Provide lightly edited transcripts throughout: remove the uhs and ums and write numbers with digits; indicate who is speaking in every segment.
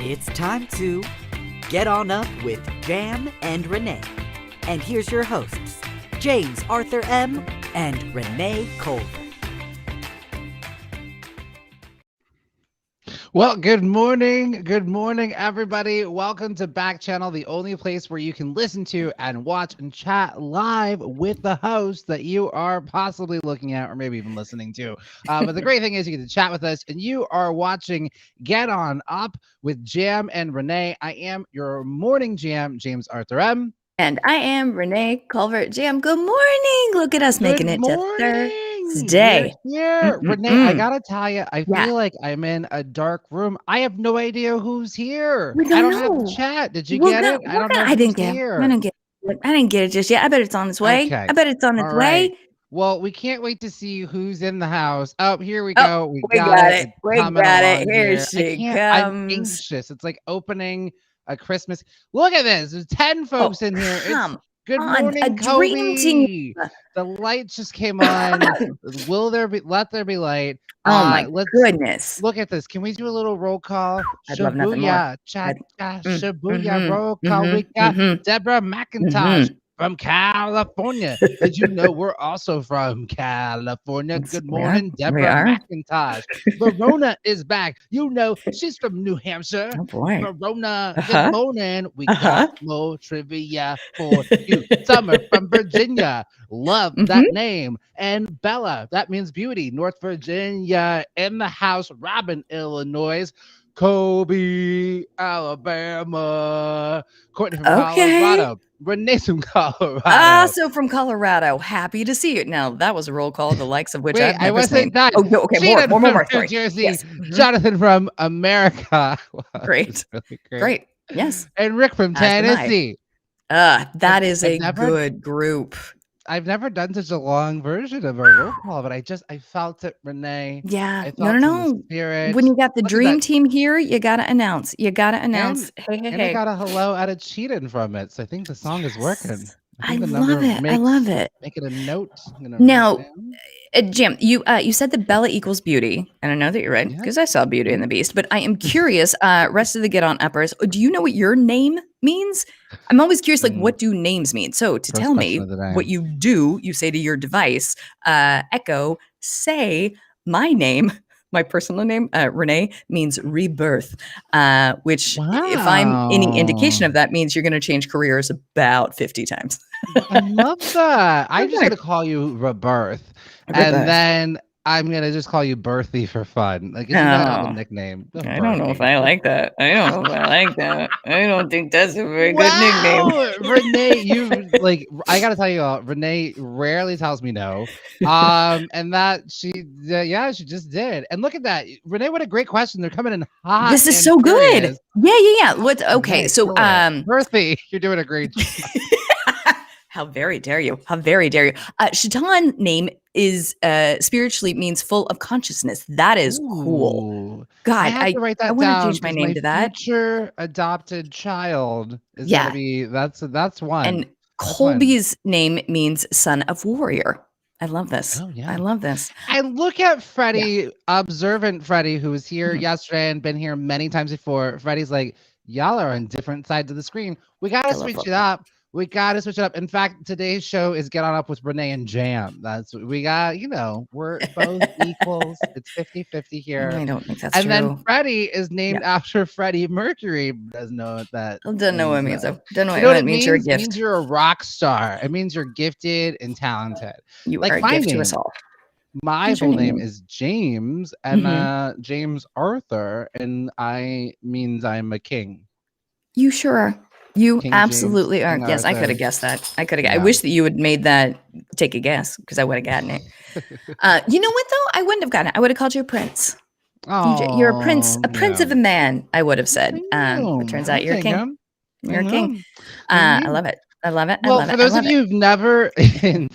Speaker 1: It's time to get on up with Jam and Renee. And here's your hosts, James Arthur M. and Renee Culver.
Speaker 2: Well, good morning, everybody. Welcome to Backchannel, the only place where you can listen to and watch and chat live with the host that you are possibly looking at or maybe even listening to. But the great thing is you get to chat with us, and you are watching Get On Up with Jam and Renee. I am your morning Jam, James Arthur M.
Speaker 3: And I am Renee Culver. Jam, good morning. Look at us making it to Thursday.
Speaker 2: Here. Renee, I gotta tell you, I feel like I'm in a dark room. I have no idea who's here.
Speaker 3: I
Speaker 2: don't have the chat. Did you get it? I don't know.
Speaker 3: I didn't get it just yet. I bet it's on its way.
Speaker 2: Okay.
Speaker 3: I bet it's on its way.
Speaker 2: Well, we can't wait to see who's in the house. Oh, here we go. We
Speaker 3: got it. We got it. Here she comes.
Speaker 2: I'm anxious. It's like opening a Christmas. Look at this. There's 10 folks in here. Good morning,
Speaker 3: a
Speaker 2: Kobe.
Speaker 3: Dream team.
Speaker 2: The lights just came on. Let there be light.
Speaker 3: Oh my goodness.
Speaker 2: Look at this. Can we do a little roll call?
Speaker 3: I'd love nothing more.
Speaker 2: Shabuya roll call. We got Deborah McIntosh from California. Did you know we're also from California? Good morning, Deborah McIntosh. Verona is back. You know, she's from New Hampshire.
Speaker 3: Oh boy.
Speaker 2: Verona, good morning. We got more trivia for you. Summer from Virginia. Love that name. And Bella, that means beauty. North Virginia in the house. Robin, Illinois. Kobe, Alabama. Courtney from Colorado. Renee's from Colorado.
Speaker 3: So from Colorado. Happy to see you. Now, that was a roll call, the likes of which
Speaker 2: Wait,
Speaker 3: I've never
Speaker 2: wasn't
Speaker 3: seen.
Speaker 2: done.
Speaker 3: Oh, no, okay, more.
Speaker 2: New Jersey. Yes. Jonathan from America. Wow,
Speaker 3: great.
Speaker 2: Really
Speaker 3: great. Yes.
Speaker 2: And Rick from Tennessee.
Speaker 3: That is a good group.
Speaker 2: I've never done such a long version of a roll call, but I felt it, Renee.
Speaker 3: Yeah.
Speaker 2: No. Spirit.
Speaker 3: When you got the dream team here, you got to announce. Hey.
Speaker 2: And I got a hello out of cheating from it. So I think the song is working.
Speaker 3: I love it.
Speaker 2: Make it a note.
Speaker 3: Now, Jam, you said that Bella equals beauty, and I know that you're right because I saw Beauty and the Beast. But I am curious. Rest of the Get On Uppers, do you know what your name means? I'm always curious, like, what do names mean? So to tell me what you do, you say to your device, Echo, say my name. My personal name, Renee, means rebirth, which if I'm any indication of that means you're going to change careers about 50 times.
Speaker 2: I love that. I'm just going to call you Rebirth. And then I'm going to just call you Birthy for fun. Like, it's not a nickname.
Speaker 3: I don't know if I like that. I don't think that's a very good nickname.
Speaker 2: Renee, I got to tell you all, Renee rarely tells me no. And that she just did. And look at that. Renee, what a great question. They're coming in hot.
Speaker 3: This is so good. Yeah. Okay. So,
Speaker 2: Birthy, you're doing a great job.
Speaker 3: How very dare you? Shaitan name is spiritually means full of consciousness. That is cool. God, I want to change my name to that.
Speaker 2: Future adopted child is gonna be that's one.
Speaker 3: And Colby's name means son of warrior. I love this. Oh, yeah. I love this.
Speaker 2: I look at Freddie, observant Freddie, who was here yesterday and been here many times before. Freddie's like, y'all are on different sides of the screen. We gotta switch it up. In fact, today's show is Get On Up with Renee and Jam. That's what we got. We're both equals. It's 50-50 here.
Speaker 3: I don't think that's
Speaker 2: true.
Speaker 3: And
Speaker 2: then Freddie is named after Freddie Mercury. Doesn't know what that
Speaker 3: Doesn't know what it means. Don't know what it means. You're a gift.
Speaker 2: It means you're a rock star. It means you're gifted and talented.
Speaker 3: You are a gift to us all.
Speaker 2: My full name is James, and James Arthur, and means I'm a king.
Speaker 3: You sure are. You King absolutely James, are. Yes, Arthur. I could have guessed that. I wish that you had made that take a guess because I would have gotten it. You know what though? I wouldn't have gotten it. I would have called you a prince.
Speaker 2: Oh,
Speaker 3: you're a prince of a man. I would have said. It turns out you're a king. You're a king. I love it.
Speaker 2: Well, for those of you who've never,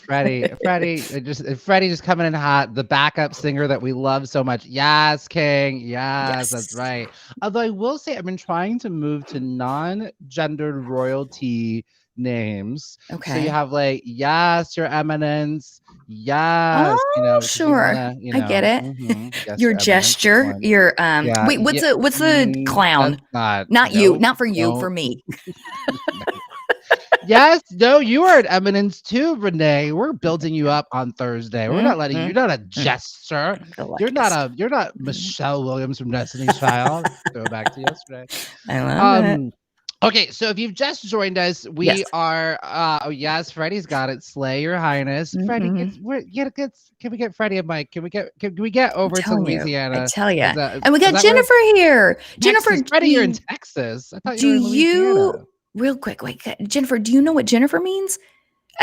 Speaker 2: Freddie just coming in hot, the backup singer that we love so much. Yes, King. Yes, that's right. Although I will say I've been trying to move to non-gendered royalty names. So
Speaker 3: Okay.
Speaker 2: you have like, yes, your eminence.
Speaker 3: Oh,
Speaker 2: Yes, because you
Speaker 3: sure.
Speaker 2: want to,
Speaker 3: I get it.
Speaker 2: yes,
Speaker 3: Your
Speaker 2: your eminence.
Speaker 3: gesture,
Speaker 2: One.
Speaker 3: your
Speaker 2: Yeah.
Speaker 3: wait, what's a clown?
Speaker 2: That's not,
Speaker 3: Not you,
Speaker 2: no,
Speaker 3: not for you,
Speaker 2: no.
Speaker 3: for me.
Speaker 2: Yes, no, you are an eminence too, Renee. We're building you up on Thursday. We're not letting you. You're not a jester.
Speaker 3: The luckiest.
Speaker 2: You're not Michelle Williams from Destiny's Child. Go back to yesterday.
Speaker 3: I love it.
Speaker 2: Okay, so if you've just joined us, we
Speaker 3: Yes.
Speaker 2: are oh yes, Freddie's got it. Slay your highness. Freddie gets can we get Freddie a mic? Can we get over to
Speaker 3: I
Speaker 2: Louisiana?
Speaker 3: tell you.
Speaker 2: Is that
Speaker 3: And we got
Speaker 2: where
Speaker 3: Jennifer here. Jennifer,
Speaker 2: Texas? Freddie, you're in Texas. I thought
Speaker 3: do
Speaker 2: you were in Louisiana.
Speaker 3: real quick, wait, Jennifer, do you know what Jennifer means?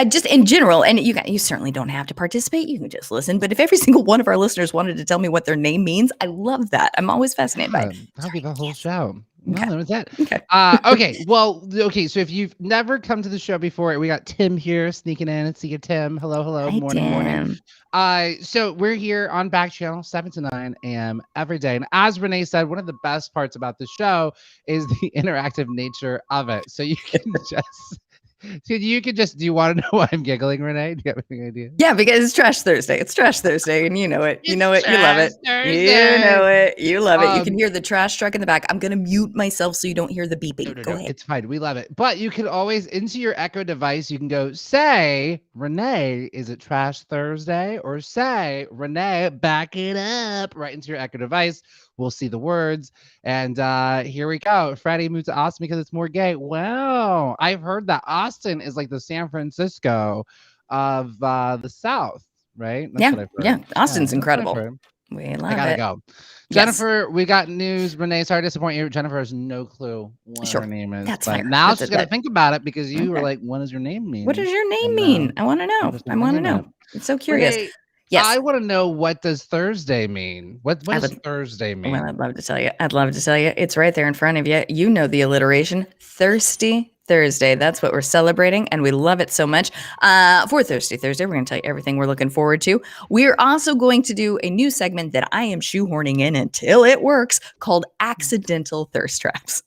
Speaker 3: Just in general, and you certainly don't have to participate. You can just listen. But if every single one of our listeners wanted to tell me what their name means, I love that. I'm always fascinated by it.
Speaker 2: That'll be the whole show.
Speaker 3: Okay.
Speaker 2: No, that was it.
Speaker 3: Okay.
Speaker 2: Okay. Well, okay. So if you've never come to the show before, we got Tim here sneaking in and see you, Tim. Hello.
Speaker 3: Hi,
Speaker 2: Morning.
Speaker 3: Tim.
Speaker 2: So we're here on Backchannel 7 to 9 a.m. every day. And as Renee said, one of the best parts about the show is the interactive nature of it. So you can do you want to know why I'm giggling, Renee? Do you have any idea?
Speaker 3: Yeah, because it's Trash Thursday. It's Trash Thursday, and you know it. You know it. You love it.
Speaker 2: Thursday.
Speaker 3: You know it. You love it. You can hear the trash truck in the back. I'm going to mute myself so you don't hear the beeping.
Speaker 2: No,
Speaker 3: Go ahead.
Speaker 2: it's fine. We love it. But you can always, into your Echo device, you can go, say, Renee, is it Trash Thursday? Or say, Renee, back it up, right into your Echo device. We'll see the words. And here we go. Freddie moved to Austin because it's more gay. Wow. I've heard that Austin is like the San Francisco of the South, right? That's what I've heard.
Speaker 3: Yeah. Austin's
Speaker 2: that's what I've
Speaker 3: incredible.
Speaker 2: heard.
Speaker 3: We love
Speaker 2: I gotta
Speaker 3: it.
Speaker 2: go.
Speaker 3: Yes.
Speaker 2: Jennifer, we got news. Renee, sorry to disappoint you. Jennifer has no clue what her name is.
Speaker 3: That's
Speaker 2: but
Speaker 3: fair.
Speaker 2: now she's gonna think about it because you were like, "What does your name mean?"
Speaker 3: What does your name mean? I want to know. I want to know. I'm so curious.
Speaker 2: Renee,
Speaker 3: Yes.
Speaker 2: I want to know, what does Thursday mean? What does Thursday mean?
Speaker 3: Well, I'd love to tell you. It's right there in front of you. You know the alliteration. Thirsty Thursday. That's what we're celebrating, and we love it so much. For Thirsty Thursday, we're going to tell you everything we're looking forward to. We're also going to do a new segment that I am shoehorning in until it works, called Accidental Thirst Traps.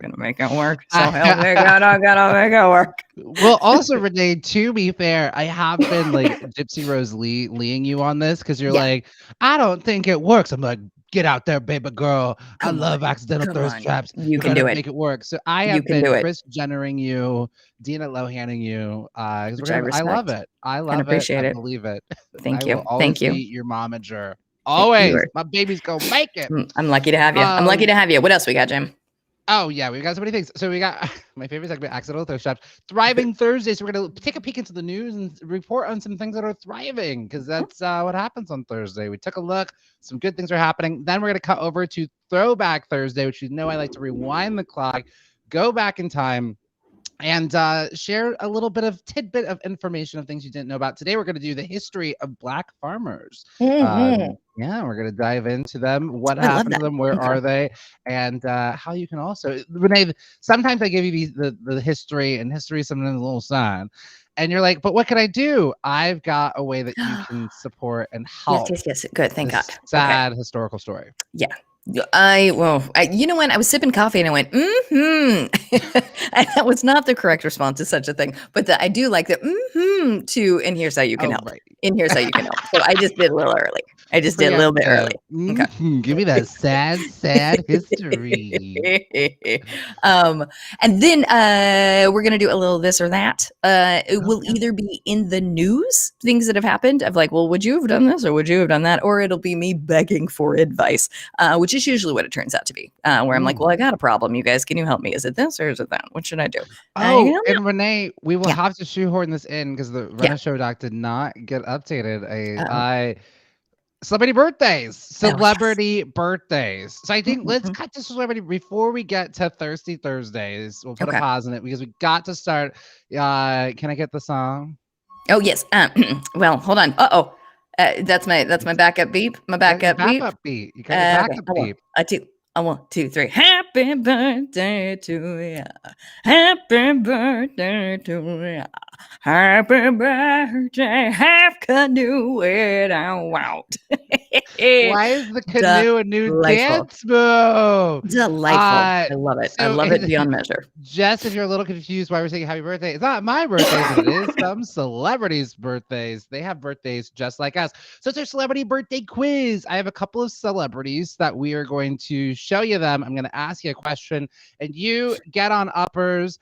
Speaker 3: Gonna make it work. So help me God, I gotta make it work.
Speaker 2: Well, also, Renee, to be fair, I have been like Gypsy Rose leeing you on this because you're like, I don't think it works. I'm like, get out there, baby girl. I love accidental thirst traps.
Speaker 3: You can do it.
Speaker 2: Make it work. So I have been Chris Jennering you, Dina Lohanning you. I love it. I love
Speaker 3: appreciate
Speaker 2: it. I
Speaker 3: it.
Speaker 2: believe it.
Speaker 3: Thank
Speaker 2: I
Speaker 3: you.
Speaker 2: will always be your momager. Always. My baby's gonna make it.
Speaker 3: I'm lucky to have you. I'm lucky to have you. What else we got, Jim?
Speaker 2: Oh, yeah, we've got so many things. So we got my favorite segment, Accidental Thirst Traps, Thriving Thursday. So we're going to take a peek into the news and report on some things that are thriving, because that's what happens on Thursday. We took a look. Some good things are happening. Then we're going to cut over to Throwback Thursday, which you know I like to rewind the clock, go back in time, and share a little bit of tidbit of information of things you didn't know about. Today, we're going to do the history of Black farmers. Yeah, we're going to dive into them. What happened to them? Where are they? And how you can also, Renee, sometimes I give you the history, and history is sometimes a little sad. And you're like, but what can I do? I've got a way that you can support and help.
Speaker 3: Yes. Good. Thank God.
Speaker 2: Sad historical story.
Speaker 3: Yeah. You know when I was sipping coffee and I went, and that was not the correct response to such a thing, but I do like the to, and here's how you can help. Right. And here's how you can help. So I just did a little early. I just did a little bit early. Okay.
Speaker 2: Give me that sad history.
Speaker 3: And then we're gonna do a little this or that. It will either be in the news, things that have happened of like, well, would you have done this or would you have done that? Or it'll be me begging for advice, which is usually what it turns out to be. Where I'm like, well, I got a problem. You guys, can you help me? Is it this or is it that? What should I do?
Speaker 2: And Renee, we will have to shoehorn this in because the Renee Show Doc did not get updated. Celebrity birthdays. So I think let's cut to celebrity before we get to Thirsty Thursdays. We'll put a pause in it because we got to start. Can I get the song?
Speaker 3: Oh yes. Well, hold on. That's my backup beep. My backup beep.
Speaker 2: You got a backup beep.
Speaker 3: 1, 2, 3. Happy birthday to ya. Happy birthday to ya. Happy birthday, have canoe it out.
Speaker 2: Why is the canoe a new
Speaker 3: Delightful.
Speaker 2: dance move?
Speaker 3: Delightful. I love it. I
Speaker 2: So
Speaker 3: love it beyond measure.
Speaker 2: Jess, if you're a little confused why we're saying happy birthday, it's not my birthday, but it is some celebrities' birthdays. They have birthdays just like us. So it's our celebrity birthday quiz. I have a couple of celebrities that we are going to show you them. I'm going to ask you a question, and you get on uppers.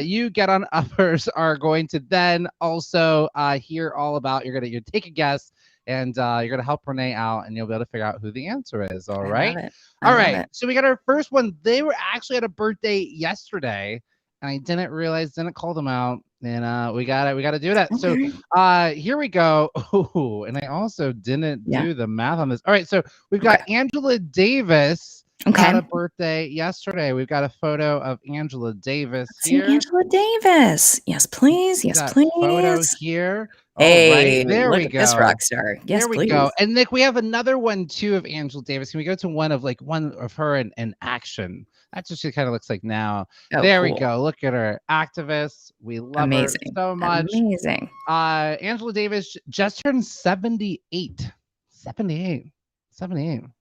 Speaker 2: You get on uppers are going to then also hear all about. You're gonna take a guess. And you're going to help Renee out, and you'll be able to figure out who the answer is. All right. All right. So we got our first one. They were actually at a birthday yesterday, and I didn't call them out. And we got to do that. Okay. So here we go. Oh, and I also didn't do the math on this. All right. So we've got Angela Davis. Had a birthday yesterday. We've got a photo of Angela Davis here.
Speaker 3: Angela Davis. Yes, please. Yes, please.
Speaker 2: Photo here.
Speaker 3: Hey,
Speaker 2: right, there we go.
Speaker 3: This rock star. Yes,
Speaker 2: there we go. And Nick, we have another one too of Angela Davis. Can we go to one of her in action? That's what she kind of looks like now. There we go. Look at her. Activist. We love her so much.
Speaker 3: Amazing.
Speaker 2: Angela Davis just turned 78. 78.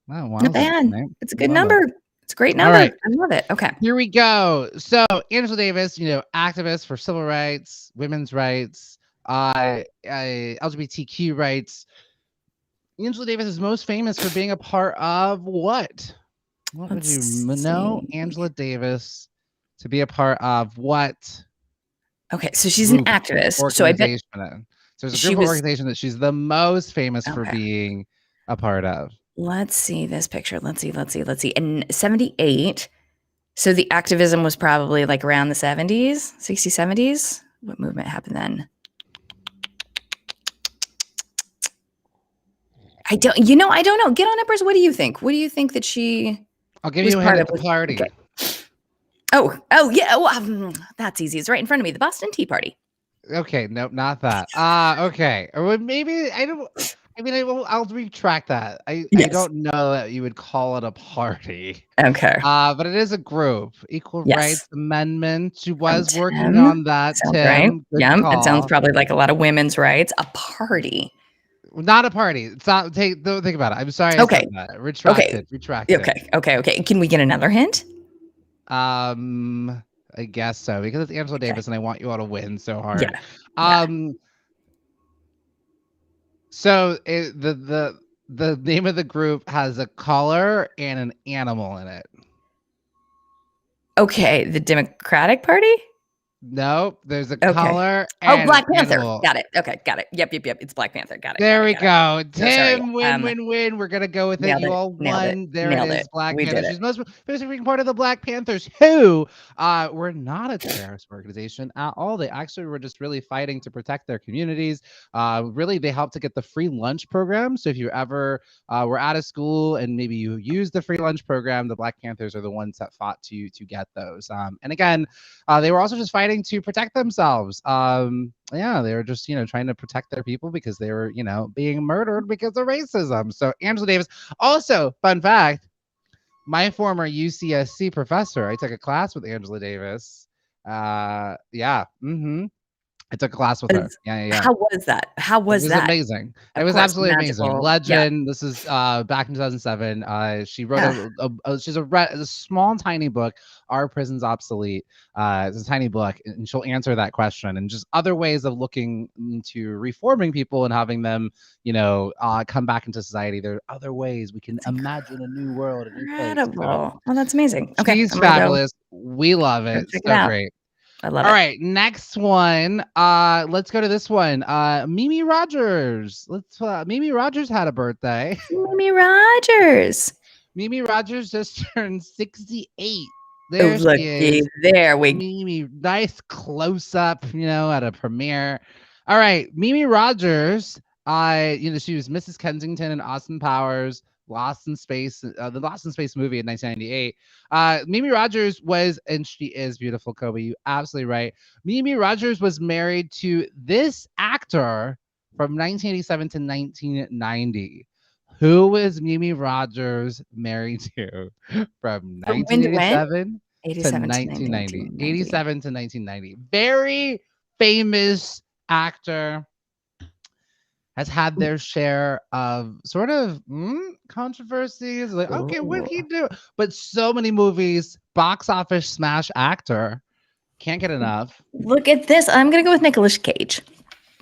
Speaker 2: Wow,
Speaker 3: not bad. It's a good number. It's a great number. Right. I love it. Okay.
Speaker 2: Here we go. So Angela Davis, activist for civil rights, women's rights, LGBTQ rights. Angela Davis is most famous for being a part of what? What would you know Angela Davis to be a part of what?
Speaker 3: Okay, so she's an activist. So I bet
Speaker 2: there's a group of organization that she's the most famous for being a part of.
Speaker 3: Let's see this picture. Let's see. In 78, so the activism was probably like around the 70s, 60s, 70s. What movement happened then? I don't know. Get on uppers. What do you think? What do you think that she
Speaker 2: I'll give you a hint at the party.
Speaker 3: Okay. Oh yeah. Well, that's easy. It's right in front of me. The Boston Tea Party.
Speaker 2: Okay, nope, not that. Okay. Or maybe I'll retract that. I don't know that you would call it a party.
Speaker 3: Okay.
Speaker 2: But it is a group. Equal Rights Amendment. She was working on that.
Speaker 3: Sounds right. Yeah, it sounds probably like a lot of women's rights. A party.
Speaker 2: Not a party. It's not. Don't think about it. I'm sorry.
Speaker 3: Okay.
Speaker 2: Retract it.
Speaker 3: Okay. Can we get another hint?
Speaker 2: I guess so, because it's Angela Davis, and I want you all to win so hard.
Speaker 3: Yeah.
Speaker 2: So the name of the group has a color and an animal in it.
Speaker 3: Okay, the Democratic Party?
Speaker 2: Nope, there's a color. And
Speaker 3: Black Panther.
Speaker 2: animal.
Speaker 3: Got it. Okay, got it. Yep. It's Black Panther. Got it.
Speaker 2: There we go. Tim,
Speaker 3: win.
Speaker 2: We're gonna go with it. You all won. There it is. Black Panther. She's most famous part of the Black Panthers, who were not a terrorist organization at all. They actually were just really fighting to protect their communities. Really, they helped to get the free lunch program. So if you ever were out of school and maybe you used the free lunch program, the Black Panthers are the ones that fought to get those. And again, they were also just fighting to protect themselves. They were just trying to protect their people because they were being murdered because of racism. So Angela Davis. Also, fun fact, my former UCSC professor, I took a class with Angela Davis. I took a class with her. Yeah.
Speaker 3: How was that? It was
Speaker 2: amazing. It was absolutely amazing. Legend. This is back in 2007. She wrote she's a small, tiny book, Our Prison's Obsolete. It's a tiny book, and she'll answer that question and just other ways of looking into reforming people and having them, come back into society. There are other ways we can imagine a new world, a new place.
Speaker 3: Incredible. Oh, that's amazing. Okay.
Speaker 2: She's fabulous. We love it. So great.
Speaker 3: I love it.
Speaker 2: All right, next one. Let's go to this one. Mimi Rogers. Mimi Rogers had a birthday.
Speaker 3: Mimi Rogers.
Speaker 2: Mimi Rogers just turned 68.
Speaker 3: There she is. There we go.
Speaker 2: Mimi, nice close up, at a premiere. All right, Mimi Rogers. She was Mrs. Kensington in Austin Powers. Lost in Space, the Lost in Space movie in 1998. Mimi Rogers was, and she is beautiful, Kobe. You absolutely right. Mimi Rogers was married to this actor from 1987 to 1990. Who was Mimi Rogers married to from 1987 to 1990? 87 to 1990. Very famous actor has had their share of sort of controversies. Like, okay, what did he do? But so many movies, box office smash actor, can't get enough.
Speaker 3: Look at this. I'm gonna go with Nicolas Cage.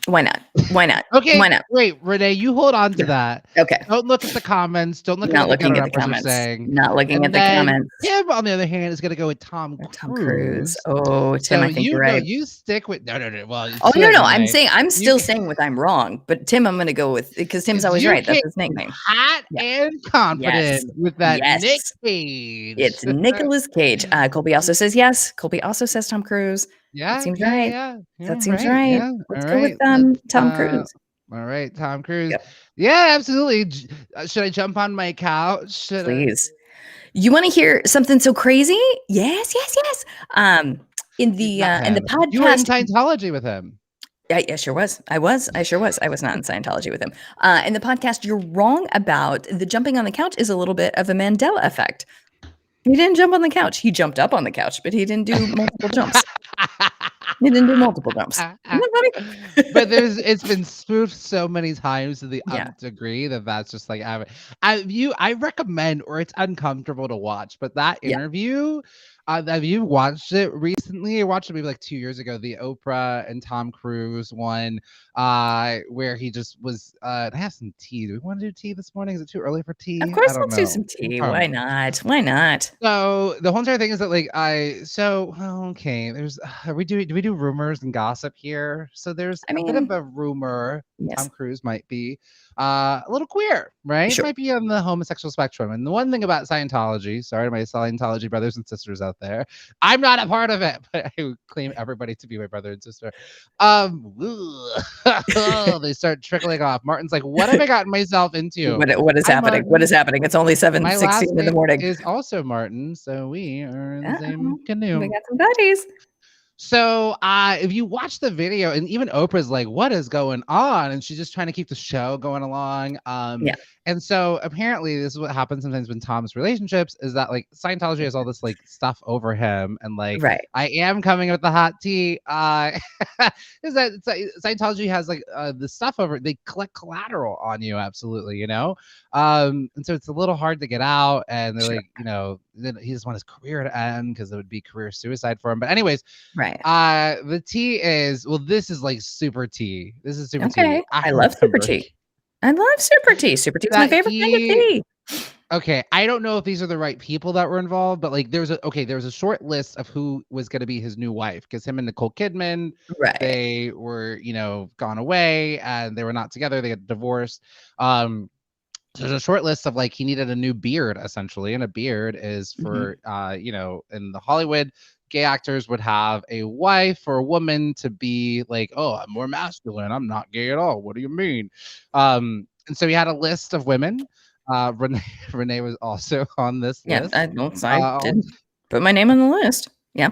Speaker 3: Why not? Why not?
Speaker 2: Okay,
Speaker 3: Why not?
Speaker 2: wait, Renee, you hold on to that.
Speaker 3: Okay.
Speaker 2: Don't look at the comments. Don't look
Speaker 3: Not
Speaker 2: at what
Speaker 3: looking
Speaker 2: the
Speaker 3: at the
Speaker 2: Uppers are
Speaker 3: comments.
Speaker 2: saying.
Speaker 3: Not looking
Speaker 2: And
Speaker 3: at the
Speaker 2: then
Speaker 3: comments.
Speaker 2: Tim, on the other hand, is going to go with Tom Cruise.
Speaker 3: Oh, Tim,
Speaker 2: So
Speaker 3: I think you're right.
Speaker 2: you stick with no. Well,
Speaker 3: Oh no,
Speaker 2: Renee,
Speaker 3: I'm still saying what I'm wrong, but Tim, I'm gonna go with because Tim's always right. That's his nickname.
Speaker 2: Hot and confident with that Nick Cage.
Speaker 3: It's Nicolas Cage. Colby also says yes. Colby also says Tom Cruise.
Speaker 2: Yeah,
Speaker 3: that seems
Speaker 2: yeah,
Speaker 3: right.
Speaker 2: Yeah.
Speaker 3: That seems right.
Speaker 2: Yeah.
Speaker 3: Let's
Speaker 2: All
Speaker 3: go
Speaker 2: right.
Speaker 3: with Tom Cruise.
Speaker 2: All right, Tom Cruise.
Speaker 3: Yep.
Speaker 2: Yeah, absolutely. Should I jump on my couch?
Speaker 3: Please. You want to hear something so crazy? Yes. In the podcast,
Speaker 2: you were in Scientology with him.
Speaker 3: I sure was. I sure was. I was not in Scientology with him. In the podcast, you're wrong about the jumping on the couch is a little bit of a Mandela effect. He didn't jump on the couch. He jumped up on the couch, but he didn't do multiple jumps. He didn't do multiple jumps. Isn't that funny?
Speaker 2: But it's been spoofed so many times to the nth degree that's just like I recommend, or it's uncomfortable to watch. But that interview, have you watched it recently? I watched it maybe like 2 years ago, the Oprah and Tom Cruise one, where he just was. I have some tea. Do we want to do tea this morning? Is it too early for tea?
Speaker 3: Of course, let's do some tea. Why not? Why not?
Speaker 2: So the whole entire thing is that okay. There's do we do rumors and gossip here? So there's a bit of a rumor.
Speaker 3: Yes.
Speaker 2: Tom Cruise might be a little queer, right?
Speaker 3: Sure.
Speaker 2: Might be on the homosexual spectrum. And the one thing about Scientology, sorry to my Scientology brothers and sisters out there, I'm not a part of it, but I claim everybody to be my brother and sister. They start trickling off. Martin's like, what have I gotten myself into?
Speaker 3: What is happening?
Speaker 2: Martin.
Speaker 3: What is happening? It's only 7:16 in the morning.
Speaker 2: Is also Martin, so we are in the same canoe.
Speaker 3: We got some buddies.
Speaker 2: So if you watch the video, and even Oprah's like, what is going on? And she's just trying to keep the show going along. And so apparently this is what happens sometimes when Tom's relationships is that like Scientology has all this like stuff over him, and like I am coming with the hot tea. Is that Scientology has like the stuff over, they collect collateral on you, absolutely, you know? And so it's a little hard to get out, and they're like, he just wants his career to end because it would be career suicide for him. But anyways, the tea is, this is like super tea. This is super tea.
Speaker 3: I love super tea. I love super tea. Super tea is my favorite kind of tea.
Speaker 2: Okay, I don't know if these are the right people that were involved, but like there was a short list of who was going to be his new wife, because him and Nicole Kidman, they were, gone away and they were not together. They got divorced. So there's a short list of like he needed a new beard essentially, and a beard is for in the Hollywood, gay actors would have a wife or a woman to be like, oh, I'm more masculine, I'm not gay at all, what do you mean? And so he had a list of women. Renee was also on this list.
Speaker 3: I did put my name on the list. Yeah.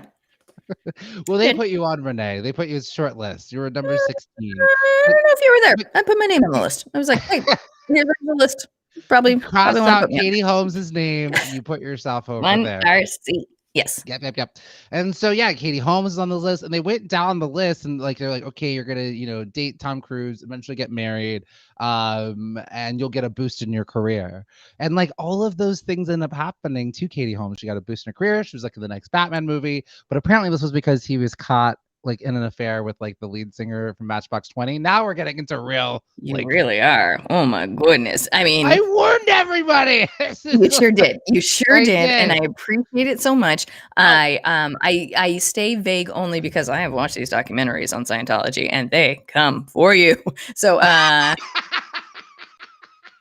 Speaker 2: Well, they put you on, Renee. They put you as short list. You were number 16.
Speaker 3: I don't know if you were there. I put my name on the list. I was like, hey, here's the list. Probably
Speaker 2: crossed out Katie Holmes' name. You put yourself over there.
Speaker 3: RC. Yes.
Speaker 2: Yep. And so Katie Holmes is on the list, and they went down the list, and like they're like, okay, you're gonna date Tom Cruise, eventually get married, and you'll get a boost in your career. And like all of those things end up happening to Katie Holmes. She got a boost in her career. She was like in the next Batman movie, but apparently this was because he was caught like in an affair with like the lead singer from Matchbox 20. Now we're getting into real.
Speaker 3: You really are. Oh my goodness. I mean,
Speaker 2: I warned everybody.
Speaker 3: You sure did. You sure did, and I appreciate it so much. I stay vague only because I have watched these documentaries on Scientology, and they come for you. So,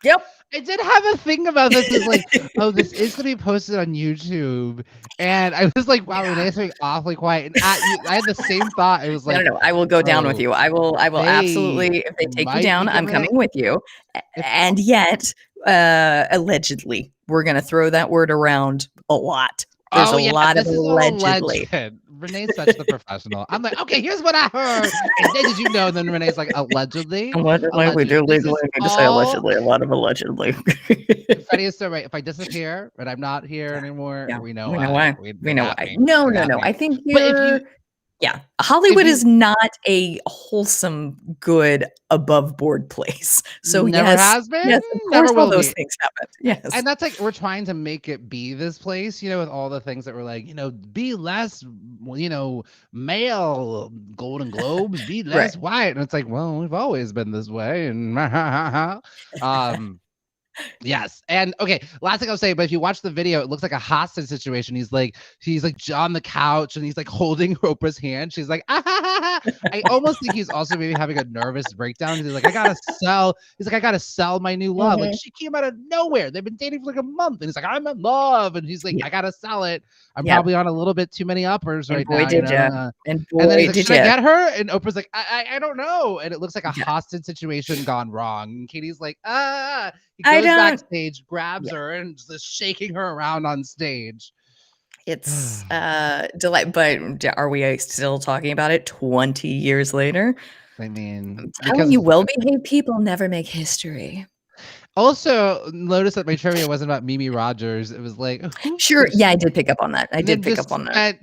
Speaker 3: yep.
Speaker 2: I did have a thing about this. Is like, oh, this is going to be posted on YouTube, and I was like, wow, Renee's being awfully quiet. And I had the same thought. It was like,
Speaker 3: no, I will go down with you. I will absolutely. If they take you down, I'm coming with you. And yet, allegedly, we're going to throw that word around a lot. There's a lot of allegedly.
Speaker 2: Renee's such the professional. I'm like, okay, here's what I heard. And then did you know? And then Renee's like, allegedly.
Speaker 3: Allegedly. We do legally need to say allegedly. A lot of allegedly.
Speaker 2: Freddie is so right. If I disappear and I'm not here anymore, we know
Speaker 3: why. We know why. No. I think you're. Yeah, Hollywood
Speaker 2: you-
Speaker 3: is not a wholesome, good, above board place. So
Speaker 2: Never
Speaker 3: yes,
Speaker 2: has been,
Speaker 3: yes, of
Speaker 2: never
Speaker 3: course, all
Speaker 2: will
Speaker 3: those
Speaker 2: be.
Speaker 3: things happened. Yes,
Speaker 2: And that's like we're trying to make it be this place, with all the things that we're like, be less, male, Golden Globes, be
Speaker 3: right.
Speaker 2: less white. And it's like, well, we've always been this way. And yes. And okay, last thing I'll say, but if you watch the video, it looks like a hostage situation. He's like on the couch and he's like holding Oprah's hand. She's like, ah, ha, ha, ha. I almost think he's also maybe having a nervous breakdown. He's like, I gotta sell my new love. Like, she came out of nowhere. They've been dating for like a month. And he's like, I'm in love. And he's like,
Speaker 3: Yeah.
Speaker 2: I gotta sell it. I'm
Speaker 3: Yeah.
Speaker 2: probably on a little bit too many uppers
Speaker 3: And
Speaker 2: right
Speaker 3: boy,
Speaker 2: now.
Speaker 3: did ya. And
Speaker 2: And then
Speaker 3: boy,
Speaker 2: he's like,
Speaker 3: did
Speaker 2: should I
Speaker 3: ya.
Speaker 2: get her? And Oprah's like, I don't know. And it looks like a
Speaker 3: Yeah.
Speaker 2: hostage situation gone wrong. And Katie's like, He
Speaker 3: I
Speaker 2: goes
Speaker 3: don't-
Speaker 2: backstage, grabs her, and just shaking her around on stage.
Speaker 3: It's delight, but are we still talking about it 20 years later?
Speaker 2: I mean,
Speaker 3: Telling you, well-behaved people never make history.
Speaker 2: Also, notice that my trivia wasn't about Mimi Rogers. It was like,
Speaker 3: Sure, yeah, I did pick up on that. I did pick up on that.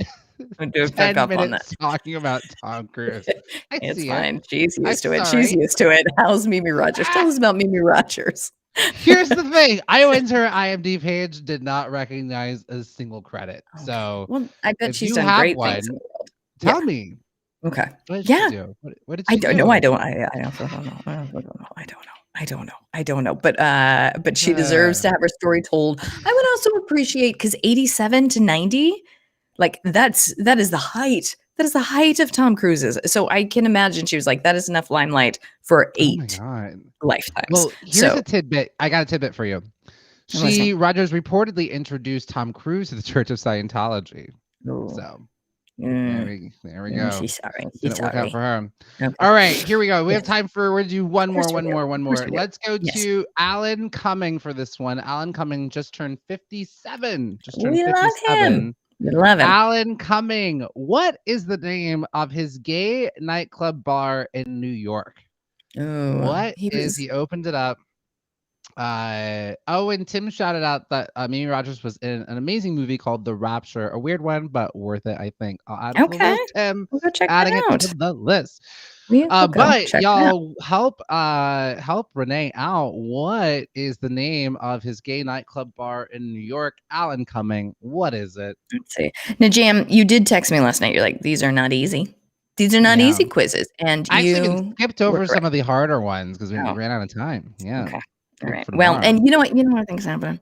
Speaker 2: I did 10 minutes talking about Tom Cruise.
Speaker 3: It's fine. She's
Speaker 2: I'm
Speaker 3: used to it.
Speaker 2: sorry.
Speaker 3: She's used to it. How's Mimi Rogers? Tell us about Mimi Rogers.
Speaker 2: Here's the thing. I went to her IMDb page, did not recognize a single credit. So,
Speaker 3: well, I bet
Speaker 2: if
Speaker 3: she's
Speaker 2: you
Speaker 3: done
Speaker 2: have
Speaker 3: great
Speaker 2: one,
Speaker 3: things in the world.
Speaker 2: tell me.
Speaker 3: Okay.
Speaker 2: What did
Speaker 3: Yeah.
Speaker 2: she do? What did she do?
Speaker 3: I don't know. I don't know. But she deserves to have her story told. I would also appreciate, because 87 to 90, like that is the height. That is the height of Tom Cruise's. So I can imagine she was like, that is enough limelight for 8 lifetimes.
Speaker 2: Well, here's a tidbit. I got a tidbit for you. Rogers reportedly introduced Tom Cruise to the Church of Scientology.
Speaker 3: Ooh.
Speaker 2: So there we go.
Speaker 3: She's sorry.
Speaker 2: Didn't work out for her.
Speaker 3: Okay.
Speaker 2: All right, here we go. We have time for, we're gonna do one more.
Speaker 3: we do.
Speaker 2: Let's go to Alan Cumming for this one. Alan Cumming just turned 57.
Speaker 3: We love him. We love him.
Speaker 2: Alan Cumming. What is the name of his gay nightclub bar in New York?
Speaker 3: Ooh,
Speaker 2: he opened it up. And Tim shouted out that Mimi Rogers was in an amazing movie called The Rapture, a weird one, but worth it, I think. I'll add it to the list, Tim.
Speaker 3: We'll go check
Speaker 2: adding
Speaker 3: that out.
Speaker 2: it to the list.
Speaker 3: But
Speaker 2: y'all help Renee out. What is the name of his gay nightclub bar in New York? Alan Cumming. What is it?
Speaker 3: Let's see. Now, Jam, you did text me last night. You're like, these are not easy. These are not easy quizzes. And
Speaker 2: I
Speaker 3: you
Speaker 2: actually skipped over some of the harder ones because we ran out of time. Yeah.
Speaker 3: Okay. All right. Well, and you know what I think is happening?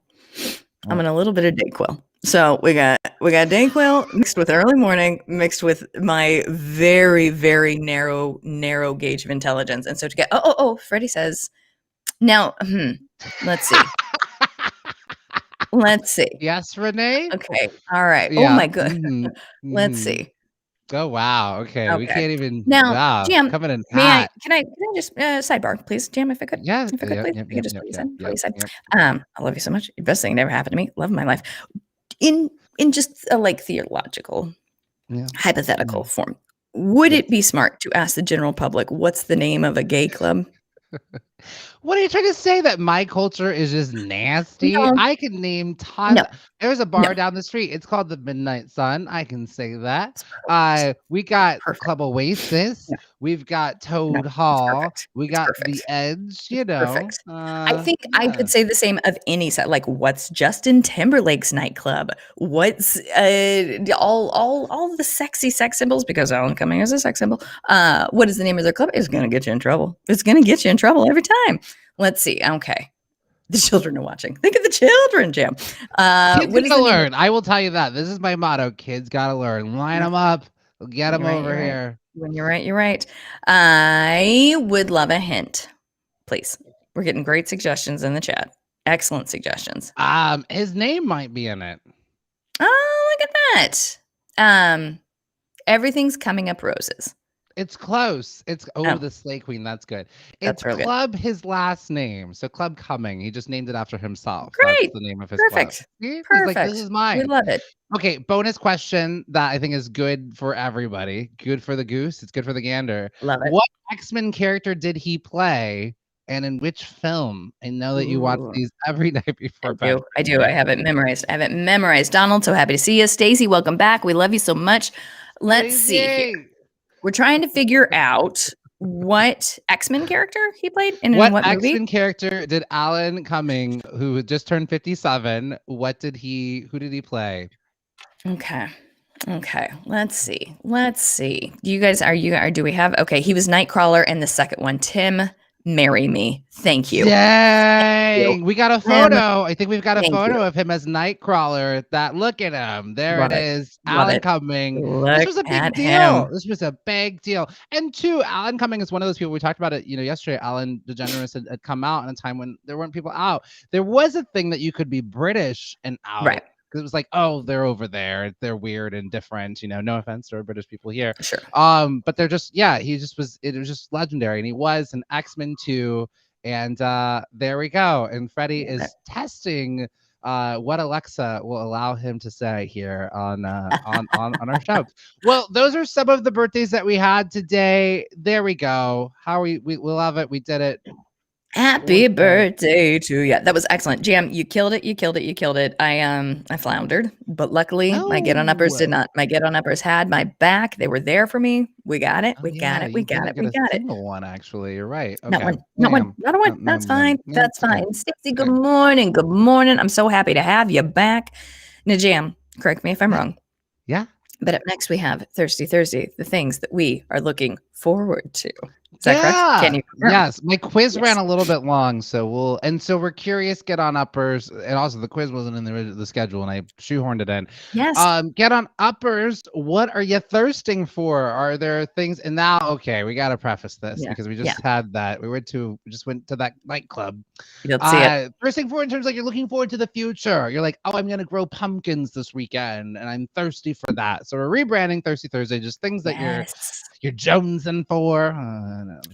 Speaker 3: I'm in a little bit of Dayquil. So we got Dayquil mixed with early morning, mixed with my very, very narrow gauge of intelligence. And so to get Freddie says, now, let's see. Let's see.
Speaker 2: Yes, Renee?
Speaker 3: Okay. All right.
Speaker 2: Yeah.
Speaker 3: Oh my goodness. Let's see.
Speaker 2: Oh wow. Okay. We can't even
Speaker 3: now. Jam,
Speaker 2: coming in
Speaker 3: can
Speaker 2: hot.
Speaker 3: I just sidebar, please, Jam, if I could?
Speaker 2: Yeah.
Speaker 3: If I could, please. I could just I love you so much. Best thing that ever happened to me. Love of my life. In just a theological, hypothetical form, would it be smart to ask the general public what's the name of a gay club?
Speaker 2: What are you trying to say? That my culture is just nasty?
Speaker 3: No.
Speaker 2: I can name tons.
Speaker 3: No.
Speaker 2: There's a bar down the street. It's called the Midnight Sun. I can say that. We got Club Oasis.
Speaker 3: Yeah.
Speaker 2: We've got Toad Hall. We got
Speaker 3: perfect.
Speaker 2: The Edge. You know.
Speaker 3: Perfect. I think I could say the same of any set. Like, what's Justin Timberlake's nightclub? What's all the sexy sex symbols? Because Alan Cumming is a sex symbol. What is the name of their club? It's going to get you in trouble. It's going to get you in trouble every time. Let's see. Okay. The children are watching. Think of the children, Jam.
Speaker 2: Kids gotta learn. I will tell you that. This is my motto. Kids gotta learn. Line them up. Get them over here.
Speaker 3: When you're right. I would love a hint, please. We're getting great suggestions in the chat. Excellent suggestions.
Speaker 2: His name might be in it.
Speaker 3: Oh, look at that. Everything's coming up roses.
Speaker 2: It's close. It's the Slay Queen. That's good. It's Club, his last name. So Club Cumming. He just named it after himself.
Speaker 3: Great.
Speaker 2: That's the name of his club. He's like, this is mine.
Speaker 3: We love it.
Speaker 2: Okay, bonus question that I think is good for everybody. Good for the goose. It's good for the gander.
Speaker 3: Love it.
Speaker 2: What X-Men character did he play, and in which film? I know that you watch these every night before bed.
Speaker 3: I do. I have it memorized. Donald, so happy to see you. Stacy, welcome back. We love you so much. Let's see here. We're trying to figure out what X-Men character he played and in what movie.
Speaker 2: X-Men character did Alan Cumming, who had just turned 57, who did he play?
Speaker 3: Okay. Let's see. Do you guys do we have okay, he was Nightcrawler in the second one. Tim, marry me. Thank you.
Speaker 2: Dang, we got a photo. I think we've got a
Speaker 3: Thank
Speaker 2: photo
Speaker 3: you.
Speaker 2: of him as Nightcrawler. Look at him. There
Speaker 3: Love
Speaker 2: it
Speaker 3: it.
Speaker 2: is.
Speaker 3: Love
Speaker 2: Alan
Speaker 3: it.
Speaker 2: Cumming.
Speaker 3: Look
Speaker 2: This was a big
Speaker 3: at
Speaker 2: deal.
Speaker 3: him.
Speaker 2: This was a big deal. And two, Alan Cumming is one of those people we talked about it, yesterday. Alan DeGeneres had come out in a time when there weren't people out. There was a thing that you could be British and out.
Speaker 3: Right.
Speaker 2: Because it was like, oh, they're over there. They're weird and different. No offense to our British people here.
Speaker 3: Sure.
Speaker 2: But they're just, it was just legendary. And he was an X-Men 2. And there we go. And Freddie is testing what Alexa will allow him to say here on our show. Well, those are some of the birthdays that we had today. There we go. We love it. We did it.
Speaker 3: Happy birthday to you. That was excellent. Jam, you killed it. I floundered, but luckily my get on uppers did not. My get on uppers had my back. They were there for me. We got it. We got it.
Speaker 2: Single one, actually. You're right. Okay.
Speaker 3: Not one. That's fine. That's fine. Stixie, good morning. Good morning. I'm so happy to have you back. Now, Jam, correct me if I'm wrong.
Speaker 2: Yeah.
Speaker 3: But up next we have Thirsty Thursday, the things that we are looking forward to. Is that correct? Can you confirm?
Speaker 2: Yes, my quiz ran a little bit long, so we're curious. Get on uppers, and also the quiz wasn't in the schedule, and I shoehorned it in.
Speaker 3: Yes.
Speaker 2: Get on uppers. What are you thirsting for? Are there things? And now, okay, we got to preface this because we just had that. We just went to that nightclub.
Speaker 3: You'll see it.
Speaker 2: Thirsting for in terms like you're looking forward to the future. You're like, oh, I'm gonna grow pumpkins this weekend, and I'm thirsty for that. So we're rebranding Thirsty Thursday, just things that you're jonesing for.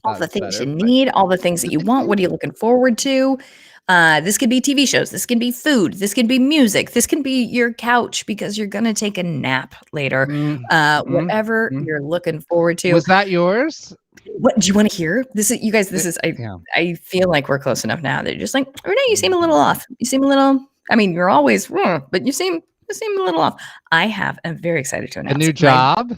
Speaker 3: All the things you need, all the things that you want. What are you looking forward to? This could be TV shows. This can be food. This can be music. This can be your couch because you're going to take a nap later. Whatever you're looking forward to.
Speaker 2: Was that yours?
Speaker 3: What do you want to hear? This is, you guys, I feel like we're close enough now that you're just like, Renee, you seem a little off. You seem a little, you're always, but you seem a little off. I have. I'm very excited to announce
Speaker 2: a new job.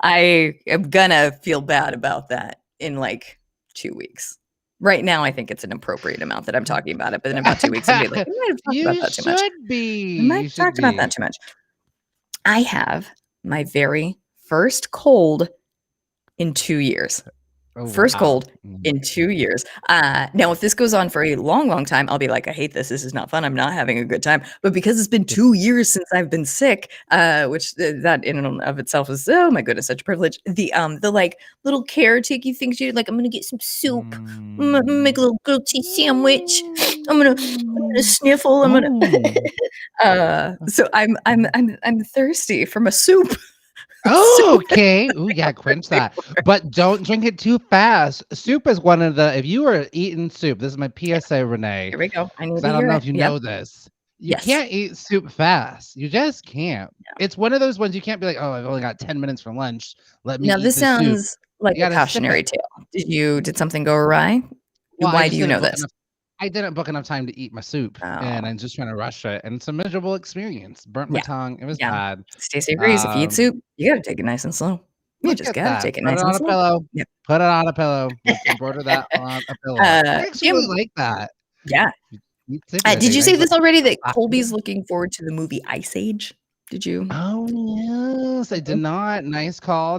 Speaker 3: I am gonna feel bad about that in like 2 weeks. Right now, I think it's an appropriate amount that I'm talking about it, but in about 2 weeks, I'll be like, I might have talked about that too much. I might have talked about that too much. I have my very first cold in 2 years. Cold in 2 years. Now, if this goes on for a long, long time, I'll be like, I hate this. This is not fun. I'm not having a good time. But because it's been 2 years since I've been sick, which that in and of itself is, oh my goodness, such a privilege. The like little caretaking things you like, I'm gonna get some soup. I'm gonna make a little grilled cheese sandwich. I'm gonna sniffle. I'm gonna. So I'm thirsty from a soup.
Speaker 2: Oh, okay. Ooh, yeah, quench that. But don't drink it too fast. Soup is one of the, if you are eating soup, this is my PSA, Renee.
Speaker 3: Here we go. I
Speaker 2: don't know if you know this. You can't eat soup fast. You just can't. No. It's one of those ones you can't be like, oh, I've only got 10 minutes for lunch. Let me eat
Speaker 3: this sounds
Speaker 2: soup.
Speaker 3: Like a cautionary tale. Did something go awry? Well, why do you know this?
Speaker 2: I didn't book enough time to eat my soup, and I'm just trying to rush it. And it's a miserable experience. Burnt my tongue. It was bad.
Speaker 3: Stacey agrees. If you eat soup, you got to take it nice and slow. You just got to take it nice and slow.
Speaker 2: Put it on a pillow. Yep. Put it on a pillow. Embroider that on a pillow. I actually really like that.
Speaker 3: Yeah. Did you say this already? That Colby's looking forward to the movie Ice Age? Did you?
Speaker 2: Oh, yes, I did not. Nice call.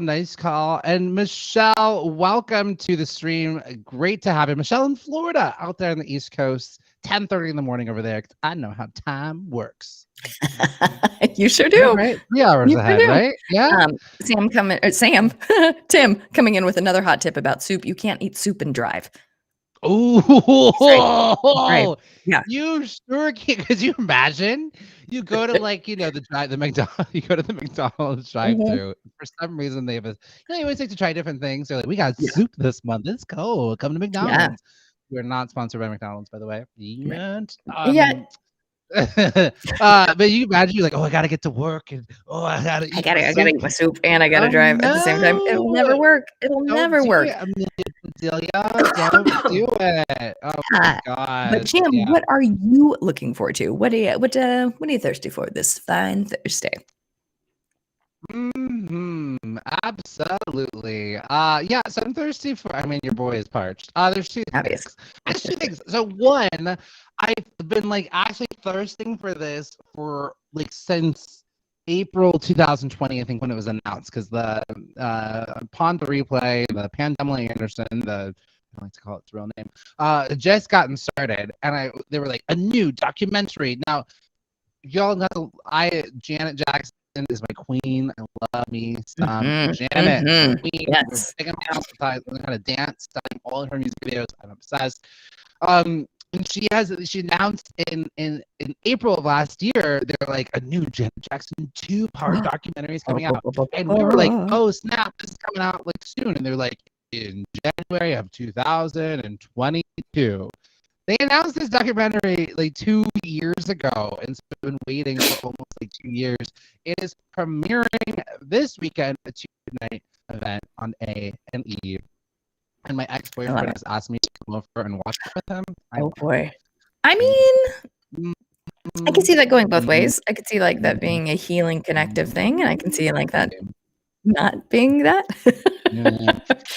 Speaker 2: And Michelle, welcome to the stream. Great to have you. Michelle in Florida, out there on the East Coast, 10:30 in the morning over there. I know how time works.
Speaker 3: You sure do.
Speaker 2: Yeah, right? 3 hours ahead, right? Yeah.
Speaker 3: Tim coming in with another hot tip about soup. You can't eat soup and drive.
Speaker 2: Oh,
Speaker 3: right. Yeah.
Speaker 2: You sure can't. Could you imagine? You go to the McDonald's. You go to the McDonald's drive-thru. For some reason, they have they always like to try different things. They're like, we got soup this month. It's cold. Come to McDonald's. Yeah. We're not sponsored by McDonald's, by the way. But you imagine you're like, oh, I gotta get to work, and I gotta
Speaker 3: eat my soup, and I gotta drive at the same time. It'll never work. Don't never work.
Speaker 2: Don't do it. Oh my god.
Speaker 3: But Jim, what are you looking forward to? What are you thirsty for this fine Thursday?
Speaker 2: Absolutely. Yeah, so I'm thirsty for, I mean, your boy is parched. There's two
Speaker 3: Obvious.
Speaker 2: things. There's two things. So one, I've been like actually thirsting for this for like since April 2020, I think, when it was announced, because the upon the replay, the Pandemily Anderson, the I like to call it its real name, just gotten started, and they were like a new documentary. Now, y'all got Janet Jackson is my queen. I love me some Janet, queen.
Speaker 3: Yes.
Speaker 2: Big amounts of time, learn how to dance, studying all of her music videos. I'm obsessed. And she announced in April of last year, they're like a new Janet Jackson 2-part documentary is coming out. And we were like, oh snap, this is coming out like soon. And they're like, in January of 2022. They announced this documentary like 2 years ago, and so I've been waiting for almost like 2 years. It is premiering this weekend, a Tuesday night event on A&E. And my ex-boyfriend has asked me to come over and watch it with him.
Speaker 3: Oh boy. I mean, I can see that going both ways. I could see like that being a healing connective thing, and I can see like that not being that.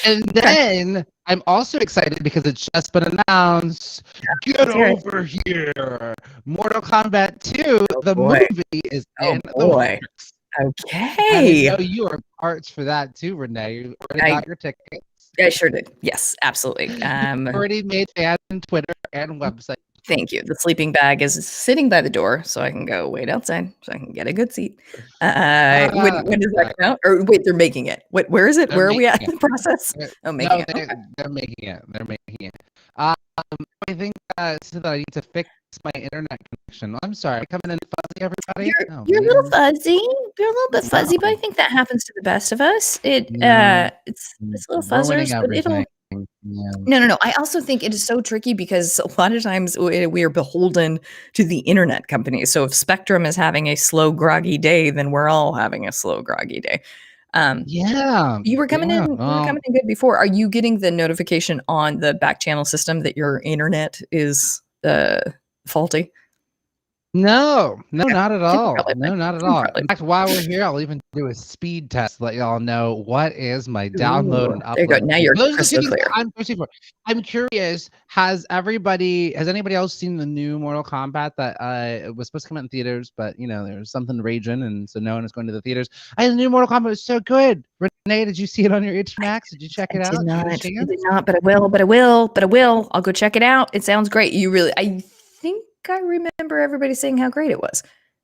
Speaker 2: And then I'm also excited because it's just been announced. Get over here. Mortal Kombat 2, the movie is in the works.
Speaker 3: Okay.
Speaker 2: I know you are parts for that too, Renee. You already got your tickets.
Speaker 3: I sure did. Yes, absolutely.
Speaker 2: Already made fans on Twitter and website.
Speaker 3: Thank you. The sleeping bag is sitting by the door, so I can go wait outside, so I can get a good seat. When does that come out? Or wait, they're making it. Where is it? Where are we at in the process?
Speaker 2: They're making it. They're making it. I think so that I need to fix my internet connection. I'm sorry, coming in fuzzy, everybody.
Speaker 3: You're a little fuzzy. You're a little bit fuzzy, but I think that happens to the best of us. It's a little fuzzers, but it'll. No. I also think it is so tricky because a lot of times we are beholden to the internet companies. So if Spectrum is having a slow, groggy day, then we're all having a slow, groggy day. You were coming in. You were coming in good before. Are you getting the notification on the Backchannel system that your internet is faulty?
Speaker 2: No, not at all. No, not at all. In fact, while we're here, I'll even do a speed test to let y'all know what is my download and upload.
Speaker 3: There you go. Now you're crystal clear.
Speaker 2: I'm curious, has anybody else seen the new Mortal Kombat that was supposed to come out in theaters, but there was something raging, and so no one is going to the theaters. The new Mortal Kombat was so good. Renee, did you see it on your HBO Max? Did you check it out?
Speaker 3: I did not, but I will. I'll go check it out. It sounds great. I think I remember everybody saying how great it was.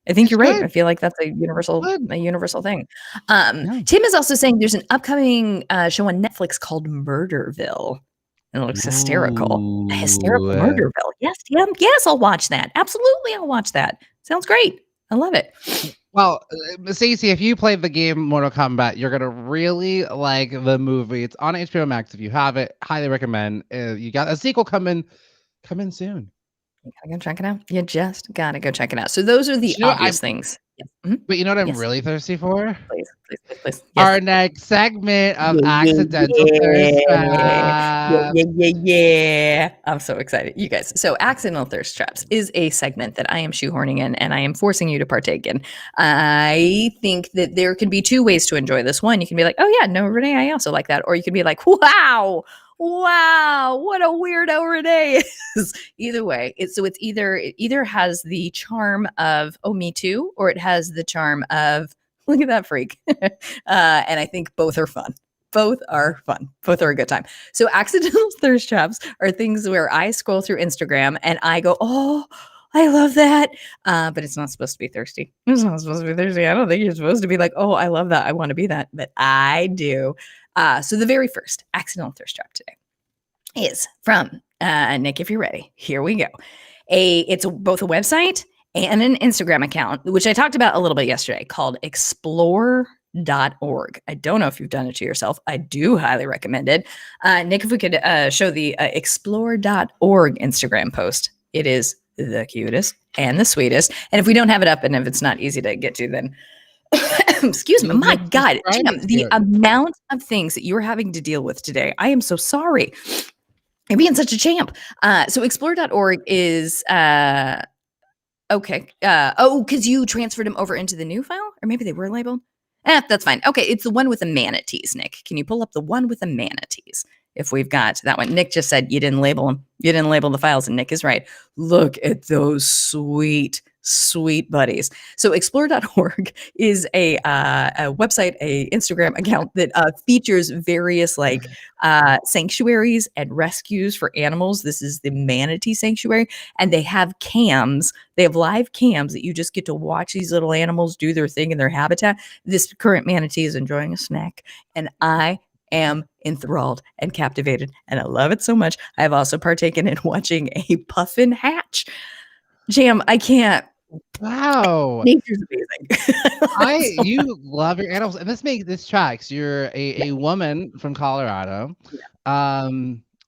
Speaker 3: I think you're right. I feel like that's a universal thing. Tim is also saying there's an upcoming show on Netflix called Murderville. And it looks hysterical. Hysterical Murderville. Yes, Tim. Yes, I'll watch that. Absolutely, I'll watch that. Sounds great. I love it.
Speaker 2: Well, Stacey, if you played the game Mortal Kombat, you're gonna really like the movie. It's on HBO Max. If you have it, highly recommend. You got a sequel coming soon.
Speaker 3: You gotta go check it out. You just gotta go check it out. So those are the obvious things. Yes. Mm-hmm.
Speaker 2: But you know what I'm really thirsty for?
Speaker 3: Please. Yes.
Speaker 2: Our next segment of Accidental Thirst Traps.
Speaker 3: Yeah. I'm so excited. You guys. So Accidental Thirst Traps is a segment that I am shoehorning in and I am forcing you to partake in. I think that there can be two ways to enjoy this. One, you can be like, oh yeah, no, Renee, I also like that. Or you can be like, wow, what a weirdo Renee is. Either way, it either has the charm of, oh, me too, or it has the charm of, look at that freak. And I think both are fun. Both are fun. Both are a good time. So accidental thirst traps are things where I scroll through Instagram and I go, oh, I love that. But it's not supposed to be thirsty. It's not supposed to be thirsty. I don't think you're supposed to be like, oh, I love that. I want to be that. But I do. So the very first accidental thirst trap today is from Nick, if you're ready. Here we go. It's both a website and an Instagram account, which I talked about a little bit yesterday, called Exploreorg. I don't know if you've done it to yourself. I do highly recommend it. Nick, if we could show the Explore.org Instagram post. It is the cutest and the sweetest. And if we don't have it up and if it's not easy to get to, then excuse me. My God, Jim, the amount of things that you're having to deal with today. I am so sorry. You're being such a champ. So Explore.org is okay. Because you transferred them over into the new file, or maybe they were labeled. That's fine. Okay, it's the one with the manatees, Nick. Can you pull up the one with the manatees? If we've got that one. Nick just said you didn't label them. You didn't label the files, and Nick is right. Look at those sweet, sweet buddies. So Explore.org is a website, a Instagram account that features various like sanctuaries and rescues for animals. This is the manatee sanctuary, and they have cams. They have live cams that you just get to watch these little animals do their thing in their habitat. This current manatee is enjoying a snack, and I am enthralled and captivated, and I love it so much. I've also partaken in watching a puffin hatch. Jam, I can't.
Speaker 2: Wow.
Speaker 3: Nature's amazing.
Speaker 2: You love your animals, and this tracks. You're a woman from Colorado.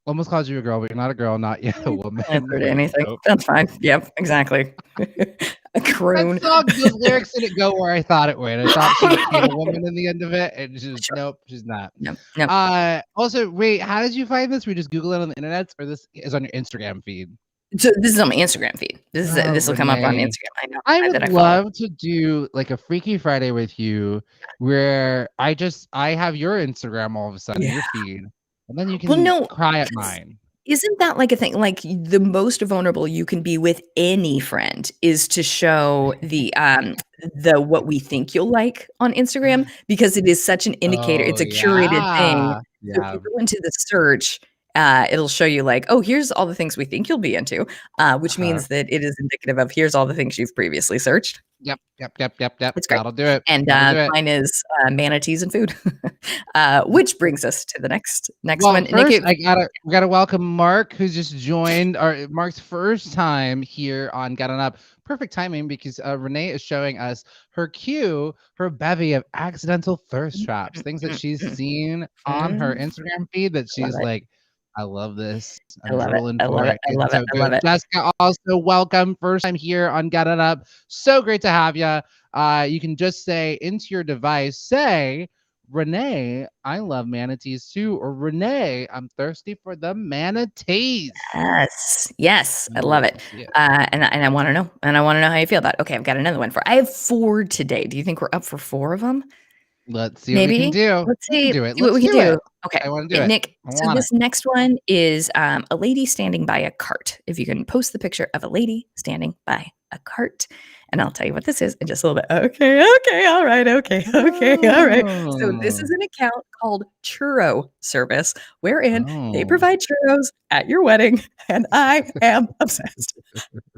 Speaker 2: Almost called you a girl, but you're not a girl, not yet a woman.
Speaker 3: Anything. That's fine. Yep, exactly. A croon.
Speaker 2: That song, those lyrics didn't go where I thought it would. I thought she would be a woman in the end of it, and just nope, she's not.
Speaker 3: No.
Speaker 2: Also, wait, how did you find this? We just Google it on the internet, or this is on your Instagram feed?
Speaker 3: So this is on my Instagram feed. This will come up on Instagram.
Speaker 2: I would love to do like a Freaky Friday with you, where I have your Instagram all of a sudden, your feed, and then you can cry at mine.
Speaker 3: Isn't that like a thing? Like the most vulnerable you can be with any friend is to show the what we think you'll like on Instagram, because it is such an indicator. It's a curated thing.
Speaker 2: Yeah.
Speaker 3: So if you go into the search, it'll show you like, oh, here's all the things we think you'll be into, which means that it is indicative of here's all the things you've previously searched.
Speaker 2: Yep.
Speaker 3: It's great.
Speaker 2: That'll do it.
Speaker 3: And mine is manatees and food, which brings us to the next one.
Speaker 2: First, we gotta welcome Mark, who's just joined. Mark's first time here on Get On Up. Perfect timing, because Renee is showing us her bevy of accidental thirst traps, things that she's seen on her Instagram feed that she's like, I love this. I'm drooling for it. I love it. Jessica, also welcome. First time here on Get It Up. So great to have you. You can just say into your device, say, Renee, I love manatees too. Or Renee, I'm thirsty for the manatees.
Speaker 3: Yes. I love it. And I want to know. And I want to know how you feel about it. Okay, I've got another one I have 4 today. Do you think we're up for 4 of them?
Speaker 2: Let's see what we can do.
Speaker 3: Let's see
Speaker 2: do it.
Speaker 3: What we can do. Okay.
Speaker 2: I want to do it.
Speaker 3: Nick, so this next one is a lady standing by a cart. If you can post the picture of a lady standing by a cart, and I'll tell you what this is in just a little bit. Okay, all right. So this is an account called Churro Service, wherein they provide churros at your wedding, and I am obsessed.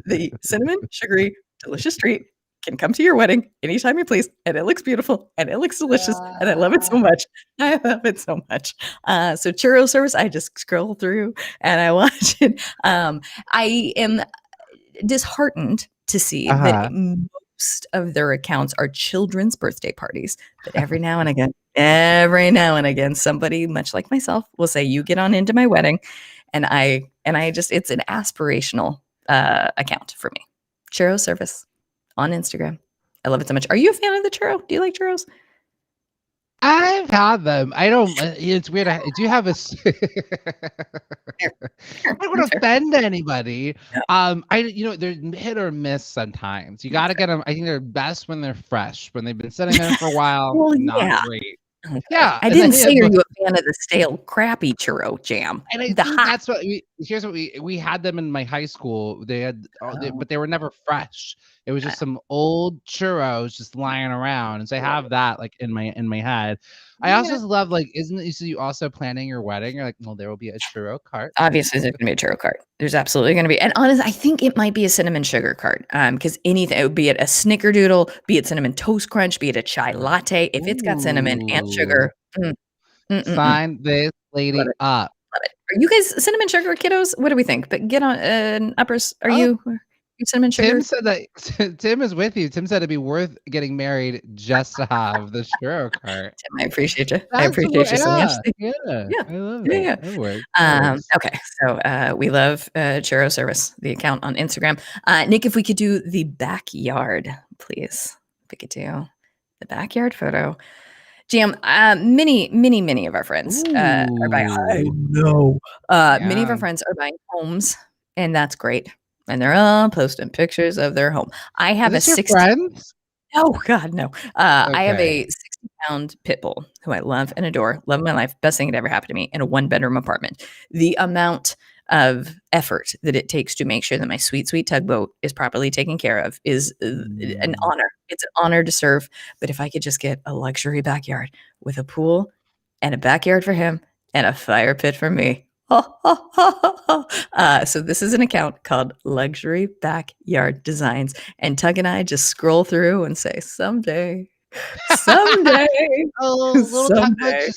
Speaker 3: The cinnamon, sugary, delicious treat can come to your wedding anytime you please, and it looks beautiful and it looks delicious, and I love it so much. So Churro Service, I just scroll through and I watch it. I am disheartened to see that most of their accounts are children's birthday parties, but every now and again somebody much like myself will say, you get on into my wedding, and I just, it's an aspirational account for me. Churro Service on Instagram. I love it so much. Are you a fan of the churro? Do you like churros?
Speaker 2: I've had them. I don't. It's weird. I do have a. I don't want to offend anybody. They're hit or miss sometimes. You got to get them. I think they're best when they're fresh. When they've been sitting there for a while, not great.
Speaker 3: Okay. Yeah, I didn't say are you a fan of the stale, crappy churro jam.
Speaker 2: And I think that's what here's what we had them in my high school. They had, but they were never fresh. It was just some old churros just lying around, and so I have that like in my head. I also just love, like, isn't it? So you also planning your wedding? You're like, well, there will be a churro cart.
Speaker 3: Obviously, there's going to be a churro cart. There's absolutely going to be, and honestly, I think it might be a cinnamon sugar cart. Because anything, be it a snickerdoodle, be it cinnamon toast crunch, be it a chai latte, if it's got cinnamon and sugar,
Speaker 2: sign this lady up.
Speaker 3: Love it. Are you guys cinnamon sugar kiddos? What do we think? But get on uppers. Are you? Cinnamon sugar?
Speaker 2: Tim said that Tim is with you. Tim said it'd be worth getting married just to have the churro cart.
Speaker 3: Tim, I appreciate you. I appreciate you so much.
Speaker 2: Yeah, I love it.
Speaker 3: Yeah.
Speaker 2: That works.
Speaker 3: Okay, so we love Churro Service, the account on Instagram. Nick, if we could do the backyard, please. If we could do the backyard photo. Jam, many of our friends are buying. I know. Many of our friends are buying homes, and that's great. And they're all posting pictures of their home. I have
Speaker 2: friends?
Speaker 3: Oh God, no. I have a 60-pound pit bull who I love and adore, love my life, best thing that ever happened to me in a 1-bedroom apartment. The amount of effort that it takes to make sure that my sweet, sweet tugboat is properly taken care of is an honor. It's an honor to serve. But if I could just get a luxury backyard with a pool and a backyard for him and a fire pit for me. So this is an account called Luxury Backyard Designs. And Tug and I just scroll through and say, someday, someday,
Speaker 2: little
Speaker 3: someday.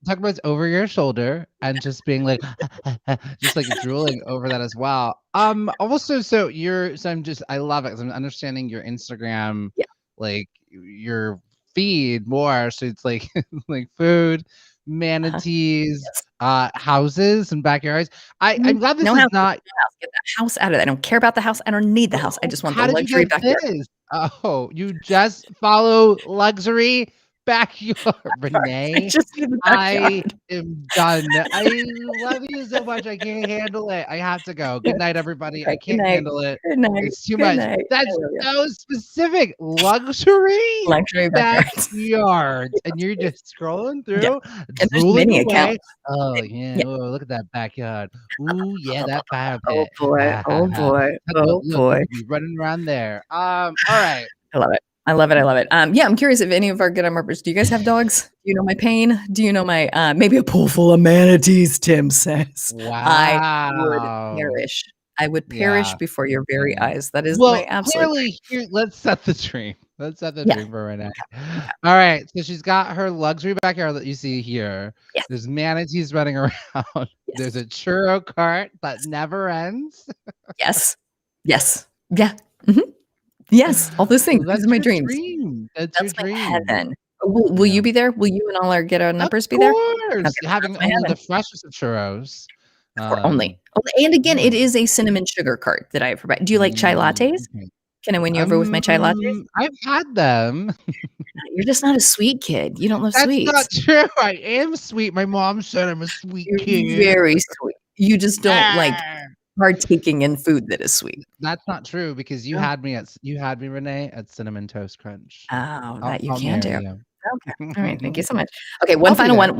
Speaker 2: tugboats over your shoulder and just being like, just like drooling over that as well. Also, so I love it because I'm understanding your Instagram,
Speaker 3: Yeah.
Speaker 2: like your feed more. So it's like, like food, manatees,
Speaker 3: Yes.
Speaker 2: houses and backyards. I'm glad this
Speaker 3: No
Speaker 2: is
Speaker 3: house,
Speaker 2: not.
Speaker 3: no house. Get the house out of it. I don't care about the house. I don't need the house. I just want the
Speaker 2: How did you
Speaker 3: luxury
Speaker 2: get
Speaker 3: backyard.
Speaker 2: this? Oh, you just follow Luxury Backyard, Renee.
Speaker 3: I just need the
Speaker 2: I
Speaker 3: backyard.
Speaker 2: am done. I love you so much. I can't handle it. I have to go. Good night, everybody. I
Speaker 3: Okay, good
Speaker 2: can't
Speaker 3: night.
Speaker 2: handle it.
Speaker 3: Good night.
Speaker 2: It's too
Speaker 3: Good
Speaker 2: much.
Speaker 3: night. I
Speaker 2: That's
Speaker 3: love you.
Speaker 2: so specific. Luxury
Speaker 3: Luxury backyards.
Speaker 2: backyards. And you're just scrolling
Speaker 3: Yeah.
Speaker 2: through,
Speaker 3: And there's
Speaker 2: drooling
Speaker 3: many
Speaker 2: away.
Speaker 3: accounts.
Speaker 2: Oh, yeah.
Speaker 3: Yeah.
Speaker 2: Oh, look at that backyard. Ooh, yeah, that fire
Speaker 3: Oh
Speaker 2: pit.
Speaker 3: boy. Oh boy. Oh
Speaker 2: Look,
Speaker 3: boy.
Speaker 2: we could be running around there. All right.
Speaker 3: I love it. I love it. I love it. Yeah, I'm curious if any of our good members, do you guys have dogs? Do you know my pain? Do you know my maybe a pool full of manatees, Tim says. I would
Speaker 2: Wow.
Speaker 3: perish. I would perish
Speaker 2: Yeah.
Speaker 3: before your very eyes. That is my
Speaker 2: Well,
Speaker 3: absolute
Speaker 2: clearly, let's set the dream. Let's set the
Speaker 3: Yeah.
Speaker 2: dream for Renee. All right. So she's got her luxury backyard that you see here.
Speaker 3: Yes.
Speaker 2: There's manatees running around.
Speaker 3: Yes.
Speaker 2: There's a churro cart that never ends.
Speaker 3: Yes. Yes. Yeah. Mhm. Yes. All those things.
Speaker 2: That's
Speaker 3: These are my
Speaker 2: your
Speaker 3: dreams.
Speaker 2: dream. That's
Speaker 3: That's
Speaker 2: your
Speaker 3: my
Speaker 2: dream.
Speaker 3: heaven. Will you be there? Will you and all our get our numbers be there?
Speaker 2: Of course.
Speaker 3: Okay,
Speaker 2: Having
Speaker 3: that's my
Speaker 2: only
Speaker 3: heaven.
Speaker 2: the freshest of churros.
Speaker 3: Or only. And again, it
Speaker 2: mm.
Speaker 3: is a cinnamon sugar cart that I provide. Do you like chai lattes?
Speaker 2: Okay.
Speaker 3: Can I win you over with my chai lattes?
Speaker 2: I've had them.
Speaker 3: You're just not a sweet kid. You don't love
Speaker 2: That's
Speaker 3: sweets.
Speaker 2: not true. I am sweet. My mom said I'm a sweet
Speaker 3: You're
Speaker 2: kid.
Speaker 3: very sweet. You just don't like
Speaker 2: Ah.
Speaker 3: partaking in food that is sweet.
Speaker 2: That's not true because you
Speaker 3: No?
Speaker 2: had me, Renee, at Cinnamon Toast Crunch.
Speaker 3: Oh, that you
Speaker 2: I'll
Speaker 3: can do.
Speaker 2: marry you.
Speaker 3: Okay. All right. Thank you so much. Okay.
Speaker 2: I'll
Speaker 3: One
Speaker 2: be
Speaker 3: final
Speaker 2: there.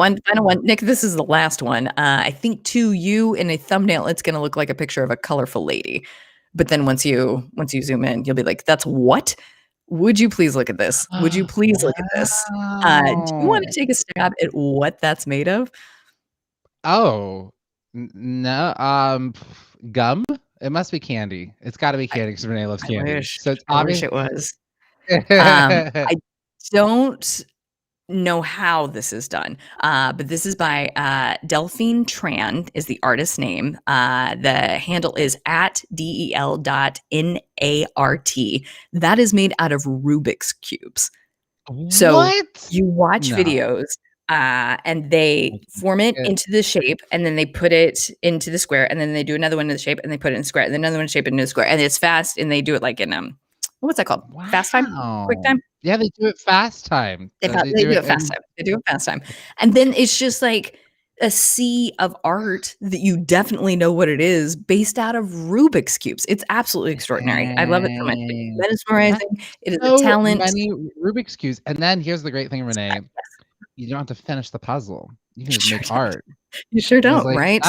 Speaker 3: one. Nick, this is the last one. I think to you in a thumbnail, it's going to look like a picture of a colorful lady. But then once you zoom in, you'll be like, that's what? Would you please look at this? Would you please look at this? Do you want to take a stab at what that's made of?
Speaker 2: Oh, no. Gum? It must be candy. It's got to be candy because Renee loves candy. So it's
Speaker 3: I wish
Speaker 2: obvious.
Speaker 3: it was. I don't know how this is done, but this is by Delphine Tran is the artist's name. The handle is at del.nart. That is made out of Rubik's cubes. So
Speaker 2: What?
Speaker 3: you watch
Speaker 2: No.
Speaker 3: videos and they form it into the shape and then they put it into the square and then they do another one in the shape and they put it in the square and then another one in the shape into the square and it's fast and they do it like in what's that called? Fast time? Quick time?
Speaker 2: Yeah, they do it fast time.
Speaker 3: They do it fast time. They do it fast time. And then it's just like a sea of art that you definitely know what it is based out of Rubik's cubes. It's absolutely extraordinary. I love it so much. It's mesmerizing. It is a talent.
Speaker 2: Many Rubik's cubes. And then here's the great thing, Renee. You don't have to finish the puzzle. You can just make art.
Speaker 3: You sure don't, right?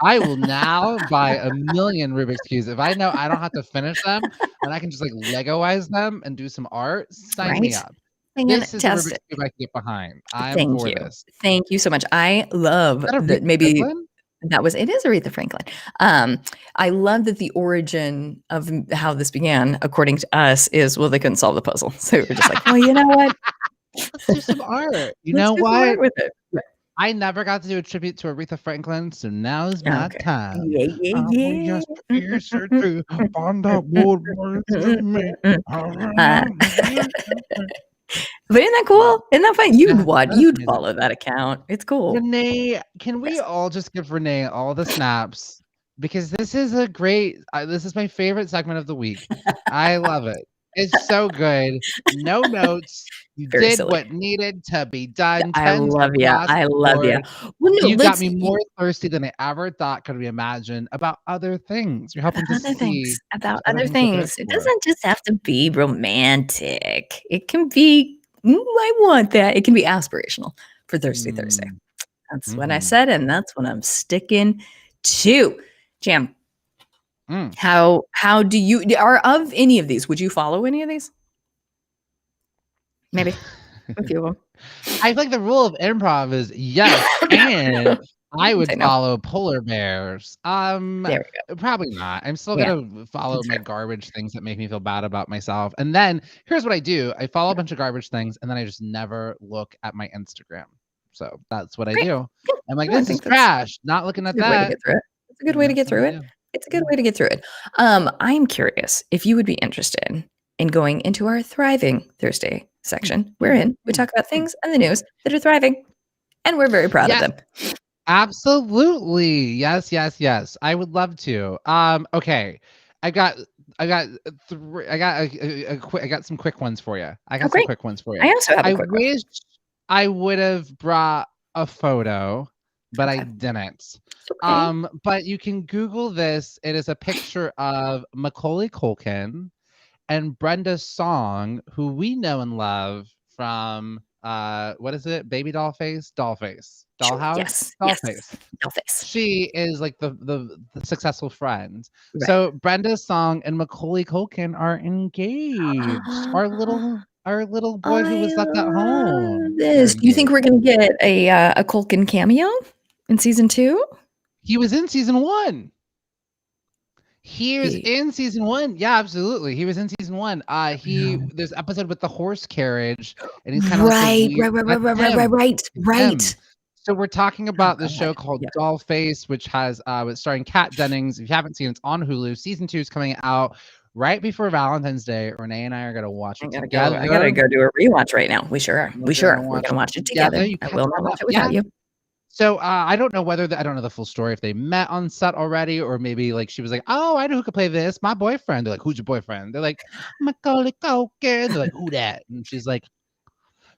Speaker 2: I will now buy 1,000,000 Rubik's cubes. If I know I don't have to finish them and I can just like Legoize them and do some art, sign me up. This is a Rubik's cube I can get behind. I'm for this.
Speaker 3: Thank you so much. I love that maybe it is Aretha Franklin. I love that the origin of how this began, according to us, is they couldn't solve the puzzle. So we're just like, well, you know what?
Speaker 2: Let's do some art. You know what?
Speaker 3: With it.
Speaker 2: I never got to do a tribute to Aretha Franklin, so now's my time.
Speaker 3: Yeah. But isn't that cool? Isn't that fun? You'd follow that account. It's cool.
Speaker 2: Renee, can we all just give Renee all the snaps? Because this is a great, this is my favorite segment of the week. I love it. It's so good. No notes. You
Speaker 3: Very
Speaker 2: did
Speaker 3: silly.
Speaker 2: what needed to be done.
Speaker 3: I love you. I love you.
Speaker 2: Well, no, you got me more thirsty than I ever thought could be imagined about other things. You're helping to see
Speaker 3: about other things. It doesn't just have to be romantic. It can be I want that. It can be aspirational for Thursday.
Speaker 2: Mm,
Speaker 3: That's what I
Speaker 2: mhm,
Speaker 3: said, and that's what I'm sticking to. Jam,
Speaker 2: mm.
Speaker 3: how do you are of any of these? Would you follow any of these? Maybe a few of them.
Speaker 2: I feel like the rule of improv is yes, and I would
Speaker 3: Say no.
Speaker 2: follow polar bears.
Speaker 3: There we go.
Speaker 2: Probably not. I'm still
Speaker 3: Yeah,
Speaker 2: gonna follow
Speaker 3: that's
Speaker 2: my
Speaker 3: fair.
Speaker 2: garbage things that make me feel bad about myself. And then here's what I do. I follow a bunch of garbage things, and then I just never look at my Instagram. So that's what I
Speaker 3: Right.
Speaker 2: do.
Speaker 3: Yeah.
Speaker 2: I'm like,
Speaker 3: No, I
Speaker 2: "This is
Speaker 3: think that's
Speaker 2: trash. Not looking
Speaker 3: a
Speaker 2: at
Speaker 3: good way to
Speaker 2: that."
Speaker 3: get through it. It's a good
Speaker 2: And
Speaker 3: way to
Speaker 2: that's
Speaker 3: get
Speaker 2: what I
Speaker 3: through it.
Speaker 2: do.
Speaker 3: It's a good
Speaker 2: Yeah.
Speaker 3: way to get through it. I'm curious if you would be interested in going into our Thriving Thursday
Speaker 2: Mm,
Speaker 3: section,
Speaker 2: mm,
Speaker 3: wherein we
Speaker 2: mm,
Speaker 3: talk about
Speaker 2: mm.
Speaker 3: things in the news that are thriving, and we're very proud of
Speaker 2: Yes.
Speaker 3: them.
Speaker 2: Absolutely. Yes, yes, yes. I would love to. Okay. I got I got I got I got some quick ones for you. I
Speaker 3: Oh,
Speaker 2: got some
Speaker 3: great.
Speaker 2: quick ones for you.
Speaker 3: I also have a
Speaker 2: I
Speaker 3: quick one.
Speaker 2: wish I would have brought a photo, but I
Speaker 3: Okay.
Speaker 2: didn't.
Speaker 3: It's okay.
Speaker 2: But you can Google this. It is a picture of Macaulay Culkin and Brenda Song, who we know and love from what is it? Baby doll face? Doll face.
Speaker 3: Sure.
Speaker 2: Dollhouse?
Speaker 3: Yes.
Speaker 2: Doll
Speaker 3: Yes.
Speaker 2: face.
Speaker 3: No face.
Speaker 2: She is like the successful friend.
Speaker 3: Right.
Speaker 2: So Brenda Song and Macaulay Culkin are engaged. Our little boy who
Speaker 3: I
Speaker 2: was left at home.
Speaker 3: love
Speaker 2: They're
Speaker 3: this. Do you think
Speaker 2: engaged.
Speaker 3: we're gonna get a Culkin cameo in season 2?
Speaker 2: He was in season 1. He was
Speaker 3: He
Speaker 2: in season 1. Yeah, absolutely. He was in season 1. He
Speaker 3: no.
Speaker 2: there's episode with the horse carriage, and he's kinda like the
Speaker 3: Right,
Speaker 2: weird
Speaker 3: right, right, right,
Speaker 2: that's
Speaker 3: right, right, right,
Speaker 2: him.
Speaker 3: right,
Speaker 2: It's him.
Speaker 3: right.
Speaker 2: So we're talking
Speaker 3: Oh
Speaker 2: about the
Speaker 3: god.
Speaker 2: show called
Speaker 3: Yeah.
Speaker 2: Dollface, which has with starring Kat Dennings. If you haven't seen it, it's on Hulu. Season 2 is coming out right before Valentine's Day. Renee and I are gonna watch it
Speaker 3: I gotta
Speaker 2: together.
Speaker 3: go do a rewatch right now. We sure are.
Speaker 2: We're
Speaker 3: We sure
Speaker 2: gonna
Speaker 3: are. We're
Speaker 2: watch
Speaker 3: gonna
Speaker 2: it
Speaker 3: watch it
Speaker 2: together.
Speaker 3: together.
Speaker 2: You
Speaker 3: I
Speaker 2: catch
Speaker 3: will not
Speaker 2: all
Speaker 3: watch
Speaker 2: up.
Speaker 3: it
Speaker 2: Yeah.
Speaker 3: without you.
Speaker 2: So, I don't know the full story if they met on set already or maybe, like, she was like, "Oh, I know who could play this, my boyfriend." They're like, "Who's your boyfriend?" They're like, "Macaulay Culkin." They're like, "Who that?" And she's like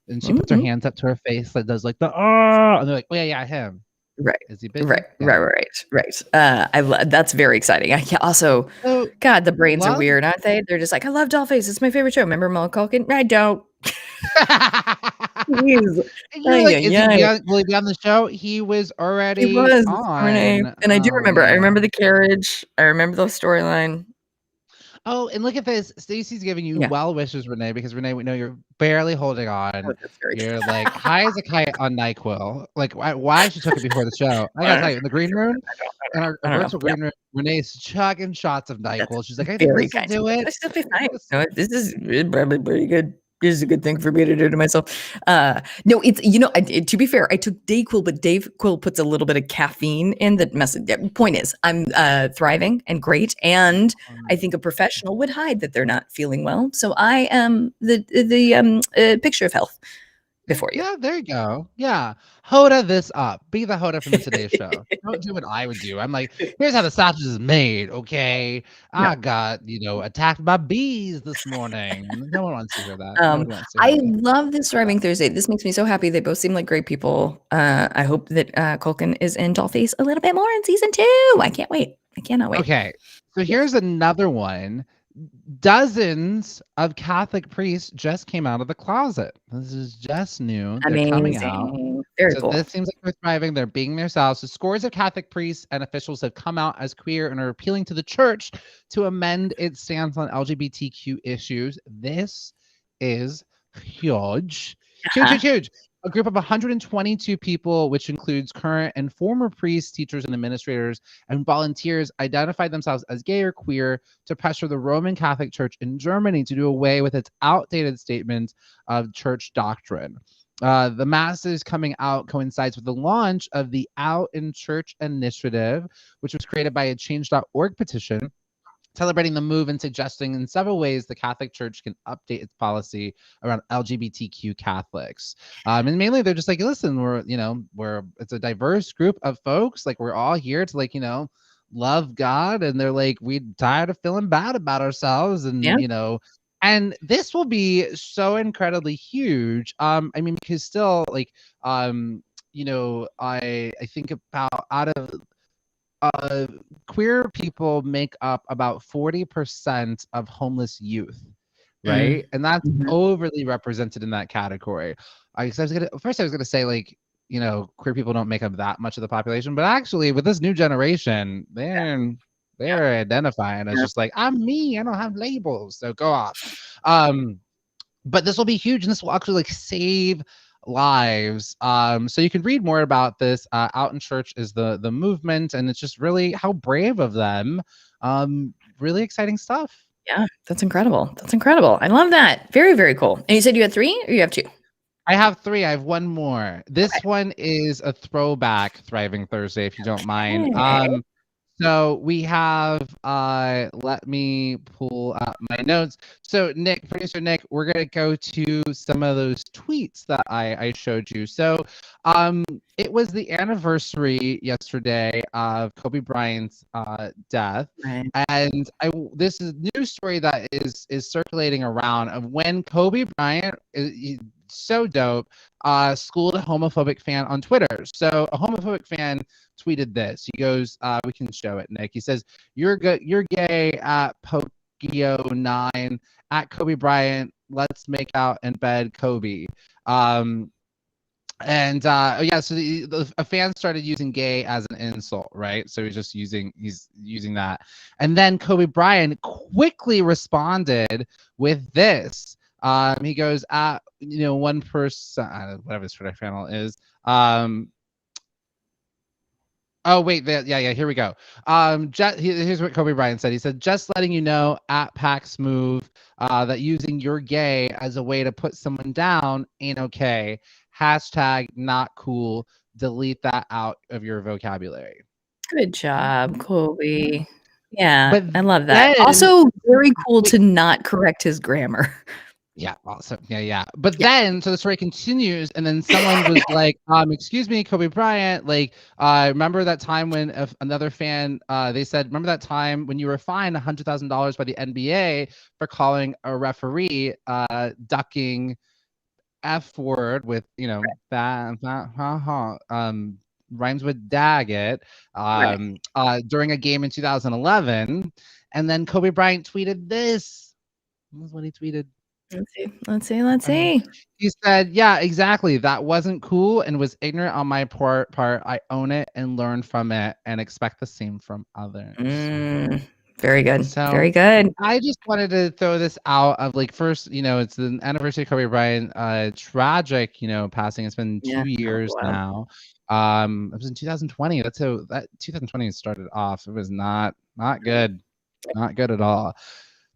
Speaker 2: and she puts her
Speaker 3: Mhm.
Speaker 2: hands up to her face that does, like, the, "Ah," and they're like, "Oh, yeah, yeah, him."
Speaker 3: Right.
Speaker 2: "Is he
Speaker 3: Right,
Speaker 2: busy?" "Yeah."
Speaker 3: right, right, right. That's very exciting. I can also
Speaker 2: So,
Speaker 3: God, the brains are
Speaker 2: love
Speaker 3: weird, aren't they? They're just like, "I love Dollface. It's my favorite show." Remember Macaulay Culkin? I don't. Jeez.
Speaker 2: And you're
Speaker 3: Ay,
Speaker 2: like,
Speaker 3: ay,
Speaker 2: "Is he
Speaker 3: ay.
Speaker 2: be on will he be on the show?" He was
Speaker 3: He
Speaker 2: already
Speaker 3: was, Renee,
Speaker 2: on,
Speaker 3: and I do remember. I
Speaker 2: yeah.
Speaker 3: remember the carriage. I remember the storyline.
Speaker 2: Oh, and look at this. Stacey's giving you
Speaker 3: Yeah.
Speaker 2: well wishes, Renee, because Renee, we know you're barely holding
Speaker 3: Oh,
Speaker 2: on.
Speaker 3: that's very
Speaker 2: You're like high as a kite on NyQuil. Like, why she took it before the show? I gotta tell you, in the green room, in our
Speaker 3: I don't know.
Speaker 2: virtual
Speaker 3: Yeah,
Speaker 2: green room, Renee's chugging shots of
Speaker 3: that's
Speaker 2: NyQuil. She's like, I think
Speaker 3: very
Speaker 2: this will
Speaker 3: kind.
Speaker 2: do it.
Speaker 3: This will be fine.
Speaker 2: This-
Speaker 3: No, this is probably pretty good. This is a good thing for me to do to myself. No, it's to be fair, I took Dayquil, but Dayquil puts a little bit of caffeine in the message. Point is, I'm thriving and great, and I think a professional would hide that they're not feeling well. So I am the picture of health before you.
Speaker 2: Yeah, there you go. Yeah. Hoda this up. Be the Hoda from the Today Show. Don't do what I would do. I'm like, here's how the sausage is made, okay?
Speaker 3: No.
Speaker 2: I got, attacked by bees this morning. No one wants to hear that.
Speaker 3: Um,
Speaker 2: Nobody wants to hear
Speaker 3: I
Speaker 2: that.
Speaker 3: love this Thriving Thursday. This makes me so happy. They both seem like great people. I hope that Culkin is in Dollface a little bit more in season 2. I can't wait. I cannot wait.
Speaker 2: Okay. So
Speaker 3: Yes.
Speaker 2: here's another one. Dozens of Catholic priests just came out of the closet. This is just new. They're coming out.
Speaker 3: Amazing. Very
Speaker 2: So
Speaker 3: cool.
Speaker 2: this seems like they're thriving. They're being themselves. So scores of Catholic priests and officials have come out as queer and are appealing to the church to amend its stance on LGBTQ issues. This is huge. Huge,
Speaker 3: Uh-huh.
Speaker 2: huge, huge. A group of 122 people, which includes current and former priests, teachers, and administrators, and volunteers, identified themselves as gay or queer to pressure the Roman Catholic Church in Germany to do away with its outdated statements of church doctrine. The masses coming out coincides with the launch of the Out in Church initiative, which was created by a change.org petition celebrating the move and suggesting in several ways the Catholic Church can update its policy around LGBTQ Catholics. And mainly they're just like, listen, it's a diverse group of folks. Like, we're all here to, like, love God. And they're like, we're tired of feeling bad about ourselves.
Speaker 3: Yeah.
Speaker 2: And this will be so incredibly huge. I mean, because still, like, I think about out of queer people make up about 40% of homeless youth. right? And that's
Speaker 3: Mhm.
Speaker 2: overly represented in that category. I was gonna say like, queer people don't make up that much of the population, but actually with this new generation,
Speaker 3: Yeah.
Speaker 2: they're identifying as
Speaker 3: Yeah.
Speaker 2: just like, I'm me, I don't have labels, so go off. But this will be huge, and this will actually like save lives. So you can read more about this. Out in Church is the movement, and it's just really how brave of them. Really exciting stuff.
Speaker 3: Yeah, that's incredible. That's incredible. I love that. Very, very cool. And you said you had 3 or you have 2?
Speaker 2: I have 3. I have one more.
Speaker 3: Okay.
Speaker 2: This one is a throwback Thriving Thursday, if you don't mind.
Speaker 3: Okay.
Speaker 2: So we have, let me pull up my notes. So Nick, producer Nick, we're gonna go to some of those tweets that I showed you. So, it was the anniversary yesterday of Kobe Bryant's death,
Speaker 3: Right.
Speaker 2: and this is a news story that is circulating around of when Kobe Bryant is so dope. Schooled a homophobic fan on Twitter. So a homophobic fan tweeted this. He goes, we can show it, Nick. He says, you're gay at Pokio9 at Kobe Bryant. Let's make out in bed, Kobe. And yeah, so a fan started using gay as an insult, right? So he's using that. And then Kobe Bryant quickly responded with this. He goes at, one person, whatever his Twitter channel is. Oh wait, yeah, here we go. Here's what Kobe Bryant said. He said, "Just letting you know, at Pax Move, that using you're gay as a way to put someone down ain't okay. Hashtag not cool. Delete that out of your vocabulary."
Speaker 3: Good job, Kobe. Yeah,
Speaker 2: But
Speaker 3: I love that.
Speaker 2: then,
Speaker 3: Also, very cool
Speaker 2: wait,
Speaker 3: to not correct his grammar.
Speaker 2: yeah, awesome. Yeah. But
Speaker 3: Yeah.
Speaker 2: then, so the story continues, and then someone was like, excuse me, Kobe Bryant, like, remember that time when another fan, they said, remember that time when you were fined $100,000 by the NBA for calling a referee, ducking F word with, rhymes with Daggett,
Speaker 3: Right.
Speaker 2: during a game in 2011. And then Kobe Bryant tweeted this. This is what he tweeted.
Speaker 3: Let's see.
Speaker 2: He said, "Yeah, exactly. That wasn't cool and was ignorant on my part. I own it and learn from it and expect the same from others."
Speaker 3: Very good.
Speaker 2: So
Speaker 3: Very good.
Speaker 2: I just wanted to throw this out of like first, it's the anniversary of Kobe Bryant, tragic, passing. It's been
Speaker 3: Yeah.
Speaker 2: 2
Speaker 3: Oh,
Speaker 2: years
Speaker 3: wow.
Speaker 2: now. It was in 2020. That's how that 2020 started off. It was not good. Not good at all.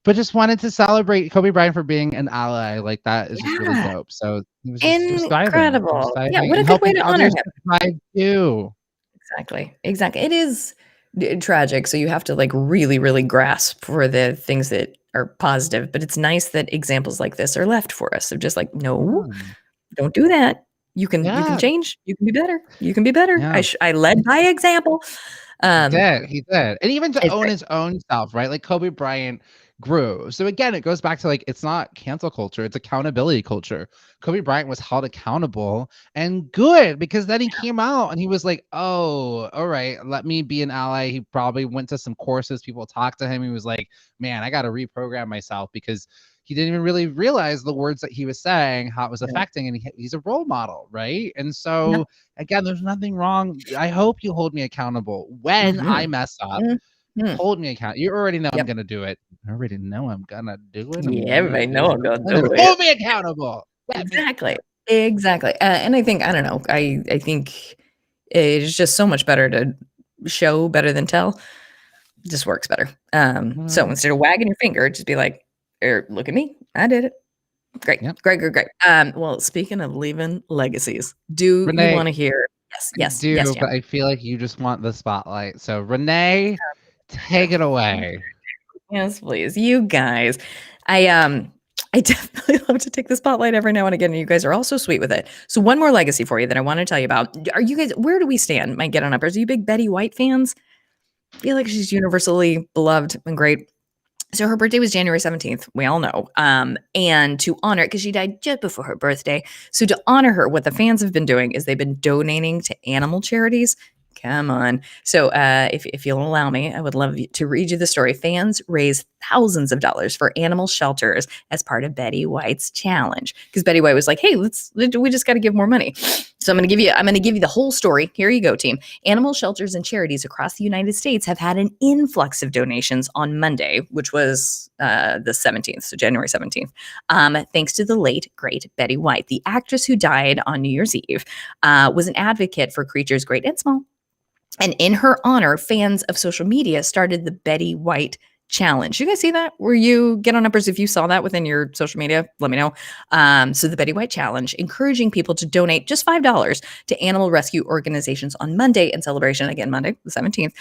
Speaker 2: But just wanted to celebrate Kobe Bryant for being an ally. Like that is just really
Speaker 3: Yeah.
Speaker 2: dope. So he was thriving. He was
Speaker 3: Incredible. Yeah,
Speaker 2: thriving
Speaker 3: what a
Speaker 2: and
Speaker 3: good way
Speaker 2: helping
Speaker 3: to honor
Speaker 2: others
Speaker 3: him.
Speaker 2: to thrive too.
Speaker 3: Exactly. Exactly. It is tragic, so you have to like really, really grasp for the things that are positive. But it's nice that examples like this are left for us. Of just like, no,
Speaker 2: Yeah.
Speaker 3: don't do that. You can
Speaker 2: Yeah.
Speaker 3: change. You can be better. You can be better.
Speaker 2: Yeah.
Speaker 3: I led by example.
Speaker 2: He did. And even to
Speaker 3: It's
Speaker 2: own
Speaker 3: great.
Speaker 2: his own self, right? Like Kobe Bryant grew. So again, it goes back to like it's not cancel culture, it's accountability culture. Kobe Bryant was held accountable and good because then he came out and he was like, "Oh, all right, let me be an ally." He probably went to some courses, people talked to him. He was like, "Man, I got to reprogram myself," because he didn't even really realize the words that he was saying, how it was
Speaker 3: Right.
Speaker 2: affecting, and he's a role model, right? And
Speaker 3: Yeah.
Speaker 2: so again, there's nothing wrong. I hope you hold me accountable when I
Speaker 3: Mhm.
Speaker 2: mess up.
Speaker 3: Mhm.
Speaker 2: Hold me account. You already know I'm
Speaker 3: Yep.
Speaker 2: gonna do it. I already know I'm gonna do it. I'm
Speaker 3: Yeah,
Speaker 2: gonna
Speaker 3: everybody
Speaker 2: do
Speaker 3: know
Speaker 2: it.
Speaker 3: I'm gonna
Speaker 2: And then
Speaker 3: do it.
Speaker 2: hold me accountable. Let me
Speaker 3: Exactly. Exactly. And I think I don't know. I think it's just so much better to show better than tell. It just works better. So
Speaker 2: Mhm.
Speaker 3: instead of wagging your finger, just be like, look at me. I did it. Great.
Speaker 2: Yep.
Speaker 3: Great, great, great. Well, speaking of leaving legacies, do you
Speaker 2: Renee,
Speaker 3: want to hear?
Speaker 2: I
Speaker 3: Yes,
Speaker 2: do,
Speaker 3: Jam.
Speaker 2: but I feel like you just want the spotlight. So Renee, take it away.
Speaker 3: Yes, please. You guys. I definitely love to take the spotlight every now and again, and you guys are all so sweet with it. So one more legacy for you that I want to tell you about. Are you guys where do we stand? My Get On Uppers. Are you big Betty White fans? I feel like she's universally beloved and great. So her birthday was January 17th. We all know. And to honor it, because she died just before her birthday. So to honor her, what the fans have been doing is they've been donating to animal charities. Come on. So if you'll allow me, I would love to read you the story. Fans raised thousands of dollars for animal shelters as part of Betty White's challenge. Because Betty White was like, hey, we just got to give more money. So I'm going to give you the whole story. Here you go, team. Animal shelters and charities across the United States have had an influx of donations on Monday, which was the 17th, so January 17th, thanks to the late, great Betty White. The actress who died on New Year's Eve was an advocate for creatures great and small. And in her honor, fans of social media started the Betty White challenge. You guys see that? Where you get on numbers if you saw that within your social media, let me know. So the Betty White challenge, encouraging people to donate just $5 to animal rescue organizations on Monday in celebration, again, Monday, the 17th,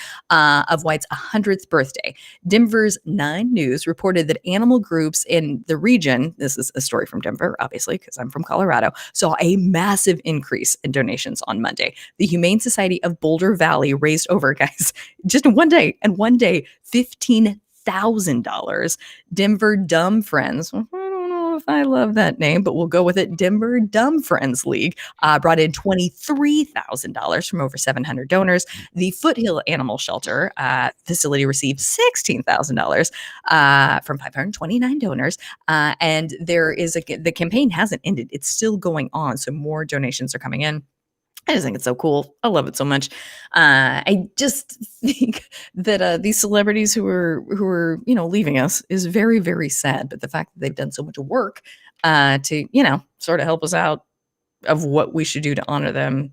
Speaker 3: of White's 100th birthday. Denver's 9 News reported that animal groups in the region, this is a story from Denver, obviously, because I'm from Colorado, saw a massive increase in donations on Monday. The Humane Society of Boulder Valley raised over, guys, just in one day, $15,000. Denver Dumb Friends, I don't know if I love that name, but we'll go with it. Denver Dumb Friends League brought in $23,000 from over 700 donors. The Foothill Animal Shelter facility received $16,000 from 529 donors. And the campaign hasn't ended. It's still going on. So more donations are coming in. I just think it's so cool. I love it so much. I just think that these celebrities who are leaving us is very, very sad. But the fact that they've done so much work to sort of help us out of what we should do to honor them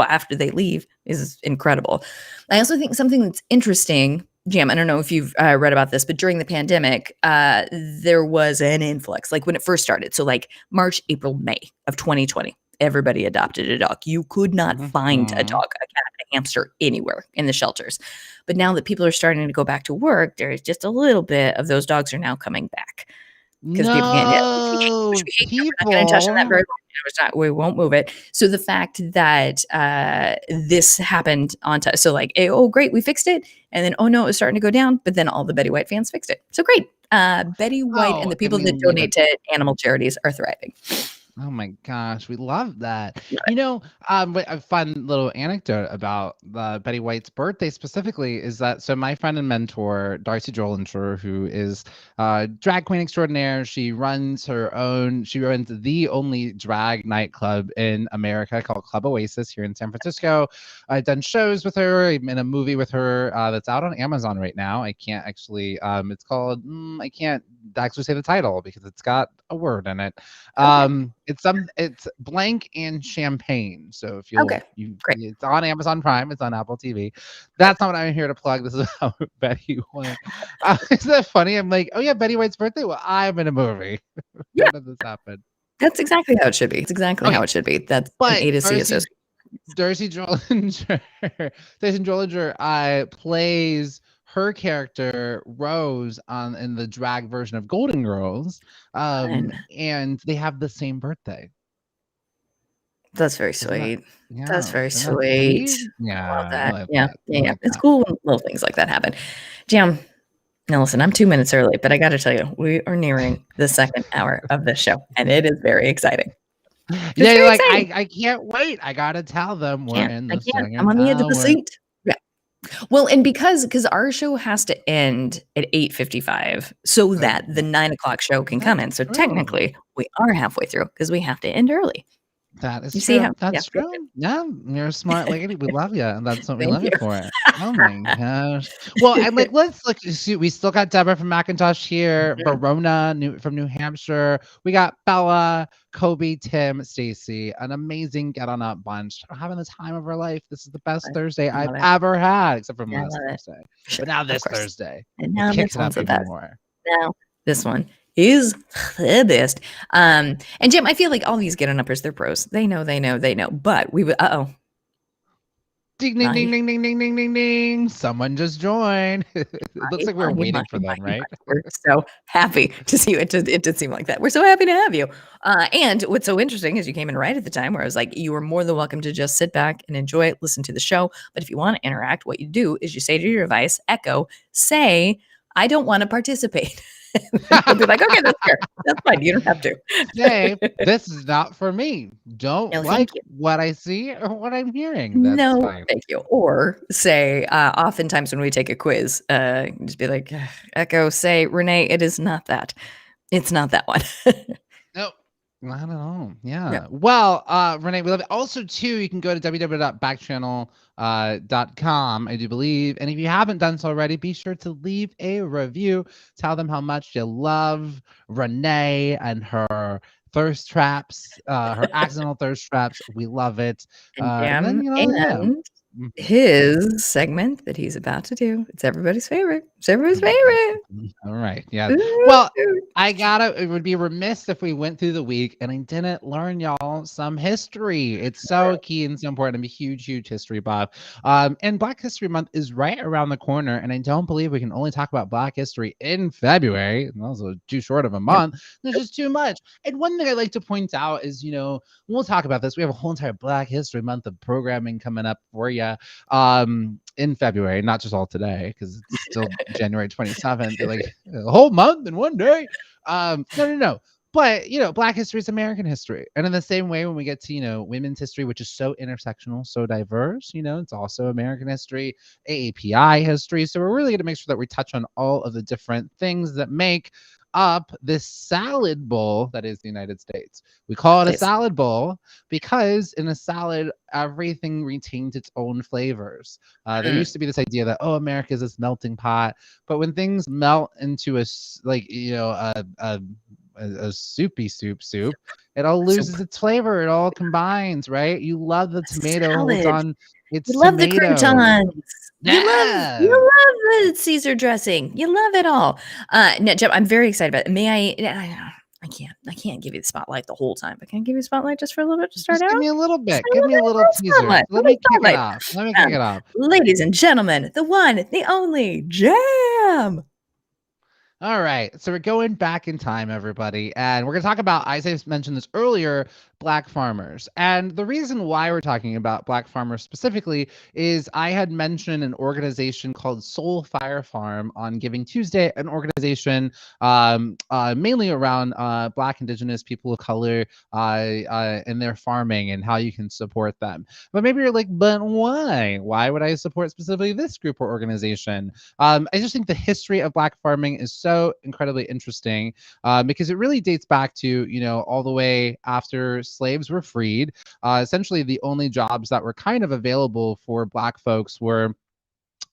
Speaker 3: after they leave is incredible. I also think something that's interesting, Jam, I don't know if you've read about this, but during the pandemic, there was an influx, like when it first started. So like March, April, May of 2020. Everybody adopted a dog. You could not find a dog, a cat, a hamster anywhere in the shelters. But now that people are starting to go back to work, there's just a little bit of those dogs are now coming back. Because people can't, which we hate. We're not going to touch on that very long. We won't move it. So the fact that this happened on time, so like, oh, great, we fixed it. And then, oh no, it was starting to go down. But then all the Betty White fans fixed it. So great. Betty White and the people that donate to animal charities are thriving.
Speaker 2: Oh my gosh, we love that. A fun little anecdote about Betty White's birthday specifically is that, so my friend and mentor, Darcy Drollinger, who is drag queen extraordinaire, she runs the only drag nightclub in America called Club Oasis here in San Francisco. I've done shows with her, I'm in a movie with her that's out on Amazon right now. I can't actually, it's called, I can't actually say the title because it's got a word in it. It's Blank and Champagne. So if it's on Amazon Prime, it's on Apple TV. That's not what I'm here to plug. This is how Betty White. Isn't that funny? I'm like, oh yeah, Betty White's birthday. Well, I'm in a movie. How did this happen?
Speaker 3: That's exactly how it should be. It's exactly how it should be. That's an A to C association.
Speaker 2: Darcy Drollinger plays her character Rose in the drag version of Golden Girls, and they have the same birthday.
Speaker 3: That's very sweet. That's very
Speaker 2: isn't that
Speaker 3: sweet.
Speaker 2: sweet?
Speaker 3: I love
Speaker 2: I
Speaker 3: that.
Speaker 2: love
Speaker 3: Yeah.
Speaker 2: that.
Speaker 3: It's cool when little things like that happen. Jam. Now listen, I'm 2 minutes early, but I got to tell you, we are nearing the second hour of this show, and it is very exciting.
Speaker 2: Yeah, you're like, I can't wait. I gotta tell them we're in the second
Speaker 3: I'm on the edge of the seat. Yeah. Well, and because our show has to end at 8:55 so that the 9 o'clock show can come in. So technically, we are halfway through because we have to end early.
Speaker 2: That is
Speaker 3: You
Speaker 2: true.
Speaker 3: see how
Speaker 2: That's true. Yeah, you're a smart lady. We love you, and that's what we love you for. Oh my gosh. Well, and like, let's look. See, we still got Deborah from Macintosh here, Verona from New Hampshire. We got Bella, Kobe, Tim, Stacy, an amazing Get On Up bunch. We're having the time of our life. This is the best Thursday I've ever had, except from last Thursday. But now this Thursday,
Speaker 3: and now
Speaker 2: kicks
Speaker 3: this
Speaker 2: it up
Speaker 3: one's the
Speaker 2: even
Speaker 3: best.
Speaker 2: more.
Speaker 3: Now this one is the best. And Jim, I feel like all these Get On Uppers, they're pros. They know. But we would.
Speaker 2: Ding, ding, ding, ding, ding, ding, ding, ding, ding. Someone just joined. It looks like we're waiting for them, right?
Speaker 3: We're so happy to see you. It did seem like that. We're so happy to have you. And what's so interesting is you came in right at the time where I was like, you are more than welcome to just sit back and enjoy it, listen to the show. But if you want to interact, what you do is you say to your device, Echo, say, I don't want to participate. He'll be like, okay, that's fair. That's fine. You don't have to.
Speaker 2: Say, this is not for me. Don't
Speaker 3: No,
Speaker 2: like
Speaker 3: thank you.
Speaker 2: what I see or what I'm hearing. That's
Speaker 3: No,
Speaker 2: fine.
Speaker 3: thank you. Or say, oftentimes when we take a quiz, just be like, Echo, say, Renee, it is not that. It's not that one.
Speaker 2: Nope. Not at all.
Speaker 3: No.
Speaker 2: Yeah. Well, Renee, we love it. Also, too, you can go to www.backchannel.com, I do believe. And if you haven't done so already, be sure to leave a review. Tell them how much you love Renee and her thirst traps, her accidental thirst traps. We love it.
Speaker 3: And
Speaker 2: Then,
Speaker 3: Jam
Speaker 2: yeah.
Speaker 3: and
Speaker 2: Mhm.
Speaker 3: his segment that he's about to do. It's everybody's favorite. It's everybody's favorite.
Speaker 2: All right. Yeah.
Speaker 3: Ooh.
Speaker 2: Well, it would be remiss if we went through the week and I didn't learn y'all some history. It's so key and so important. I'm a huge, huge history buff. And Black History Month is right around the corner. And I don't believe we can only talk about Black history in February. And also too short of a
Speaker 3: Yep.
Speaker 2: month. There's just too much. And one thing I like to point out is, we'll talk about this. We have a whole entire Black History Month of programming coming up for you in February, not just all today, because it's still January 27th. They're like a whole month in one day. No. But Black history is American history. And in the same way, when we get to, women's history, which is so intersectional, so diverse, it's also American history, AAPI history. So we're really going to make sure that we touch on all of the different things that make up this salad bowl that is the United States. We call it a
Speaker 3: Please.
Speaker 2: salad bowl because in a salad, everything retains its own flavors. There used to be this idea that, America is this melting pot, but when things melt into a soupy soup, it all loses its flavor. It all combines, right? You love the tomato holds
Speaker 3: Salad.
Speaker 2: on its
Speaker 3: You love the
Speaker 2: tomato.
Speaker 3: croutons.
Speaker 2: Yeah.
Speaker 3: You love the Caesar dressing. You love it all. No, Jim, I'm very excited about it. May I can't give you the spotlight the whole time, but can I give you the spotlight just for a little bit to start
Speaker 2: Just
Speaker 3: out?
Speaker 2: give me a little bit.
Speaker 3: Just
Speaker 2: Give me a little teaser.
Speaker 3: spotlight.
Speaker 2: Let me kick it
Speaker 3: Spotlight.
Speaker 2: off.
Speaker 3: Ladies and gentlemen, the one, the only Jam.
Speaker 2: All right. So we're going back in time, everybody. And we're going to talk about, I mentioned this earlier, Black farmers. And the reason why we're talking about Black farmers specifically is I had mentioned an organization called Soul Fire Farm on Giving Tuesday, an organization mainly around Black, Indigenous, people of color in their farming and how you can support them. But maybe you're like, but why? Why would I support specifically this group or organization? I just think the history of Black farming is so incredibly interesting because it really dates back to, all the way after slaves were freed. Essentially, the only jobs that were kind of available for Black folks were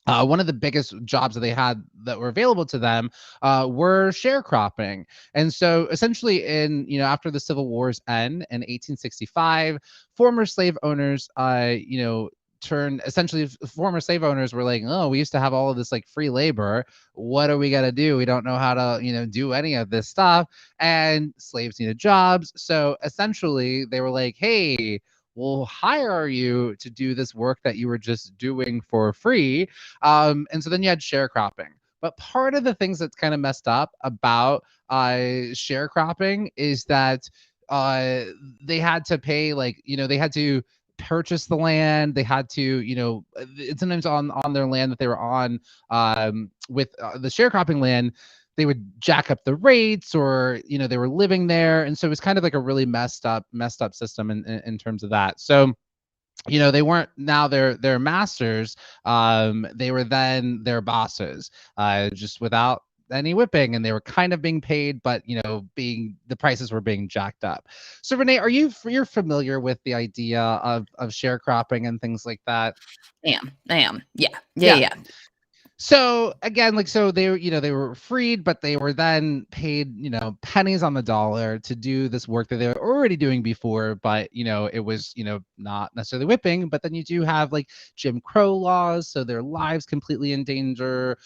Speaker 2: one of the biggest jobs that they had that were available to them were sharecropping. And so essentially after the Civil War's end in 1865, former slave owners, former slave owners were like, oh, we used to have all of this like free labor. What are we going to do? We don't know how to, do any of this stuff. And slaves needed jobs. So essentially they were like, hey, we'll hire you to do this work that you were just doing for free. And so then you had sharecropping. But part of the things that's kind of messed up about sharecropping is that they had to pay they had to purchase the land. They had to, sometimes on their land that they were on with the sharecropping land, they would jack up the rates or, they were living there. And so it was kind of like a really messed up system in terms of that. So, they weren't now their masters. They were then their bosses, just without any whipping, and they were kind of being paid, but the prices were being jacked up. So Renee, you're familiar with the idea of sharecropping and things like that?
Speaker 3: I am. Yeah.
Speaker 2: So again, so they were, they were freed, but they were then paid, pennies on the dollar to do this work that they were already doing before. But, it was, not necessarily whipping, but then you do have like Jim Crow laws. So their lives completely in danger,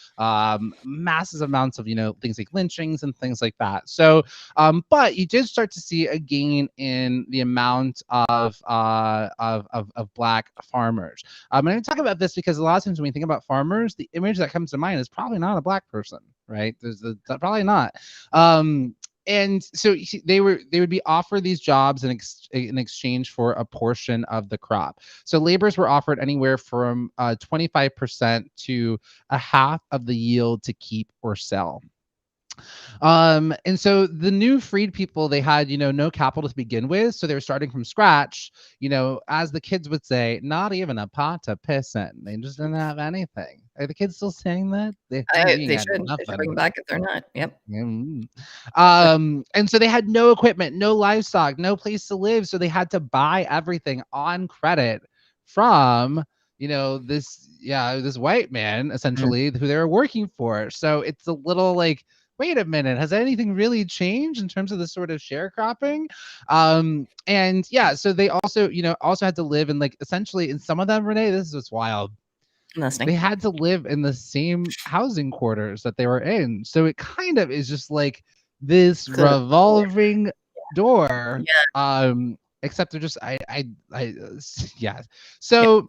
Speaker 2: massive amounts of, things like lynchings and things like that. So, but you did start to see a gain in the amount of Black farmers. I'm going to talk about this because a lot of times when we think about farmers, the image that comes to mind is probably not a Black person, right? Probably not. And so they would be offered these jobs in exchange for a portion of the crop. So laborers were offered anywhere from 25% to a half of the yield to keep or sell. And so the new freed people, they had, no capital to begin with. So they were starting from scratch, as the kids would say, not even a pot to piss in. They just didn't have anything. Are the kids still saying that? We
Speaker 3: They
Speaker 2: got
Speaker 3: should. They should bring
Speaker 2: nothing.
Speaker 3: them back if they're not. Yep.
Speaker 2: Mm. And so they had no equipment, no livestock, no place to live. So they had to buy everything on credit from, this white man, essentially, who they were working for. So it's a little like, wait a minute, has anything really changed in terms of the sort of sharecropping? And yeah, so they also had to live in, like, essentially, in some of them, Renee, this is what's wild.
Speaker 3: I'm listening.
Speaker 2: They had to live in the same housing quarters that they were in. So it kind of is just like this revolving door.
Speaker 3: Yeah.
Speaker 2: Except they're just yeah. So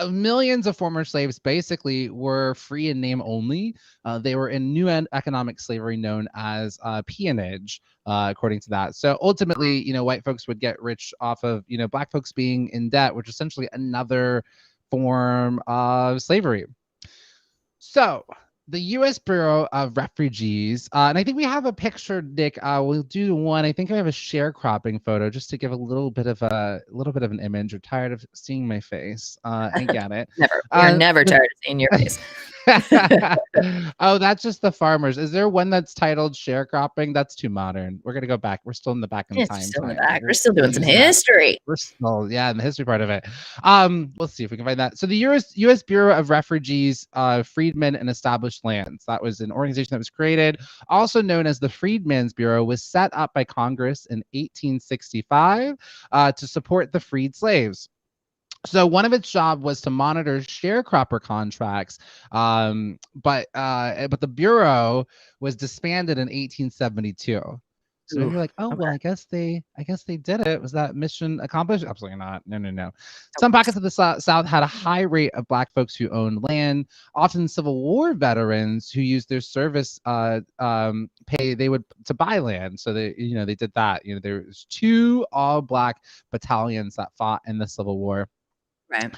Speaker 2: millions of former slaves basically were free in name only. They were in new economic slavery known as peonage, according to that. So ultimately, white folks would get rich off of, black folks being in debt, which is essentially another form of slavery. So the U.S. Bureau of Refugees, and I think we have a picture, Nick. We'll do one. I think I have a sharecropping photo just to give a little bit of an image. You're tired of seeing my face. I get it.
Speaker 3: Never. You're never tired of seeing your face.
Speaker 2: Oh, that's just the farmers. Is there one that's titled sharecropping? That's too modern. We're gonna go back. We're still in the back in
Speaker 3: It's
Speaker 2: time.
Speaker 3: still in the back. We're still doing some
Speaker 2: use that.
Speaker 3: history.
Speaker 2: We're still, in the history part of it. We'll see if we can find that. So the U.S. Bureau of Refugees, Freedmen and Established Lands. That was an organization that was created, also known as the Freedmen's Bureau, was set up by Congress in 1865 to support the freed slaves. So one of its job was to monitor sharecropper contracts, but the bureau was disbanded in 1872. So maybe you're like, oh, well, I guess they did it. Was that mission accomplished? Absolutely not. No. Some pockets of the South had a high rate of black folks who owned land. Often Civil War veterans who used their service pay, they would to buy land. So they did that. There was 2 all black battalions that fought in the Civil War.
Speaker 3: Right.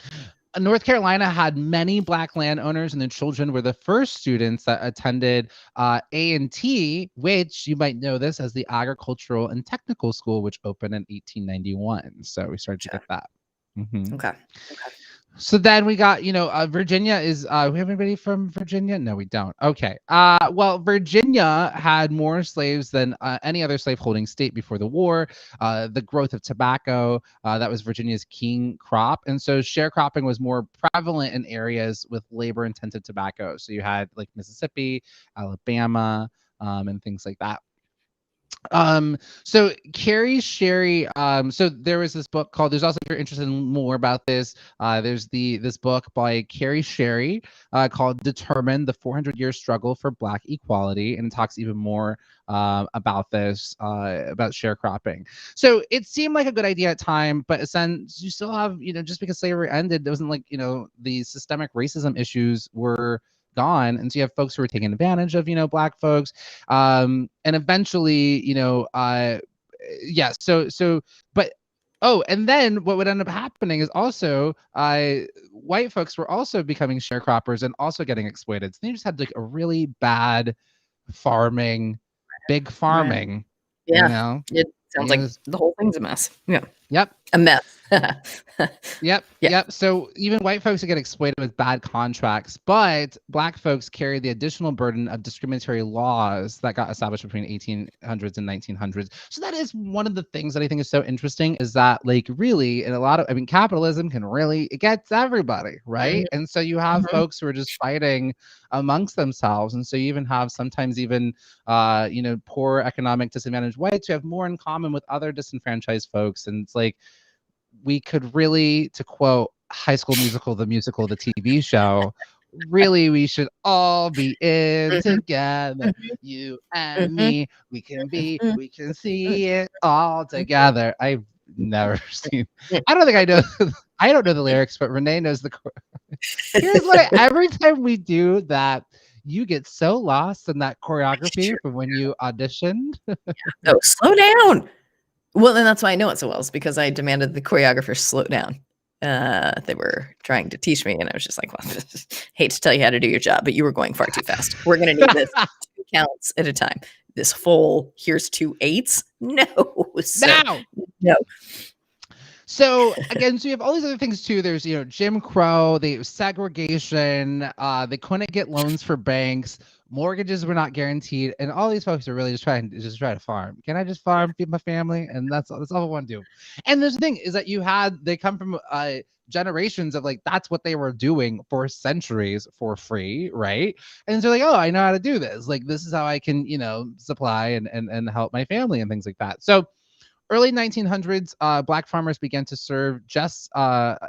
Speaker 2: North Carolina had many black landowners, and their children were the first students that attended A&T, which you might know this as the Agricultural and Technical School, which opened in 1891. So we started to get that.
Speaker 3: Okay.
Speaker 2: So then we got, Virginia is, we have anybody from Virginia? No, we don't. Okay. Well, Virginia had more slaves than any other slaveholding state before the war. The growth of tobacco, that was Virginia's king crop. And so sharecropping was more prevalent in areas with labor-intensive tobacco. So you had like Mississippi, Alabama, and things like that. So Carrie Sherry, so there was this book called, there's also, if you're interested in more about this, there's this book by Carrie Sherry called Determined: The 400-Year Struggle for Black Equality, and it talks even more about this, about sharecropping. So it seemed like a good idea at time, but since you still have, just because slavery ended, it wasn't like, the systemic racism issues were gone, and so you have folks who are taking advantage of black folks, and eventually and then what would end up happening is also white folks were also becoming sharecroppers and also getting exploited. So they just had like a really bad big farming.
Speaker 3: Yeah. It sounds like the whole thing's a mess. Yeah.
Speaker 2: Yep.
Speaker 3: A mess.
Speaker 2: Yep. So even white folks would get exploited with bad contracts, but black folks carried the additional burden of discriminatory laws that got established between 1800s and 1900s. So that is one of the things that I think is so interesting, is that like really, in a lot of, capitalism it gets everybody, right? And so you have folks who are just fighting amongst themselves. And so you even have sometimes even, poor economic disadvantaged whites who have more in common with other disenfranchised folks. And it's like, we could really, to quote High School Musical, the TV show, really, we should all be in together, you and me. We can see it all together. I've never seen. I don't know the lyrics, but Renee knows the chorus. Here's what every time we do that, you get so lost in that choreography from when you auditioned.
Speaker 3: Oh, slow down. Well, then that's why I know it so well, is because I demanded the choreographer slow down. They were trying to teach me, and I was just like, well, hate to tell you how to do your job, but you were going far too fast. We're going to need this to counts at a time. This full, here's 2 8s. No, sir.
Speaker 2: Now,
Speaker 3: No.
Speaker 2: so again, so you have all these other things too. There's, Jim Crow, the segregation, they couldn't get loans for banks, mortgages were not guaranteed, and all these folks are really just trying to farm. Can I just farm, feed my family? And that's all I want to do. And there's the thing is that they come from generations of like that's what they were doing for centuries for free, right? And so like, oh, I know how to do this. Like this is how I can, supply and help my family and things like that. So early 1900s, black farmers began to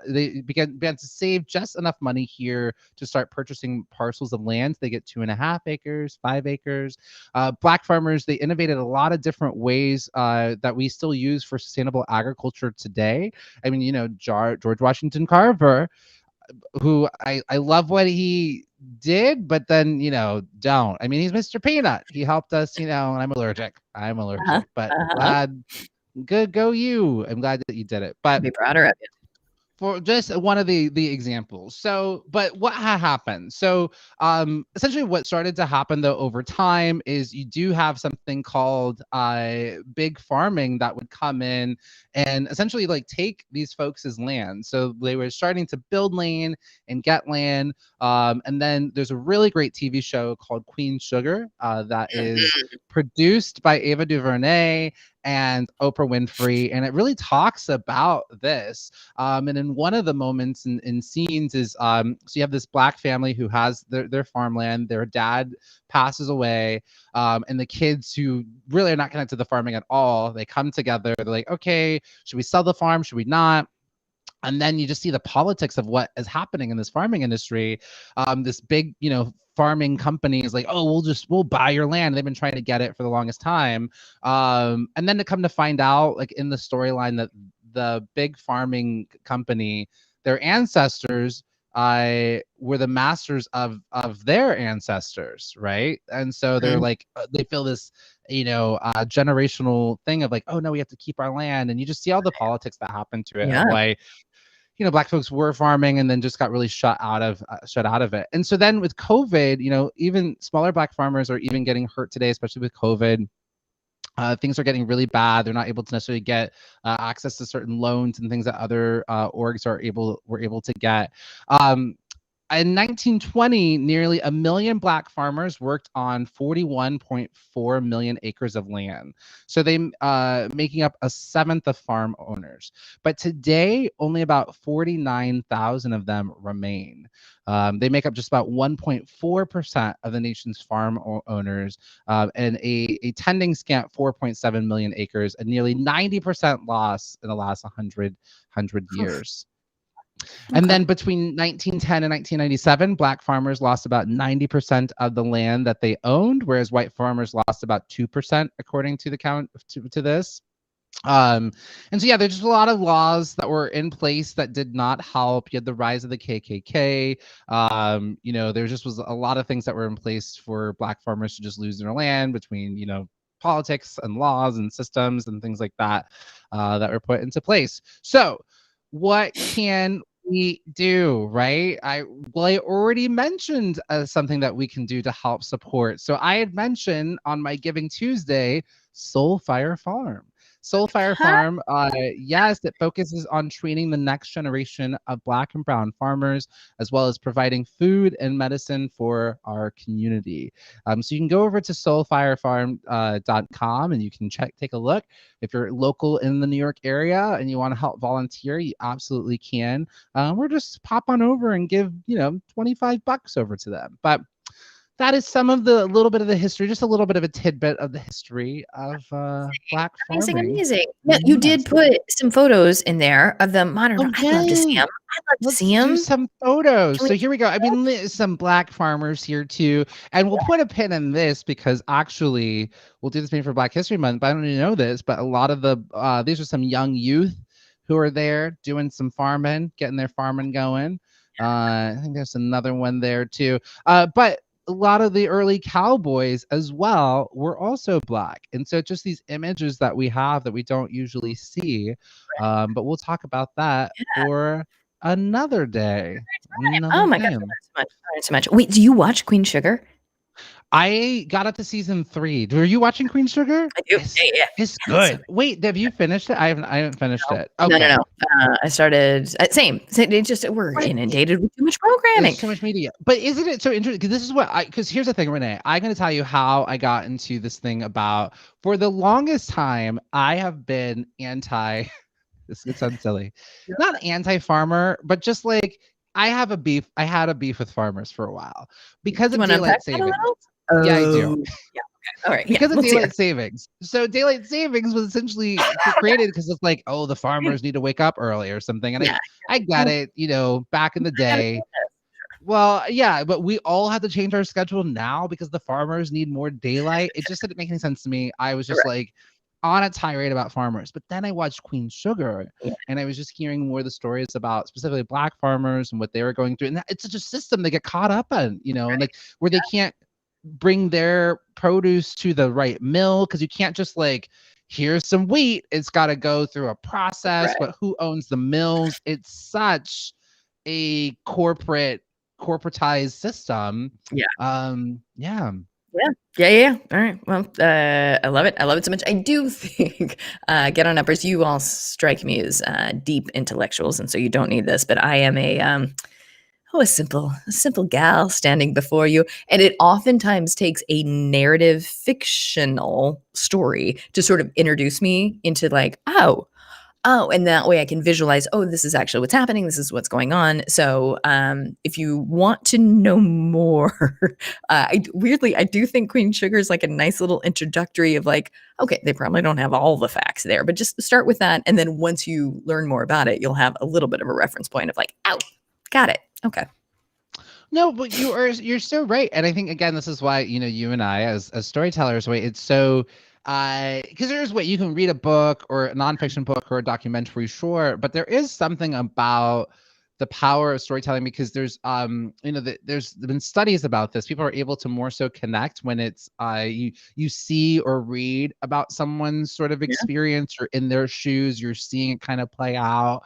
Speaker 2: they began to save just enough money here to start purchasing parcels of land. They get 2.5 acres, 5 acres. Black farmers, they innovated a lot of different ways that we still use for sustainable agriculture today. I mean, George Washington Carver, who I love what he did, but then, don't. I mean, he's Mr. Peanut. He helped us, and I'm allergic, but glad. Good, go you. I'm glad that you did it. But
Speaker 3: be prouder of you.
Speaker 2: For just one of the examples. So, but what happened? So, essentially what started to happen though over time is you do have something called big farming that would come in and essentially like take these folks' land. So they were starting to build land and get land. And then there's a really great TV show called Queen Sugar that is produced by Ava DuVernay and Oprah Winfrey, and it really talks about this. And in one of the moments in scenes is, so you have this black family who has their farmland, their dad passes away, and the kids who really are not connected to the farming at all, they come together, they're like, okay, should we sell the farm, should we not? And then you just see the politics of what is happening in this farming industry. This big, farming company is like, oh, we'll buy your land. They've been trying to get it for the longest time. And then to come to find out, like in the storyline, that the big farming company, their ancestors were the masters of their ancestors, right? And so they're like, they feel this, generational thing of like, oh no, we have to keep our land. And you just see all the politics that happen to it.
Speaker 3: Yeah.
Speaker 2: Why, black folks were farming and then just got really shut out of it. And so then with COVID, even smaller black farmers are even getting hurt today, especially with COVID. Things are getting really bad. They're not able to necessarily get access to certain loans and things that other orgs were able to get. In 1920, nearly 1 million black farmers worked on 41.4 million acres of land. So they making up a seventh of farm owners. But today, only about 49,000 of them remain. They make up just about 1.4% of the nation's farm owners, and a tending scant 4.7 million acres, and nearly 90% loss in the last 100 years. And then between 1910 and 1997, black farmers lost about 90% of the land that they owned, whereas white farmers lost about 2%, according to the count to this. And so, yeah, there's just a lot of laws that were in place that did not help. You had the rise of the KKK. There just was a lot of things that were in place for black farmers to just lose their land between, politics and laws and systems and things like that that were put into place. So what can we do, right? I already mentioned something that we can do to help support. So I had mentioned on my Giving Tuesday, Soulfire Farm. Soulfire Farm, yes, it focuses on training the next generation of black and brown farmers, as well as providing food and medicine for our community. So you can go over to soulfirefarm.com and you can take a look. If you're local in the New York area and you want to help volunteer, you absolutely can. Or just pop on over and give, $25 over to them. But that is some of the little bit of the history, just a little bit of a tidbit of the history of black farming.
Speaker 3: Amazing. Yeah, you did put some photos in there of the modern. I'd love to see them.
Speaker 2: Let's do some photos. So here we go. I mean, there's some black farmers here too, and we'll put a pin in this because actually we'll do this maybe for Black History Month. But I don't even know this, but a lot of the these are some young youth who are there doing some farming, getting their farming going. I think there's another one there too. But a lot of the early cowboys as well were also black. And so just these images that we have that we don't usually see. But we'll talk about that for another day.
Speaker 3: Oh my God. So much. Wait, do you watch Queen Sugar?
Speaker 2: I got up to season 3. Were you watching Queen Sugar?
Speaker 3: I do. Yeah.
Speaker 2: It's
Speaker 3: So
Speaker 2: good. Wait, have you finished it? I haven't finished it.
Speaker 3: no,
Speaker 2: Okay.
Speaker 3: no. I started same. It just we're
Speaker 2: Right.
Speaker 3: inundated with too much programming.
Speaker 2: There's too much media. But isn't it so interesting? Because this is because here's the thing, Renee. I'm going to tell you how I got into this thing about, for the longest time, I have been this could sound silly, not anti-farmer, but just like I had a beef with farmers for a while because
Speaker 3: Do you
Speaker 2: of
Speaker 3: want to unpack
Speaker 2: daylight
Speaker 3: that a
Speaker 2: savings.
Speaker 3: little?
Speaker 2: Yeah, I do.
Speaker 3: Oh, yeah. Okay. All right.
Speaker 2: Because of
Speaker 3: Let's hear
Speaker 2: daylight savings. So daylight savings was essentially created because it's like, oh, the farmers need to wake up early or something. And
Speaker 3: Yeah.
Speaker 2: I get it, back in the
Speaker 3: I gotta
Speaker 2: day.
Speaker 3: do this.
Speaker 2: Well, yeah, but we all have to change our schedule now because the farmers need more daylight. It just didn't make any sense to me. I was just
Speaker 3: Correct.
Speaker 2: like on a tirade about farmers. But then I watched Queen Sugar
Speaker 3: Yeah.
Speaker 2: and I was just hearing more of the stories about specifically black farmers and what they were going through. And it's such a system they get caught up in, and like where they can't bring their produce to the right mill because you can't just like, here's some wheat. It's got to go through a process,
Speaker 3: Right.
Speaker 2: but who owns the mills? It's such a corporatized system.
Speaker 3: Yeah.
Speaker 2: Yeah.
Speaker 3: Yeah. All right. Well, I love it. I love it so much. I do think, Get on Uppers, you all strike me as deep intellectuals, and so you don't need this. But I am a simple gal standing before you, and it oftentimes takes a narrative fictional story to sort of introduce me into like, oh, and that way I can visualize, oh, this is actually what's happening. This is what's going on. So if you want to know more, I do think Queen Sugar is like a nice little introductory of like, okay, they probably don't have all the facts there, but just start with that. And then once you learn more about it, you'll have a little bit of a reference point of like, oh, got it. Okay.
Speaker 2: No, but you're so right. And I think again, this is why, you and I as storytellers, wait, it's so because there's you can read a book or a nonfiction book or a documentary, sure, but there is something about the power of storytelling because there's there's been studies about this. People are able to more so connect when it's you see or read about someone's sort of experience or in their shoes. You're seeing it kind of play out.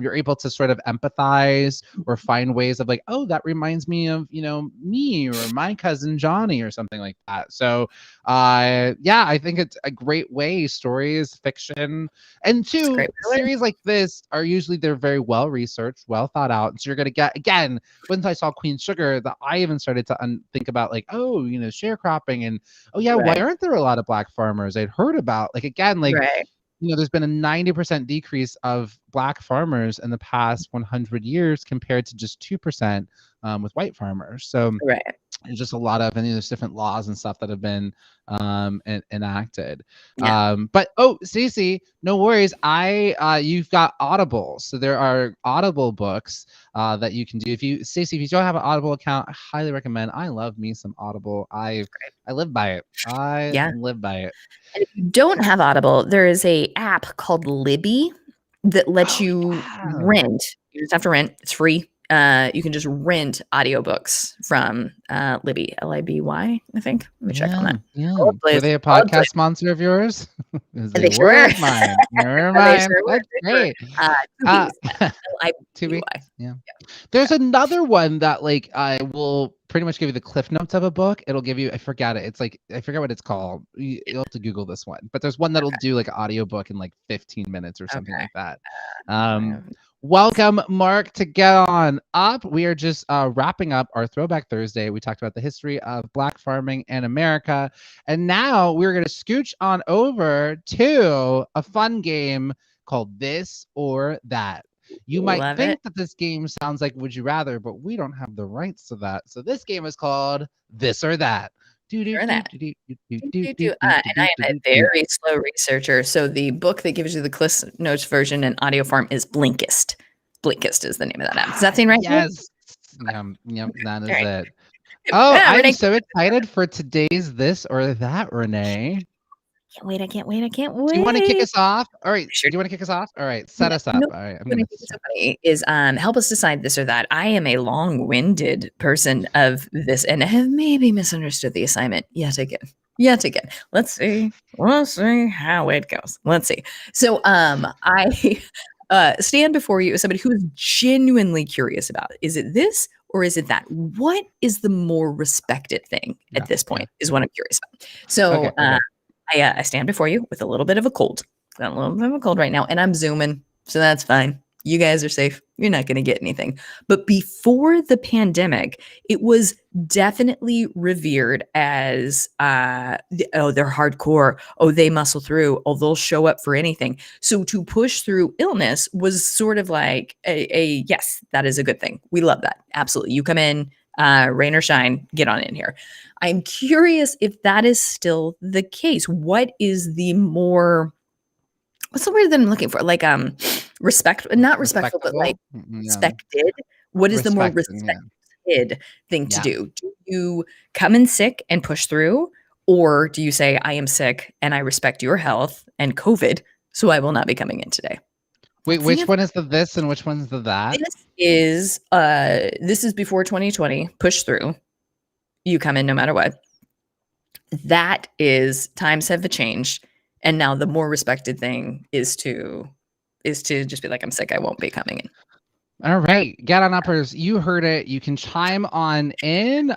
Speaker 2: You're able to sort of empathize or find ways of like, oh, that reminds me of me or my cousin Johnny or something like that. So yeah, I think it's a great way. Stories, fiction, and two, series like this are usually they're very well researched, well thought out. So you're gonna get, again, once I saw Queen Sugar, that I even started to think about like, oh, sharecropping, and oh yeah, why aren't there a lot of black farmers? I'd heard about like, again, like there's been a 90% decrease of black farmers in the past 100 years compared to just 2% with white farmers. So there's just a lot of, and there's different laws and stuff that have been enacted. But Stacey, no worries. You've got Audible, so there are Audible books that you can do. Stacey, if you don't have an Audible account, I highly recommend. I love me some Audible. I live by it. I live by it.
Speaker 3: And if you don't have Audible, there is a app called Libby that lets you rent. You just have to rent. It's free. You can just rent audiobooks from Libby, Libby, I think. Let me check on that.
Speaker 2: Yeah. Were they a podcast sponsor of yours?
Speaker 3: They sure were.
Speaker 2: Mine. You're mine. That's great.
Speaker 3: 2 weeks.
Speaker 2: Yeah. There's another one that like I will pretty much give you the cliff notes of a book. It'll give you, I forget it. It's like, I forget what it's called. You'll have to Google this one. But there's one that'll do like an audiobook in like 15 minutes or something like that. Welcome, Mark, to Get On Up. We are just wrapping up our Throwback Thursday. We talked about the history of black farming in America. And now we're going to scooch on over to a fun game called This or That. You might think that this game sounds like Would You Rather, but we don't have the rights to that. So this game is called This or That.
Speaker 3: And I am a very slow researcher. So the book that gives you the Cliff Notes version in audio form is Blinkist. Blinkist is the name of that app. Does that seem right?
Speaker 2: Yes. Yep, that is it. Oh, I'm so excited for today's This or That, Renee.
Speaker 3: I can't wait.
Speaker 2: Do you want to kick us off? All right. Sure. Do you want to kick us off? All right. Set us up. All right. I'm going
Speaker 3: to help us decide this or that. I am a long-winded person of this and have maybe misunderstood the assignment yet again. Let's see how it goes. Let's see. So I stand before you as somebody who is genuinely curious about it. Is it this or is it that? What is the more respected thing at this point is what I'm curious about. So I stand before you with a little bit of a cold. Got a little bit of a cold right now, and I'm Zooming, so that's fine. You guys are safe. You're not going to get anything. But before the pandemic, it was definitely revered as, oh, they're hardcore. Oh, they muscle through. Oh, they'll show up for anything. So to push through illness was sort of like a yes, that is a good thing. We love that. Absolutely. You come in, rain or shine, get on in here. I'm curious if that is still the case. What is the more, what's the word that I'm looking for? Like, not respectful, but like respected. What is the more respected thing to do? Do you come in sick and push through? Or do you say, I am sick and I respect your health and COVID, so I will not be coming in today?
Speaker 2: Wait, which one is the this and which one's the that?
Speaker 3: This is before 2020, push through. You come in no matter what. That is, times have changed. And now the more respected thing is to just be like, I'm sick, I won't be coming in.
Speaker 2: All right, get on uppers. You heard it. You can chime on in.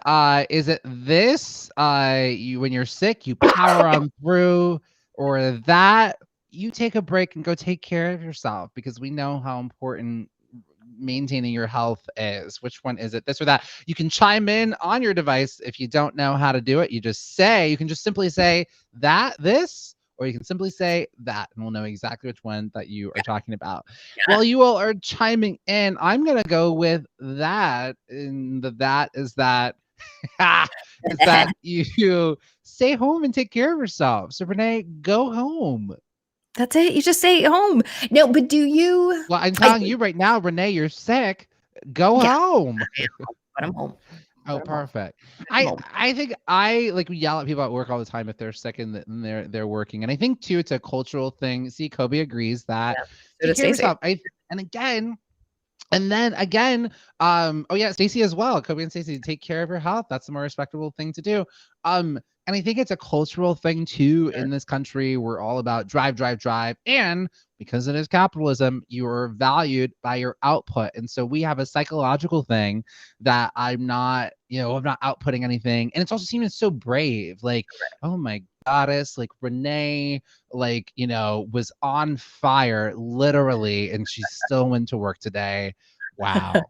Speaker 2: Is it this? When you're sick, you power on through, or that you take a break and go take care of yourself, because we know how important maintaining your health is. Which one is it? This or that? You can chime in on your device. If you don't know how to do it, you can just simply say that, this, or you can simply say that, and we'll know exactly which one that you are talking about. While you all are chiming in, I'm going to go with that. And that is that is that you stay home and take care of yourself. So Renee, go home.
Speaker 3: That's it. You just stay home. No, but do you?
Speaker 2: Well, I'm telling you right now, Renee, you're sick. Go home.
Speaker 3: But I'm home.
Speaker 2: Oh, perfect. I think we yell at people at work all the time if they're sick and they're working. And I think too, it's a cultural thing. See, Kobe agrees that take care of yourself. And then again, Stacey as well. Kobe and Stacey, take care of your health. That's the more respectable thing to do. And I think it's a cultural thing too in this country. We're all about drive. And because it is capitalism, you are valued by your output. And so we have a psychological thing that I'm not outputting anything. And it's also seen as so brave. Like, oh my goddess, like Renee, was on fire literally, and she still went to work today. Wow.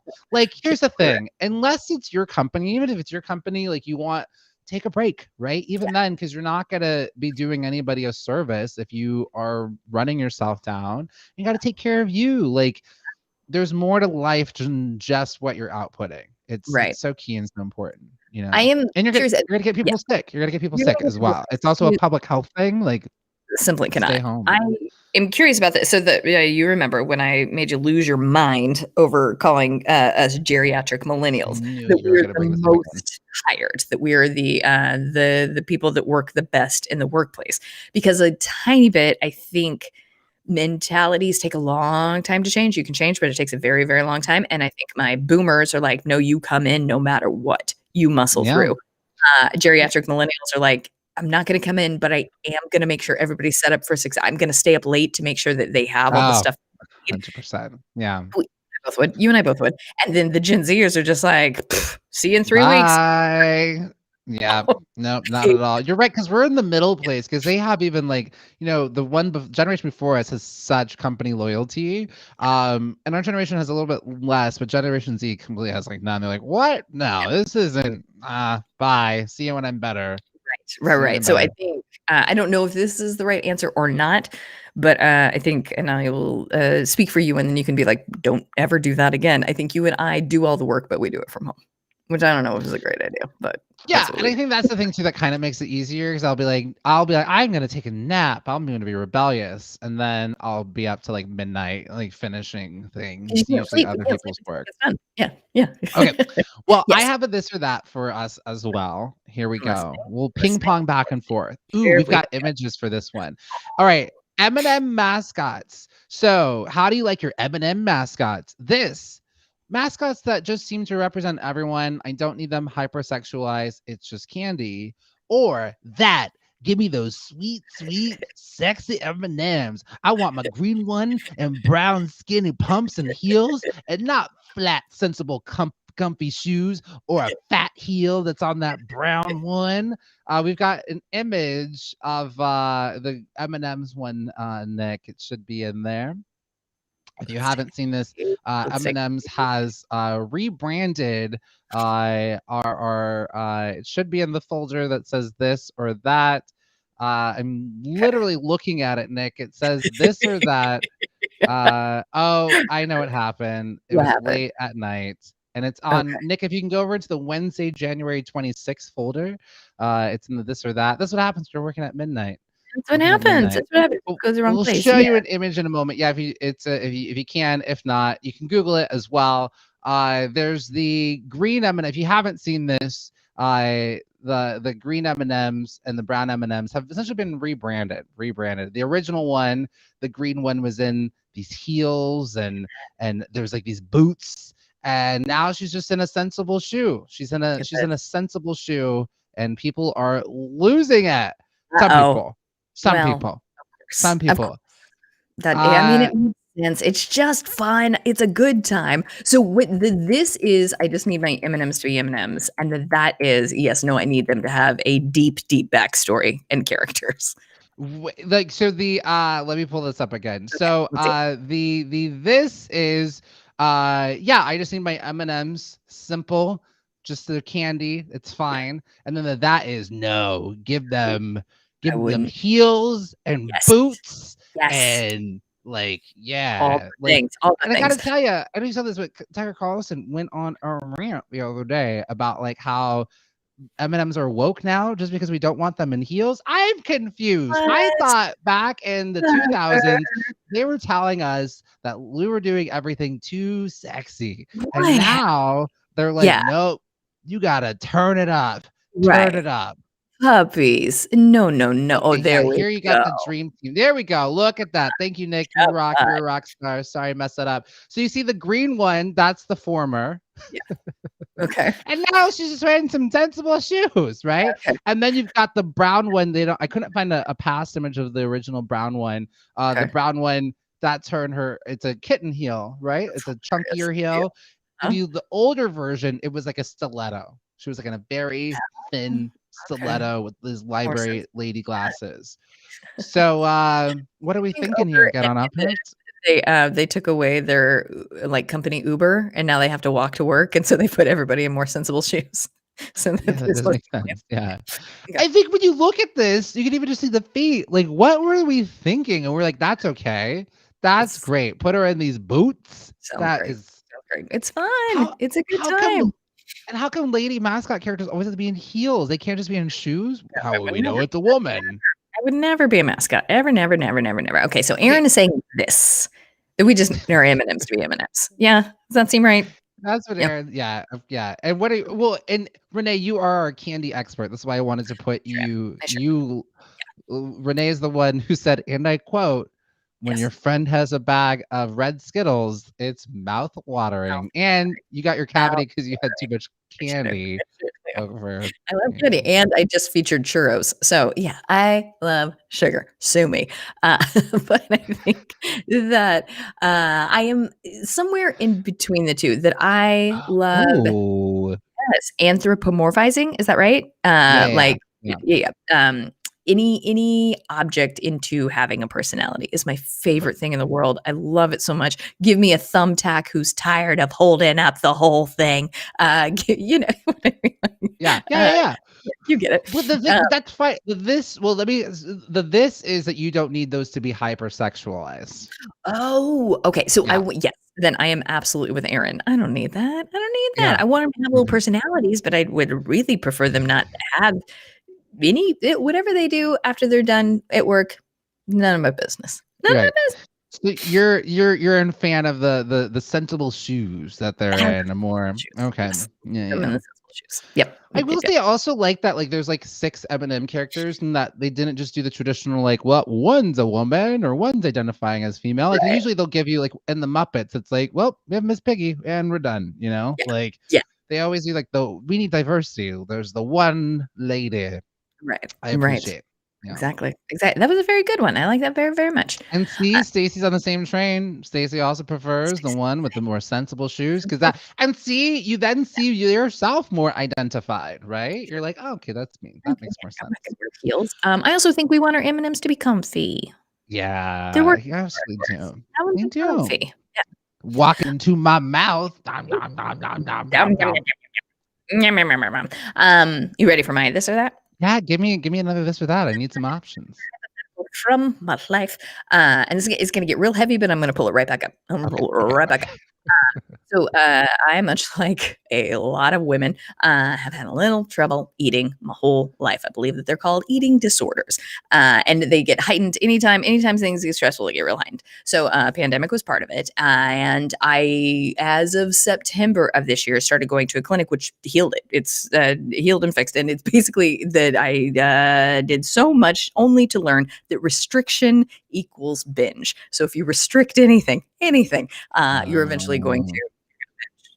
Speaker 2: Here's the thing. Unless it's your company, even if it's your company, you want, take a break, right? Even then, because you're not going to be doing anybody a service if you are running yourself down. You got to take care of you. There's more to life than just what you're outputting. It's so key and so important,
Speaker 3: I am,
Speaker 2: and you're going to get people sick. You're going to get people sick as well. It's also a public health thing.
Speaker 3: Simply cannot.
Speaker 2: Stay home.
Speaker 3: I am curious about this. So you remember when I made you lose your mind over calling us geriatric millennials, that we're the most tired, that we're the people that work the best in the workplace, because a tiny bit, I think, mentalities take a long time to change. You can change, but it takes a very, very long time. And I think my boomers are like, no, you come in no matter what, you muscle through. Geriatric millennials are like, I'm not going to come in, but I am going to make sure everybody's set up for success. I'm going to stay up late to make sure that they have all the stuff.
Speaker 2: 100%. Yeah.
Speaker 3: Both would. You and I both would. And then the Gen Zers are just like, see you in 3 weeks.
Speaker 2: Yeah. No, not at all. You're right, because we're in the middle place, because they have even the one generation before us has such company loyalty. And our generation has a little bit less, but Generation Z completely has none. They're like, what? No, this isn't. Bye. See you when I'm better.
Speaker 3: Right. So I think, I don't know if this is the right answer or not, but I think, and I will speak for you, and then you can be like, don't ever do that again. I think you and I do all the work, but we do it from home, which I don't know if is a great idea, but
Speaker 2: yeah. And I think that's the thing too that kind of makes it easier, because I'll be like, I'm going to take a nap. I'm going to be rebellious. And then I'll be up to midnight, finishing things, usually other people's work.
Speaker 3: Yeah.
Speaker 2: Okay. Well, I have a this or that for us as well. Here we go. We'll ping pong back and forth. Ooh, we've got images for this one. All right. M&M mascots. So how do you like your M&M mascots? Mascots that just seem to represent everyone. I don't need them hypersexualized. It's just candy. Or that. Give me those sweet, sexy M&Ms. I want my green one and brown skinny pumps and heels, and not flat, sensible comfy shoes or a fat heel that's on that brown one. We've got an image of the M&M's one, Nick. It should be in there. If you haven't seen this,
Speaker 3: Let's see.
Speaker 2: M&M's has rebranded our it should be in the folder that says this or that. I'm literally looking at it, Nick. It says this or that. Oh, I know what happened. It
Speaker 3: What
Speaker 2: was
Speaker 3: happened?
Speaker 2: late at night. And it's on Nick. If you can go over into the Wednesday, January 26th folder, it's in the this or that. That's what happens when you're working at midnight.
Speaker 3: That's what
Speaker 2: Working at
Speaker 3: happens.
Speaker 2: midnight.
Speaker 3: That's what happens. It goes the wrong
Speaker 2: We'll
Speaker 3: place.
Speaker 2: show you an image in a moment. Yeah, if you can. If not, you can Google it as well. There's the green M&M. If you haven't seen this, the green M&Ms and the brown M&Ms have essentially been rebranded. The original one, the green one, was in these heels and there's like these boots, and now she's just in a sensible shoe. She's in a sensible shoe, and people are losing it. Some people.
Speaker 3: That I mean, it makes sense. It's just fun. It's a good time. So with this is, I just need my M&Ms to be M&Ms, and that is, yes, no, I need them to have a deep backstory and characters.
Speaker 2: Like, so the let me pull this up again. Okay, so the this is I just need my M&Ms simple, just the candy. It's fine. And then that is no, give them heels and boots and like
Speaker 3: all the things.
Speaker 2: I gotta tell you, I know you saw this, but Tucker Carlson went on a rant the other day about like how M&Ms are woke now just because we don't want them in heels. I'm confused. What? I thought back in the 2000s they were telling us that we were doing everything too sexy, and now they're like, nope, you gotta turn it up. Turn it up.
Speaker 3: Puppies. No. Oh, there we
Speaker 2: go. Here you got the dream team. There we go. Look at that. Thank you, Nick. You rock. You're a rock star. Sorry, I messed that up. So you see the green one, that's the former.
Speaker 3: Yeah. Okay.
Speaker 2: And now she's just wearing some sensible shoes, right? Okay. And then you've got the brown one. I couldn't find a past image of the original brown one. The brown one, that's her and her. It's a kitten heel, right? It's a chunkier heel. The older version, it was like a stiletto. She was like in a very thin stiletto with these library lady glasses. So what are we thinking here? Get on up here.
Speaker 3: They took away their like company Uber, and now they have to walk to work, and so they put everybody in more sensible shoes. So that
Speaker 2: does make sense. Yeah. I think when you look at this, you can even just see the feet. Like, what were we thinking? And we're like, that's okay. That's great. Put her in these boots. That is
Speaker 3: great. It's fun. It's a good time.
Speaker 2: And how come lady mascot characters always have to be in heels? They can't just be in shoes? How would we know it's a woman?
Speaker 3: I would never be a mascot. Ever, never. Okay, so Aaron is saying this. That we just are M&Ms to be M&Ms. Yeah, does that seem right?
Speaker 2: That's what Aaron, yeah. And and Renee, you are our candy expert. That's why I wanted to put you. Renee is the one who said, and I quote, when your friend has a bag of red Skittles, it's mouth-watering. And you got your cavity because you had too much candy over.
Speaker 3: I love candy. And I just featured churros. So, yeah, I love sugar. Sue me. But I think that I am somewhere in between the two, that I love anthropomorphizing. Is that right? Any object into having a personality is my favorite thing in the world. I love it so much. Give me a thumbtack who's tired of holding up the whole thing. You know what I mean?
Speaker 2: Yeah.
Speaker 3: You get it.
Speaker 2: Well, that's fine. This is that you don't need those to be hypersexualized.
Speaker 3: Oh, okay. So yes. Then I am absolutely with Aaron. I don't need that. Yeah. I want them to have little personalities, but I would really prefer them not to have whatever they do after they're done at work. None of my business. None of my business.
Speaker 2: So you're a fan of the sensible shoes that they're in, a more okay. Yeah.
Speaker 3: Shoes. Yep.
Speaker 2: I will say I also like that, like, there's like 6 M&M characters, and that they didn't just do the traditional like, well, one's a woman or one's identifying as female. Like usually they'll give you, like, in the Muppets, it's like, well, we have Miss Piggy and we're done, you know? Like they always do like we need diversity. There's the one lady.
Speaker 3: Right.
Speaker 2: I appreciate. Yeah.
Speaker 3: Exactly. That was a very good one. I like that very, very much.
Speaker 2: And see, Stacy's on the same train. Stacy also prefers the one with the more sensible shoes, because that. And see, you then see yourself more identified, right? You're like, oh, okay, that's me. That makes more
Speaker 3: I'm not
Speaker 2: sense.
Speaker 3: gonna wear heels. I also think we want our M&Ms to be comfy. They're
Speaker 2: Yeah,
Speaker 3: working
Speaker 2: yes,
Speaker 3: hard
Speaker 2: we
Speaker 3: for us.
Speaker 2: do.
Speaker 3: I want
Speaker 2: We
Speaker 3: them
Speaker 2: do.
Speaker 3: comfy. Yeah.
Speaker 2: Walking into my mouth. Nom, nom, nom, nom, nom,
Speaker 3: Yum,
Speaker 2: nom,
Speaker 3: yum,
Speaker 2: nom.
Speaker 3: yum, yum, yum, yum, yum. You ready for my this or that?
Speaker 2: Yeah, give me another this or that. I need some options.
Speaker 3: From my life. And it's gonna get real heavy, but I'm gonna pull it right back up. I'm gonna
Speaker 2: Okay,
Speaker 3: pull it
Speaker 2: okay,
Speaker 3: right back
Speaker 2: okay.
Speaker 3: up. So, I, much like a lot of women, have had a little trouble eating my whole life. I believe that they're called eating disorders, and they get heightened anytime things get stressful, they get real heightened. So, pandemic was part of it, and I, as of September of this year, started going to a clinic which healed it. It's healed and fixed, and it's basically that I did so much only to learn that restriction equals binge. So if you restrict anything, you're eventually going to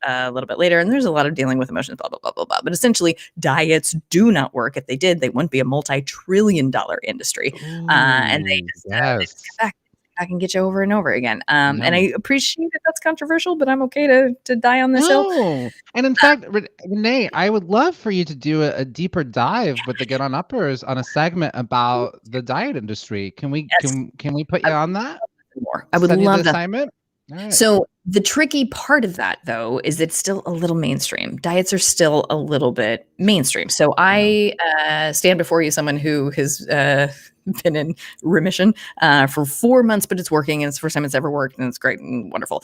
Speaker 2: Oh.
Speaker 3: a little bit later. And there's a lot of dealing with emotions, blah, blah, blah, blah, blah. But essentially, diets do not work. If they did, they wouldn't be a multi-trillion-dollar industry. And
Speaker 2: Ooh,
Speaker 3: they just
Speaker 2: yes.
Speaker 3: come back. I can get you over and over again. And
Speaker 2: Yeah.
Speaker 3: I appreciate that that's controversial, but I'm okay to die on this hill.
Speaker 2: No. And in fact, Renee, I would love for you to do a deeper dive with the Get On Uppers on a segment about the diet industry. Can we
Speaker 3: Yes,
Speaker 2: can we put
Speaker 3: I
Speaker 2: you
Speaker 3: would
Speaker 2: on that?
Speaker 3: love more. I would
Speaker 2: Send you the
Speaker 3: love that.
Speaker 2: assignment? All right.
Speaker 3: So the tricky part of that, though, is it's still a little mainstream. Diets are still a little bit mainstream. So
Speaker 2: Yeah.
Speaker 3: I stand before you, someone who has been in remission for 4 months, but it's working, and it's the first time it's ever worked, and it's great and wonderful.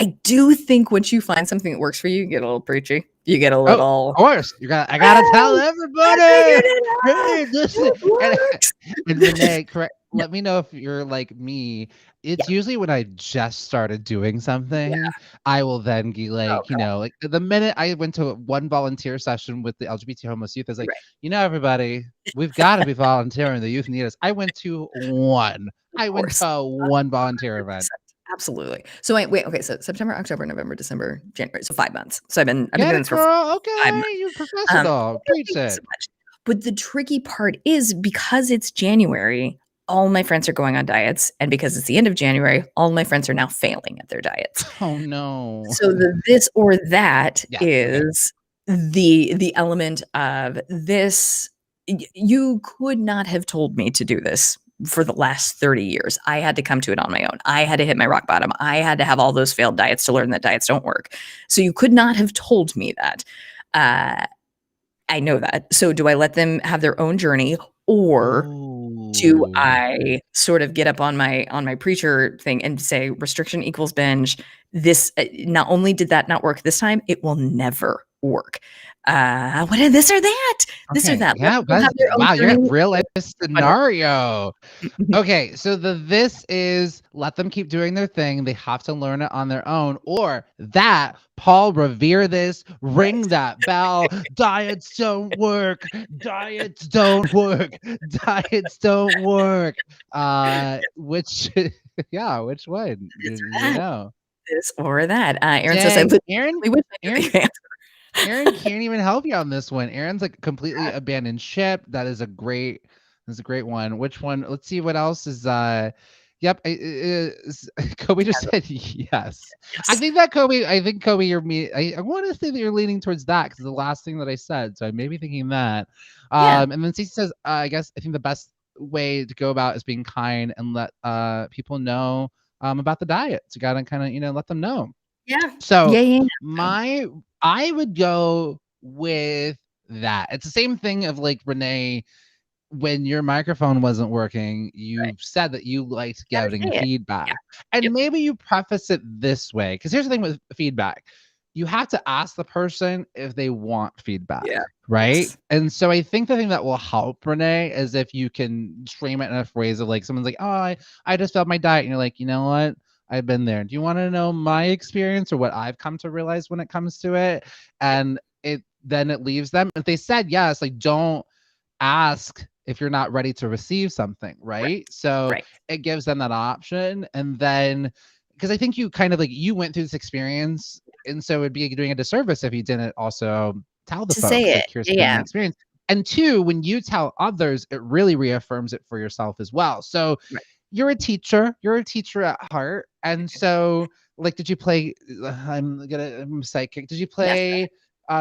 Speaker 3: I do think once you find something that works for you, you get a little preachy. You get a
Speaker 2: Oh, of
Speaker 3: little,
Speaker 2: course. I gotta tell
Speaker 3: "Oh, I
Speaker 2: everybody.
Speaker 3: figured it out.
Speaker 2: Hey, listen.
Speaker 3: It works."
Speaker 2: And Renee, correct.
Speaker 3: No,
Speaker 2: Let me know if you're like me.
Speaker 3: yeah,
Speaker 2: It's usually when I just started doing
Speaker 3: yeah.
Speaker 2: something, I will then be
Speaker 3: Oh,
Speaker 2: like,
Speaker 3: God,
Speaker 2: like the minute I went to one volunteer session with the LGBT homeless youth, I was like,
Speaker 3: right.
Speaker 2: everybody, we've got to be volunteering. The youth need us. I went to one.
Speaker 3: Of
Speaker 2: I went
Speaker 3: course.
Speaker 2: to one volunteer event.
Speaker 3: 100%. Absolutely. So wait, okay, so September, October, November, December, January. So 5 months. So I've been
Speaker 2: Get
Speaker 3: doing
Speaker 2: it,
Speaker 3: this for
Speaker 2: girl.
Speaker 3: 5
Speaker 2: Okay,
Speaker 3: months.
Speaker 2: you professional. Preach
Speaker 3: Thank you so
Speaker 2: it.
Speaker 3: much. But the tricky part is because it's January, all my friends are going on diets, and because it's the end of January, all my friends are now failing at their diets.
Speaker 2: Oh no.
Speaker 3: So the this or that
Speaker 2: Yes. Okay.
Speaker 3: is the element of this. You could not have told me to do this for the last 30 years. I had to come to it on my own. I had to hit my rock bottom. I had to have all those failed diets to learn that diets don't work. So you could not have told me that. Uh, I know that. So do I let them have their own journey, or do
Speaker 2: Ooh.
Speaker 3: I sort of get up on my preacher thing and say restriction equals binge? This not only did that not work this time, it will never work. What is this or that? This or
Speaker 2: Okay.
Speaker 3: that. Let
Speaker 2: Yeah.
Speaker 3: people have their own
Speaker 2: Wow. You're
Speaker 3: journey.
Speaker 2: at real life scenario. Okay. So this is let them keep doing their thing. They have to learn it on their own. Or that Paul revere this. Ring that bell. Diets don't work. Diets don't work. Diets don't work. Which yeah. Which one?
Speaker 3: This or
Speaker 2: You
Speaker 3: that.
Speaker 2: know.
Speaker 3: This or that. Aaron says I
Speaker 2: Dang.
Speaker 3: legitimately wish I knew the answer.
Speaker 2: Aaron can't even help you on this one. Aaron's like completely abandoned ship. That's a great one. Which one? Let's see what else is yep. Kobe just said yes.
Speaker 3: Yes.
Speaker 2: I think Kobe, you're me. I want to say that you're leaning towards that because the last thing that I said. So I may be thinking that.
Speaker 3: Yeah.
Speaker 2: And then Cece says, I think the best way to go about is being kind and let people know about the diet. So you gotta kind of, let them know.
Speaker 3: Yeah.
Speaker 2: So
Speaker 3: Yeah.
Speaker 2: I would go with that. It's the same thing of like Renee, when your microphone wasn't working, you
Speaker 3: Right.
Speaker 2: said that you liked
Speaker 3: Gotta
Speaker 2: getting
Speaker 3: say it.
Speaker 2: feedback.
Speaker 3: Yeah.
Speaker 2: And
Speaker 3: Yep.
Speaker 2: maybe you preface it this way, because here's the thing with feedback. You have to ask the person if they want feedback,
Speaker 3: Yeah.
Speaker 2: right?
Speaker 3: Yes.
Speaker 2: And so I think the thing that will help Renee is if you can frame it in a phrase of like someone's like, oh, I just failed my diet. And you're like, you know what? I've been there. Do you want to know my experience or what I've come to realize when it comes to it? And it leaves them. If they said yes, like don't ask if you're not ready to receive something,
Speaker 3: Right.
Speaker 2: right? So
Speaker 3: Right.
Speaker 2: it gives them that option. And then because I think you kind of like you went through this experience, and so it'd be doing a disservice if you didn't also tell the
Speaker 3: To say
Speaker 2: folks
Speaker 3: it.
Speaker 2: like here's been my
Speaker 3: Yeah.
Speaker 2: experience. And two, when you tell others, it really reaffirms it for yourself as well. So
Speaker 3: Right.
Speaker 2: you're a teacher at heart. And so, like, did you play? I'm psychic. Did you
Speaker 3: Yes,
Speaker 2: play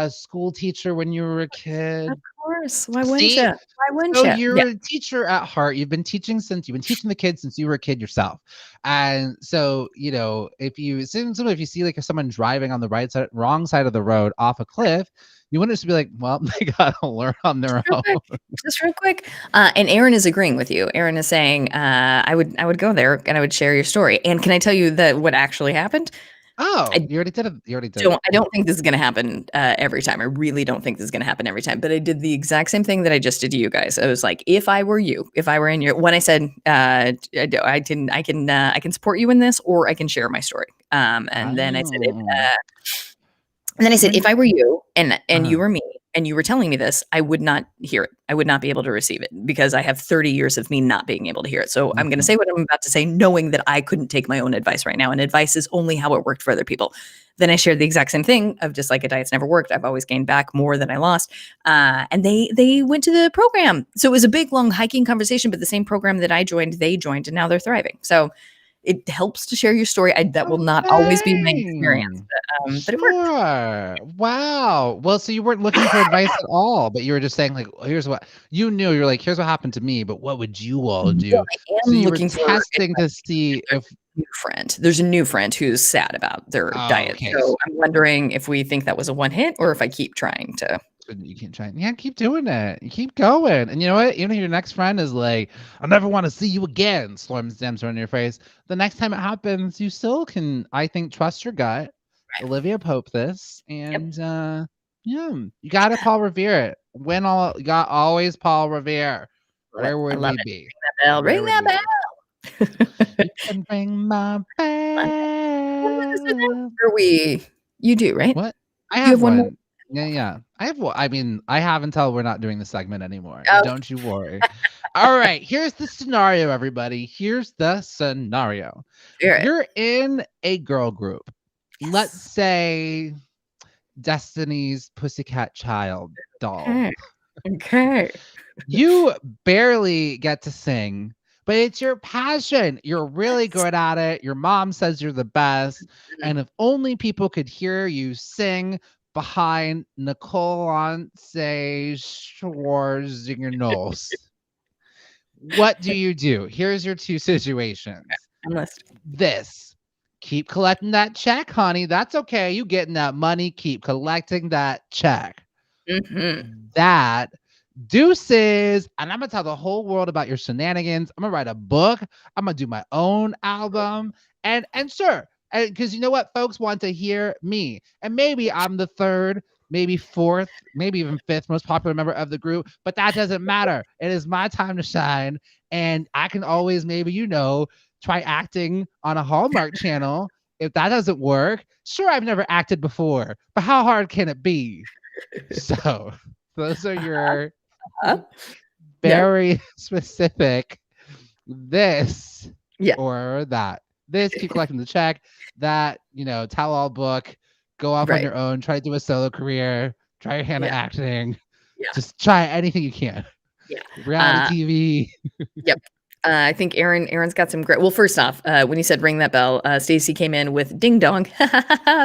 Speaker 2: school teacher when you were a
Speaker 3: of
Speaker 2: kid?
Speaker 3: course. Why wouldn't
Speaker 2: See,
Speaker 3: you? Why wouldn't
Speaker 2: so
Speaker 3: you?
Speaker 2: you're
Speaker 3: Yeah.
Speaker 2: a teacher at heart. You've been teaching the kids since you were a kid yourself. And so, if you if you see like someone driving on the wrong side of the road off a cliff, you wouldn't just be like, well, they gotta learn on their
Speaker 3: Real
Speaker 2: own.
Speaker 3: quick. Just real quick. And Aaron is agreeing with you. Aaron is saying, I would go there and I would share your story. And can I tell you that what actually happened?
Speaker 2: Oh,
Speaker 3: I
Speaker 2: you already did it. You already did it.
Speaker 3: I don't think this is gonna happen every time. I really don't think this is gonna happen every time. But I did the exact same thing that I just did to you guys. I was like, if I were you, if I were in your, when I said, I can support you in this, or I can share my story. And then I said,
Speaker 2: Oh.
Speaker 3: and then I said,
Speaker 2: When
Speaker 3: if I were you and
Speaker 2: uh-huh.
Speaker 3: you were me and you were telling me this, I would not hear it. I would not be able to receive it because I have 30 years of me not being able to hear it. So I'm going to
Speaker 2: Mhm.
Speaker 3: say what I'm about to say, knowing that I couldn't take my own advice right now. And advice is only how it worked for other people. Then I shared the exact same thing of just like a diet's never worked. I've always gained back more than I lost. And they went to the program. So it was a big, long hiking conversation, but the same program that I joined, they joined, and now they're thriving. So it helps to share your story. That will not always be my experience, but it worked.
Speaker 2: Sure. Wow. Well, so you weren't looking for advice at all, but you were just saying like, here's what you knew. You're like, here's what happened to me, but what would you all
Speaker 3: Well,
Speaker 2: do?
Speaker 3: I
Speaker 2: So
Speaker 3: am
Speaker 2: you were
Speaker 3: looking for
Speaker 2: testing to
Speaker 3: advice.
Speaker 2: see if.
Speaker 3: New friend. There's a new friend who's sad about their
Speaker 2: Oh,
Speaker 3: diet.
Speaker 2: okay.
Speaker 3: So I'm wondering if we think that was a one hit or if I keep trying to.
Speaker 2: You keep trying. Yeah, keep doing it. You keep going. And you know what? Even if your next friend is like, I never want to see you again, stems on your face. The next time it happens, you still can, I think, trust your gut.
Speaker 3: Right.
Speaker 2: Olivia Pope this.
Speaker 3: Yep.
Speaker 2: And yeah, you gotta Paul Revere it. You got always Paul Revere. Where would we be?
Speaker 3: Ring that bell.
Speaker 2: You can ring my bell.
Speaker 3: You do, right?
Speaker 2: What? I
Speaker 3: You
Speaker 2: have
Speaker 3: have one more?
Speaker 2: one. Yeah. I have one. I mean, I have until we're not doing the segment anymore.
Speaker 3: Oh,
Speaker 2: Don't you worry. All right. Here's the scenario, everybody. Here's the scenario.
Speaker 3: you're it.
Speaker 2: You're in a girl group. Let's say Destiny's Pussycat Child doll.
Speaker 3: Okay.
Speaker 2: You barely get to sing, but it's your passion. You're really good at it. Your mom says you're the best. And if only people could hear you sing behind Nicole on Schwarzenegger. What do you do? Here's your two situations.
Speaker 3: I'm listening.
Speaker 2: This. Keep collecting that check, honey. That's okay. You getting that money. Keep collecting that check.
Speaker 3: Mm-hmm.
Speaker 2: That deuces. And I'm gonna tell the whole world about your shenanigans. I'm gonna write a book. I'm gonna do my own album. And sure, because you know what, folks want to hear me. And maybe I'm the third, maybe fourth, maybe even fifth most popular member of the group, but that doesn't matter. It is my time to shine. And I can always maybe, try acting on a Hallmark channel. If that doesn't work, sure, I've never acted before, but how hard can it be? So those are your very specific this or that. This, keep collecting the check. That, tell all book, go off on your own, try to do a solo career, try your hand at acting. Yeah. Just try anything you can.
Speaker 3: Yeah.
Speaker 2: Reality TV.
Speaker 3: Yep. I think Aaron's got some great. Well, first off, when you said ring that bell, Stacy came in with ding dong.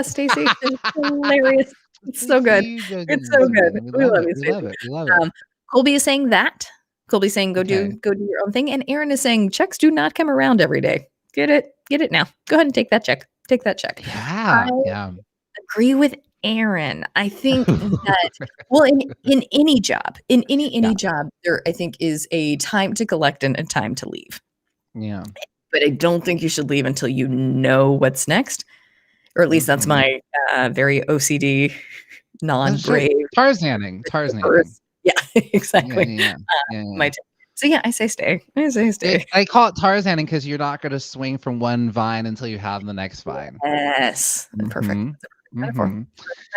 Speaker 3: Stacy, it's hilarious. It's so good. It's so good. We love you, Stacy.
Speaker 2: We love it.
Speaker 3: Colby is saying that. Colby's saying go do your own thing, and Aaron is saying checks do not come around every day. Get it now. Go ahead and take that check. Take that check.
Speaker 2: Yeah.
Speaker 3: I agree with Aaron. I think that in any job, job, there I think is a time to collect and a time to leave.
Speaker 2: Yeah.
Speaker 3: But I don't think you should leave until you know what's next. Or at least that's my very OCD, non-brave.
Speaker 2: Tarzaning.
Speaker 3: Yeah, exactly.
Speaker 2: Yeah.
Speaker 3: So yeah, I say stay.
Speaker 2: I call it Tarzaning because you're not going to swing from one vine until you have the next vine.
Speaker 3: Yes. Perfect.
Speaker 2: Mhm.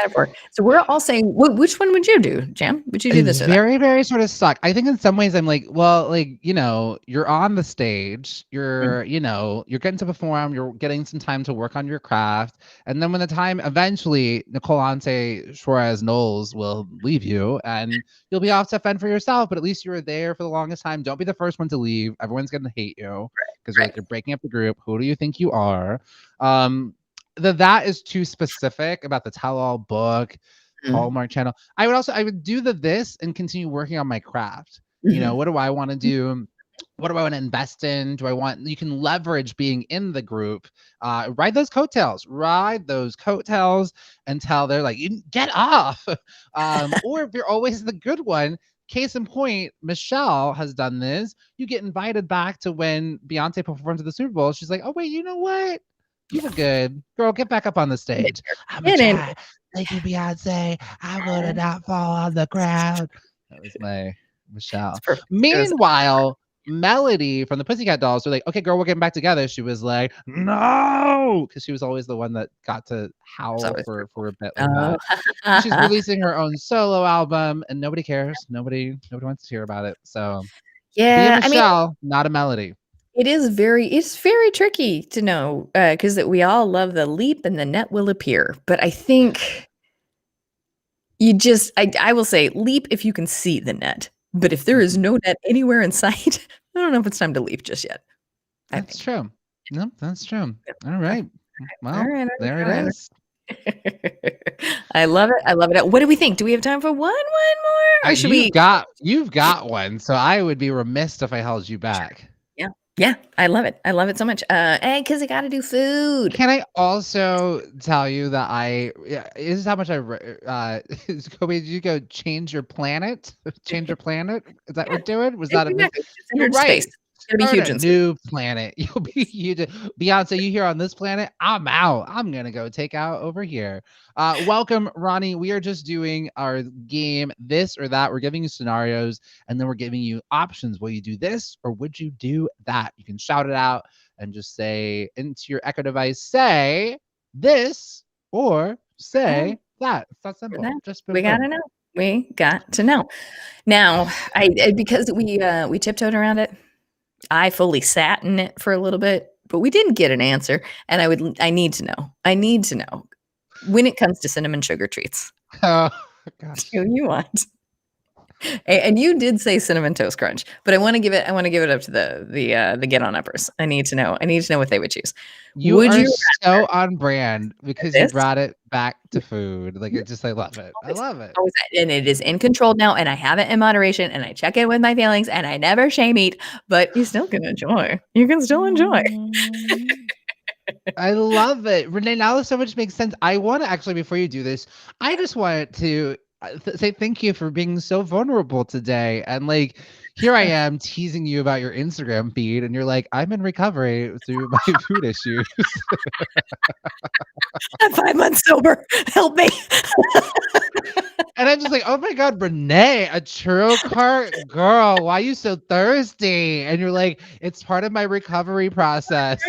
Speaker 3: Metaphor. So we're all saying, which one would you do, Jam? Would you do
Speaker 2: It's
Speaker 3: this or that?
Speaker 2: very, very sort of suck. I think in some ways I'm like, well, like, you're on the stage,
Speaker 3: Mm.
Speaker 2: you're getting to perform, you're getting some time to work on your craft. And then when the time eventually Nicole Ante Suarez Knowles will leave you and you'll be off to fend for yourself, but at least you were there for the longest time. Don't be the first one to leave. Everyone's gonna hate you because
Speaker 3: Right.
Speaker 2: you're breaking up the group. Who do you think you are? Um that is too specific about the tell-all book.
Speaker 3: Mhm.
Speaker 2: Hallmark Channel. I would do this and continue working on my craft.
Speaker 3: Mhm.
Speaker 2: What do I want to do? What do I want to invest in? You can leverage being in the group, ride those coattails until they're like, get off. Or if you're always the good one, case in point, Michelle has done this. You get invited back to when Beyonce performed at the Super Bowl. She's like, oh, wait, you know what? You were good. Girl, get back up on the stage. I'm going
Speaker 3: Get
Speaker 2: to
Speaker 3: in.
Speaker 2: try. Thank you, Beyonce. I'm going to not fall on the ground. That was my
Speaker 3: It's
Speaker 2: Michelle.
Speaker 3: perfect. It was
Speaker 2: Meanwhile, Melody from the Pussycat Dolls were like, okay, girl, we're getting back together. She was like, no, because she was always the one that got to howl
Speaker 3: always
Speaker 2: for a bit like
Speaker 3: oh.
Speaker 2: that. And she's releasing her own solo album, and nobody cares. Nobody wants to hear about it. So be a
Speaker 3: Yeah, I mean,
Speaker 2: Michelle, not a Melody.
Speaker 3: it's very tricky to know because that we all love the leap and the net will appear. But I think I will say leap if you can see the net. But if there is no net anywhere in sight, I don't know if it's time to leap just yet. I
Speaker 2: That's
Speaker 3: think.
Speaker 2: true. No, that's true.
Speaker 3: Yep.
Speaker 2: All right.
Speaker 3: All
Speaker 2: Well,
Speaker 3: right.
Speaker 2: there it
Speaker 3: All right.
Speaker 2: is.
Speaker 3: I love it. I love it. What do we think? Do we have time for one more, or should we?
Speaker 2: You've got one, so I would be remiss if I held you back.
Speaker 3: Yeah, yeah. I love it. I love it so much. Because I got to do food.
Speaker 2: Can I also tell you that this is how much Kobe, did you go change your planet? Change your planet? Is that what we're doing? Was that a
Speaker 3: Exactly. It's
Speaker 2: You're
Speaker 3: entered
Speaker 2: right.
Speaker 3: space. It's gonna be
Speaker 2: Start
Speaker 3: huge
Speaker 2: a
Speaker 3: in space.
Speaker 2: new planet. You'll be huge. Beyonce, you here on this planet? I'm out. I'm gonna go take out over here. Welcome, Ronnie. We are just doing our game, this or that. We're giving you scenarios, and then we're giving you options. Will you do this or would you do that? You can shout it out and just say into your Echo device, say this or say that. It's that simple. Just boom,
Speaker 3: We gotta
Speaker 2: boom.
Speaker 3: know. We got to know. Now, because we tiptoed around it. I fully sat in it for a little bit, but we didn't get an answer. And I need to know. I need to know when it comes to cinnamon sugar treats.
Speaker 2: Oh gosh.
Speaker 3: Who you want? And you did say cinnamon toast crunch, but I want to give it up to the get on uppers. I need to know what they would choose.
Speaker 2: You
Speaker 3: Would
Speaker 2: are
Speaker 3: you
Speaker 2: so on brand because you
Speaker 3: this?
Speaker 2: brought it back to food. Like I love it. I love it.
Speaker 3: And it is in control now, and I have it in moderation, and I check in with my feelings, and I never shame eat, but you still can enjoy. You can still enjoy.
Speaker 2: I love it. Renee, now so much makes sense. I want to actually, before you do this, I just wanted to say thank you for being so vulnerable today. And like, here I am teasing you about your Instagram feed, and you're like, I'm in recovery through my food issues.
Speaker 3: I'm 5 months sober. Help me.
Speaker 2: And I'm just like, oh my God, Renee, a churro cart girl, why are you so thirsty? And you're like, it's part of my recovery process.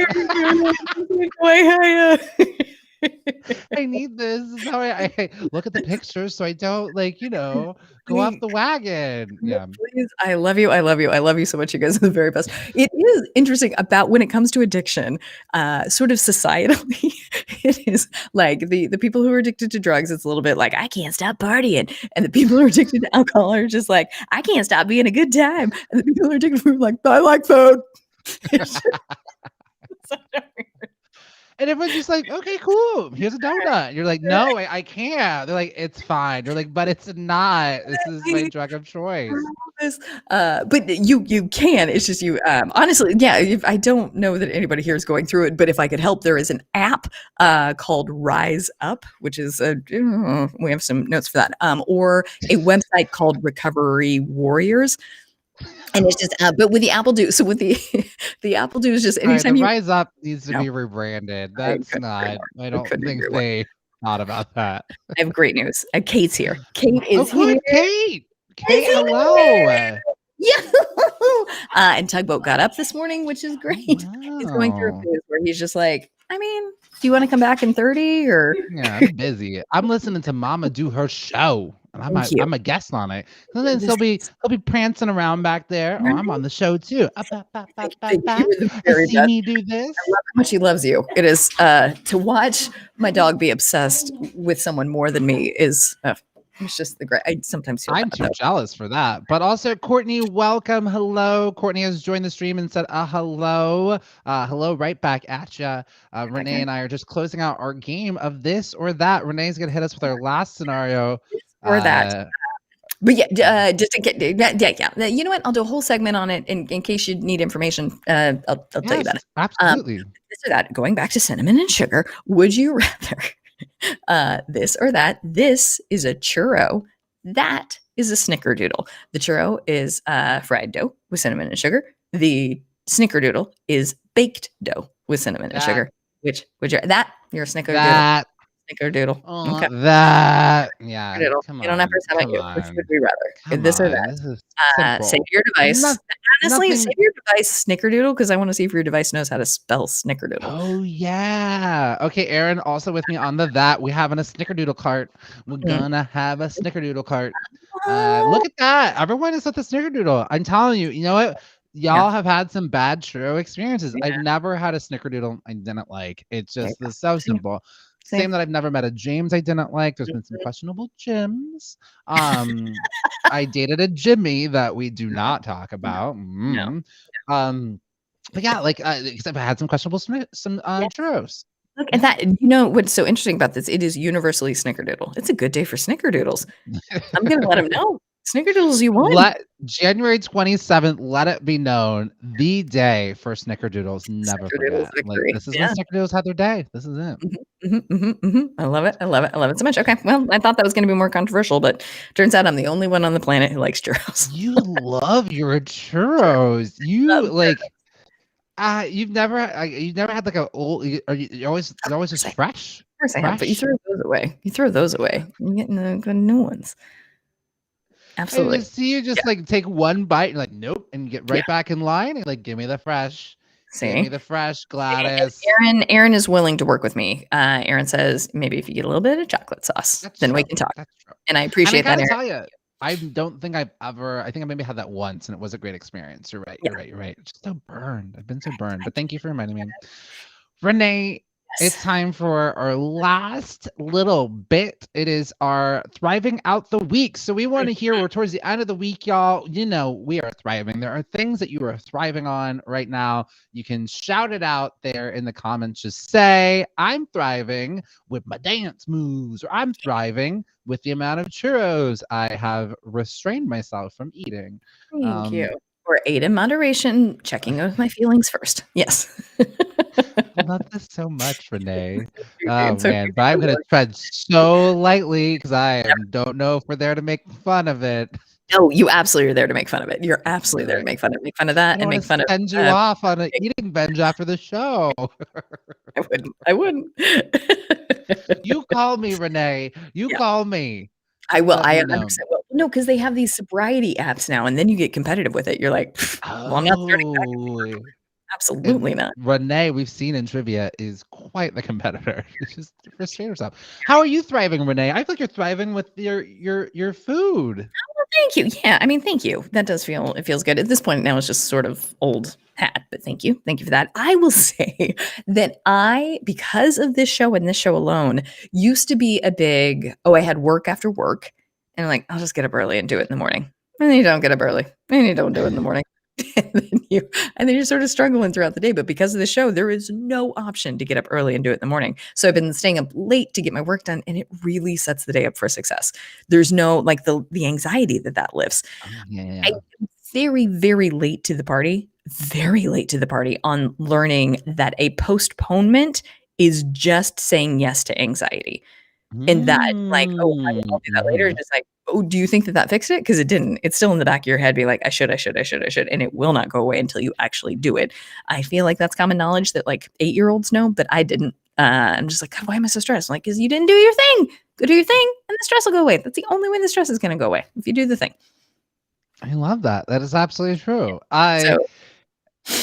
Speaker 2: I need this. This is how I look at the pictures so I don't go off the wagon. Yeah.
Speaker 3: Please, I love you. I love you. I love you so much. You guys are the very best. It is interesting about when it comes to addiction, sort of societally, it is like the people who are addicted to drugs, it's a little bit like, I can't stop partying. And the people who are addicted to alcohol are just like, I can't stop being a good time. And the people who are addicted to food are like, I like food.
Speaker 2: And everyone's just like, okay, cool. Here's a donut. You're like, no, I can't. They're like, it's fine. You're like, but it's not. This is my drug of choice.
Speaker 3: But you can. It's just you. Honestly, yeah. I don't know that anybody here is going through it, but if I could help, there is an app called Rise Up, which is we have some notes for that, or a website called Recovery Warriors. And it's just, but with the Apple Do, so with the Apple Do is just anytime
Speaker 2: the
Speaker 3: you
Speaker 2: Rise Up needs to be rebranded. That's not. I don't think they thought about that.
Speaker 3: I have great news. Kate's here. Kate is
Speaker 2: good,
Speaker 3: here.
Speaker 2: Kate, hello.
Speaker 3: Yeah. And Tugboat got up this morning, which is great.
Speaker 2: Wow.
Speaker 3: He's going through a phase where he's just like, I mean, Do you want to come back in 30 or?
Speaker 2: Yeah, I'm busy. I'm listening to Mama do her show, and
Speaker 3: Thank you.
Speaker 2: I'm a guest on it. And then
Speaker 3: This
Speaker 2: he'll be prancing around back there. Oh, I'm on the show too.
Speaker 3: Thank you. You were the very
Speaker 2: See
Speaker 3: best.
Speaker 2: me do this.
Speaker 3: I love how much he loves you. It is to watch my dog be obsessed with someone more than me is it's just the great. I sometimes feel
Speaker 2: I'm
Speaker 3: bad,
Speaker 2: too
Speaker 3: though.
Speaker 2: jealous for that. But also, Courtney, welcome. Hello. Courtney has joined the stream and said, hello. Hello, right back at you. Renee and I are just closing out our game of this or that. Renee's going to hit us with our last scenario.
Speaker 3: Or that. But yeah, just to get yeah. You know what? I'll do a whole segment on it in case you need information. I'll tell you about it.
Speaker 2: Absolutely.
Speaker 3: This or that. Going back to cinnamon and sugar. Would you rather this or that? This is a churro. That is a snickerdoodle. The churro is fried dough with cinnamon and sugar. The snickerdoodle is baked dough with cinnamon and sugar. Which would you? That you're a snickerdoodle.
Speaker 2: That.
Speaker 3: Snickerdoodle. Okay.
Speaker 2: That. Yeah.
Speaker 3: Snickerdoodle.
Speaker 2: Come
Speaker 3: You don't
Speaker 2: on.
Speaker 3: have to how about you. Which would we rather? This or that?
Speaker 2: This is simple.
Speaker 3: Save your device. Honestly,
Speaker 2: nothing-
Speaker 3: save your device snickerdoodle because I want to see if your device knows how to spell snickerdoodle.
Speaker 2: Oh yeah. Okay, Aaron, also with me on that. We having a snickerdoodle cart. We're gonna have a snickerdoodle cart. Look at that. Everyone is at the snickerdoodle. I'm telling you, you know what? Y'all have had some bad churro experiences.
Speaker 3: Yeah.
Speaker 2: I've never had a snickerdoodle I didn't like. It's just it's so simple. Same that I've never met a James I didn't like. There's been some questionable Jims. I dated a Jimmy that we do not talk about.
Speaker 3: No.
Speaker 2: But yeah, like except I had some questionable churros.
Speaker 3: Look at that. You know what's so interesting about this? It is universally snickerdoodle. It's a good day for snickerdoodles. I'm gonna let him know. Snickerdoodles, you won.
Speaker 2: January 27th, let it be known, the day for snickerdoodles. Never forget. Like, this is when snickerdoodles had their day. This is it.
Speaker 3: I love it. I love it. I love it so much. Okay. Well, I thought that was going to be more controversial, but turns out I'm the only one on the planet who likes churros.
Speaker 2: You love your churros. You like you've never had like a old you're always just fresh.
Speaker 3: Of course I have, but you throw those away. You're getting the good new ones. Absolutely.
Speaker 2: I see you just like take one bite and like nope, and get right back in line and like give me the fresh.
Speaker 3: See?
Speaker 2: Give me the fresh, Gladys.
Speaker 3: Aaron is willing to work with me. Aaron says maybe if you get a little bit of chocolate sauce, then we can talk. And I appreciate that.
Speaker 2: I tell you, I don't think I think I maybe had that once and it was a great experience. You're right. You're right. It's just so burned. I've been so burned. But thank you for reminding me. Renee, it's time for our last little bit. It is our thriving out the week. So we want to hear, we're towards the end of the week, y'all. You know, we are thriving. There are things that you are thriving on right now. You can shout it out there in the comments. Just say, I'm thriving with my dance moves, or I'm thriving with the amount of churros I have restrained myself from eating.
Speaker 3: Thank you. Or ate in moderation, checking with my feelings first. Yes.
Speaker 2: I love this so much, Renee. Oh, man. But I'm going to tread so lightly because I don't know if we're there to make fun of it.
Speaker 3: No, you absolutely are there to make fun of it. You're absolutely there to make fun of that and make fun of
Speaker 2: send you off on an eating binge after the show.
Speaker 3: I wouldn't.
Speaker 2: You call me, Renee. You call me.
Speaker 3: I will. I 100% will. No, because they have these sobriety apps now, and then you get competitive with it. You're like, well, I'm not starting back. Absolutely not.
Speaker 2: Renee, we've seen in trivia, is quite the competitor. Just restrain herself. How are you thriving, Renee? I feel like you're thriving with your food.
Speaker 3: Oh, thank you. Yeah, I mean, thank you. That does it feels good. At this point now, it's just sort of old hat, but thank you. Thank you for that. I will say that because of this show and this show alone, used to be a big, I had work after work. And I'm like, I'll just get up early and do it in the morning. And then you don't get up early. And you don't do it in the morning. and then you're sort of struggling throughout the day. But because of the show, there is no option to get up early and do it in the morning. So I've been staying up late to get my work done, and it really sets the day up for success. There's no like the anxiety that lifts. I'm very, very late to the party. Very late to the party on learning that a postponement is just saying yes to anxiety. And that, like, I'll do that later. Just like, do you think that fixed it? Because it didn't. It's still in the back of your head, being like, I should. And it will not go away until you actually do it. I feel like that's common knowledge that like 8-year-olds know, but I didn't. I'm just like, God, why am I so stressed? I'm like, because you didn't do your thing. Go do your thing, and the stress will go away. That's the only way the stress is going to go away, if you do the thing.
Speaker 2: I love that. That is absolutely true.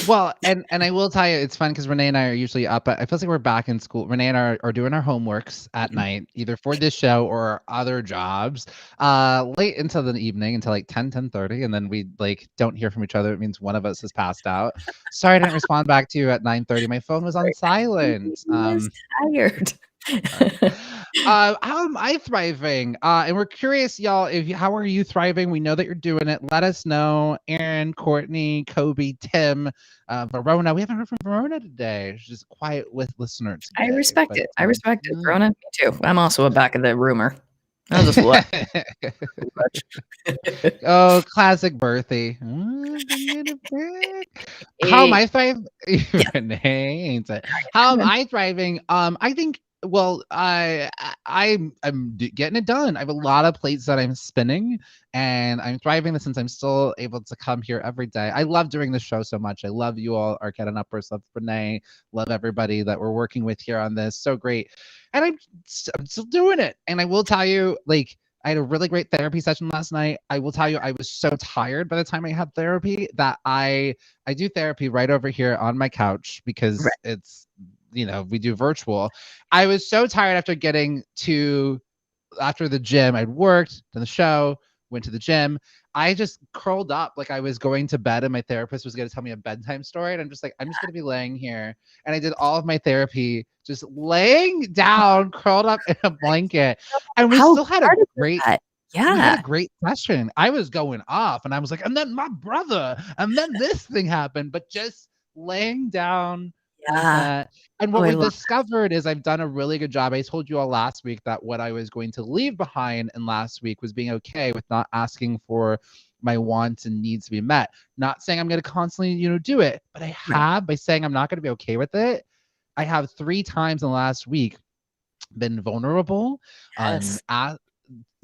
Speaker 2: Well, and I will tell you, it's fun because Renee and I are usually up. But I feel like we're back in school. Renee and I are doing our homeworks at night, either for this show or our other jobs, late into the evening until like 10:30, and then we like don't hear from each other. It means one of us has passed out. Sorry, I didn't respond back to you at 9:30. My phone was on
Speaker 3: Right. I think
Speaker 2: silent.
Speaker 3: he was tired.
Speaker 2: How am I thriving? And we're curious, y'all, how are you thriving? We know that you're doing it. Let us know. Aaron, Courtney, Kobe, Tim, Verona. We haven't heard from Verona today. She's just quiet with listeners
Speaker 3: I
Speaker 2: today.
Speaker 3: respect it. I respect it. Rona, me too. I'm also a back of the rumor. I'll just look.
Speaker 2: Oh, classic Berthy. How am I thriving?
Speaker 3: Yeah.
Speaker 2: Renee ain't it. How am I thriving? I think. Well, I'm getting it done. I have a lot of plates that I'm spinning, and I'm thriving since I'm still able to come here every day. I love doing the show so much. I love you all, our Get On Uppers. Love Renee. Love everybody that we're working with here on this. So great, and I'm still doing it. And I will tell you, like, I had a really great therapy session last night. I will tell you, I was so tired by the time I had therapy that I do therapy right over here on my couch because it's, we do virtual. I was so tired after the gym. I'd worked, done the show, went to the gym. I just curled up like I was going to bed, and my therapist was going to tell me a bedtime story. And I'm just like, I'm just going to be laying here. And I did all of my therapy just laying down, curled up in a blanket. And we still had a great session. I was going off, and I was like, and then my brother, and then this thing happened. But just laying down like that. And what we discovered is I've done a really good job. I told you all last week that what I was going to leave behind in last week was being okay with not asking for my wants and needs to be met. Not saying I'm going to constantly, do it, but I have, by saying I'm not going to be okay with it, I have 3 times in the last week been vulnerable,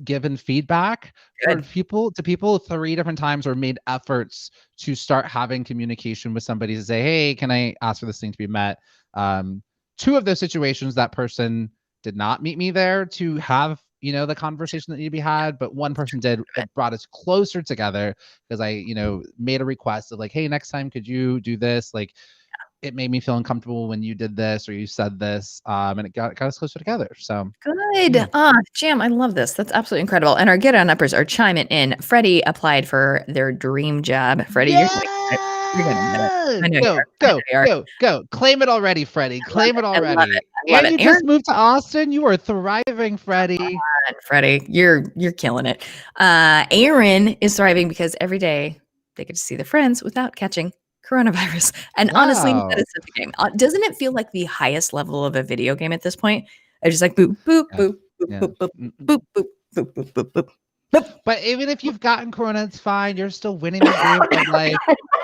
Speaker 2: given feedback to people 3 different times, or made efforts to start having communication with somebody to say, hey, can I ask for this thing to be met? 2 of those situations, that person did not meet me there to have, the conversation that needed to be had, but one person did. It brought us closer together because I, made a request of like, hey, next time, could you do this? Like, it made me feel uncomfortable when you did this or you said this, and it got us closer together. So
Speaker 3: good. Jam, I love this. That's absolutely incredible. And our Get On Uppers are chiming in. Freddie applied for their dream job. Freddie, you're gonna get it. I know
Speaker 2: go. Claim it already, Freddie. Claim it already.
Speaker 3: I love it.
Speaker 2: You just moved to Austin. You are thriving, Freddie.
Speaker 3: Freddie, you're killing it. Aaron is thriving because every day they get to see their friends without catching coronavirus. And honestly, that is such a game. Doesn't it feel like the highest level of a video game at this point? I just like boop, boop, boop, boop, boop, boop, boop, boop, boop, boop, boop, boop, boop.
Speaker 2: But even if you've gotten corona, it's fine. You're still winning the game of life.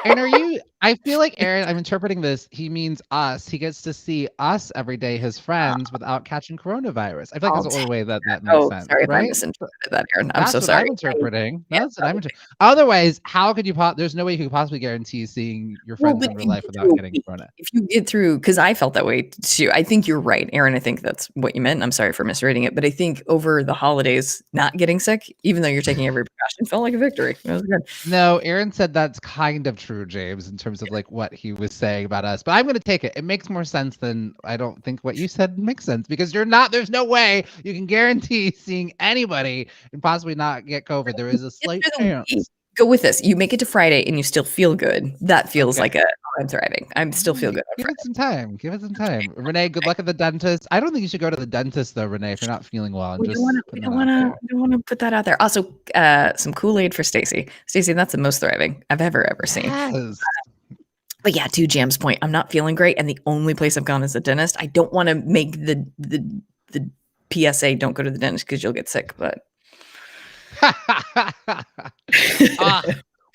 Speaker 2: And I feel like Aaron, I'm interpreting this, he means us. He gets to see us every day, his friends, without catching coronavirus. I feel like that's the only way that makes sense.
Speaker 3: Sorry if I
Speaker 2: right?
Speaker 3: misinterpreted that, Aaron. I'm so sorry.
Speaker 2: I'm interpreting. That's what I'm interpreting. Otherwise, how could you there's no way you could possibly guarantee seeing your friends in real life without getting corona.
Speaker 3: If you get through, because I felt that way too. I think you're right, Aaron. I think that's what you meant. I'm sorry for misreading it, but I think over the holidays, not getting sick, even though you're taking every precaution, felt like a victory. It was good.
Speaker 2: No, Aaron said that's kind of true, James, in terms of like what he was saying about us. But I'm going to take it. It makes more sense than I don't think what you said makes sense, because there's no way you can guarantee seeing anybody and possibly not get COVID. There is a slight chance.
Speaker 3: Go with this. You make it to Friday and you still feel good. That feels like I'm thriving. I still feel good.
Speaker 2: Give it some time. Renee, good luck at the dentist. I don't think you should go to the dentist though, Renee, if you're not feeling well.
Speaker 3: We don't want to put that out there. Also, some Kool-Aid for Stacy. Stacy, that's the most thriving I've ever seen.
Speaker 2: Yes.
Speaker 3: But yeah, to Jam's point, I'm not feeling great, and the only place I've gone is the dentist. I don't want to make the PSA, don't go to the dentist because you'll get sick, but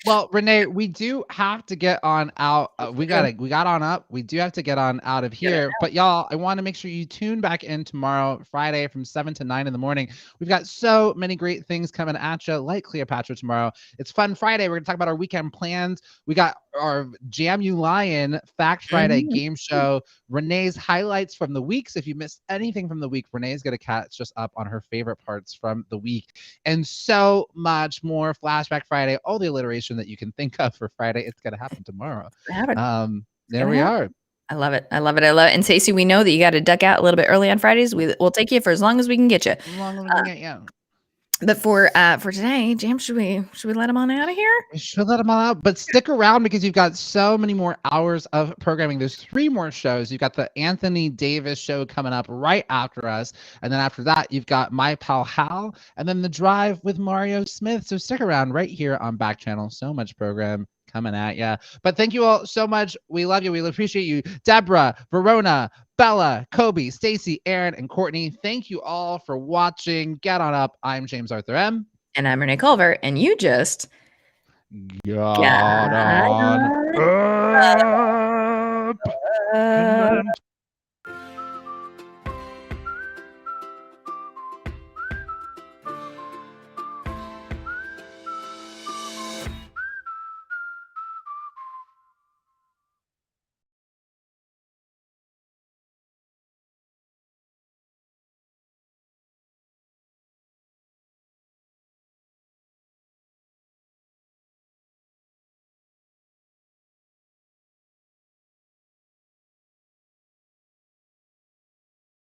Speaker 2: well, Renee, we do have to get on out. We got on up. We do have to get on out of here. But y'all, I want to make sure you tune back in tomorrow, Friday, from 7 to 9 in the morning. We've got so many great things coming at you, like Cleopatra tomorrow. It's Fun Friday. We're going to talk about our weekend plans. We got our Jam You Lion Fact Friday game show. Renee's highlights from the week. So if you missed anything from the week, Renee's going to catch us up on her favorite parts from the week. And so much more. Flashback Friday, all the alliteration celebration that you can think of for Friday, it's going to happen tomorrow.
Speaker 3: Happen.
Speaker 2: There we are.
Speaker 3: I love it. I love it. I love it. And Stacey, we know that you got to duck out a little bit early on Fridays. We'll take you for as long as we can get you.
Speaker 2: As long as we can get you.
Speaker 3: But for today, Jam, should we let him on out of here?
Speaker 2: We should let them all out, but stick around because you've got so many more hours of programming. There's 3 more shows. You've got the Anthony Davis show coming up right after us, and then after that, you've got My Pal Hal, and then The Drive with Mario Smith. So stick around right here on Backchannel. So much program coming at you. But thank you all so much. We love you. We appreciate you, Deborah, Verona, Bella, Kobe, Stacy, Aaron, and Courtney. Thank you all for watching. Get on up. I'm James Arthur M.
Speaker 3: And I'm Renee Culver, and you just
Speaker 2: got on up.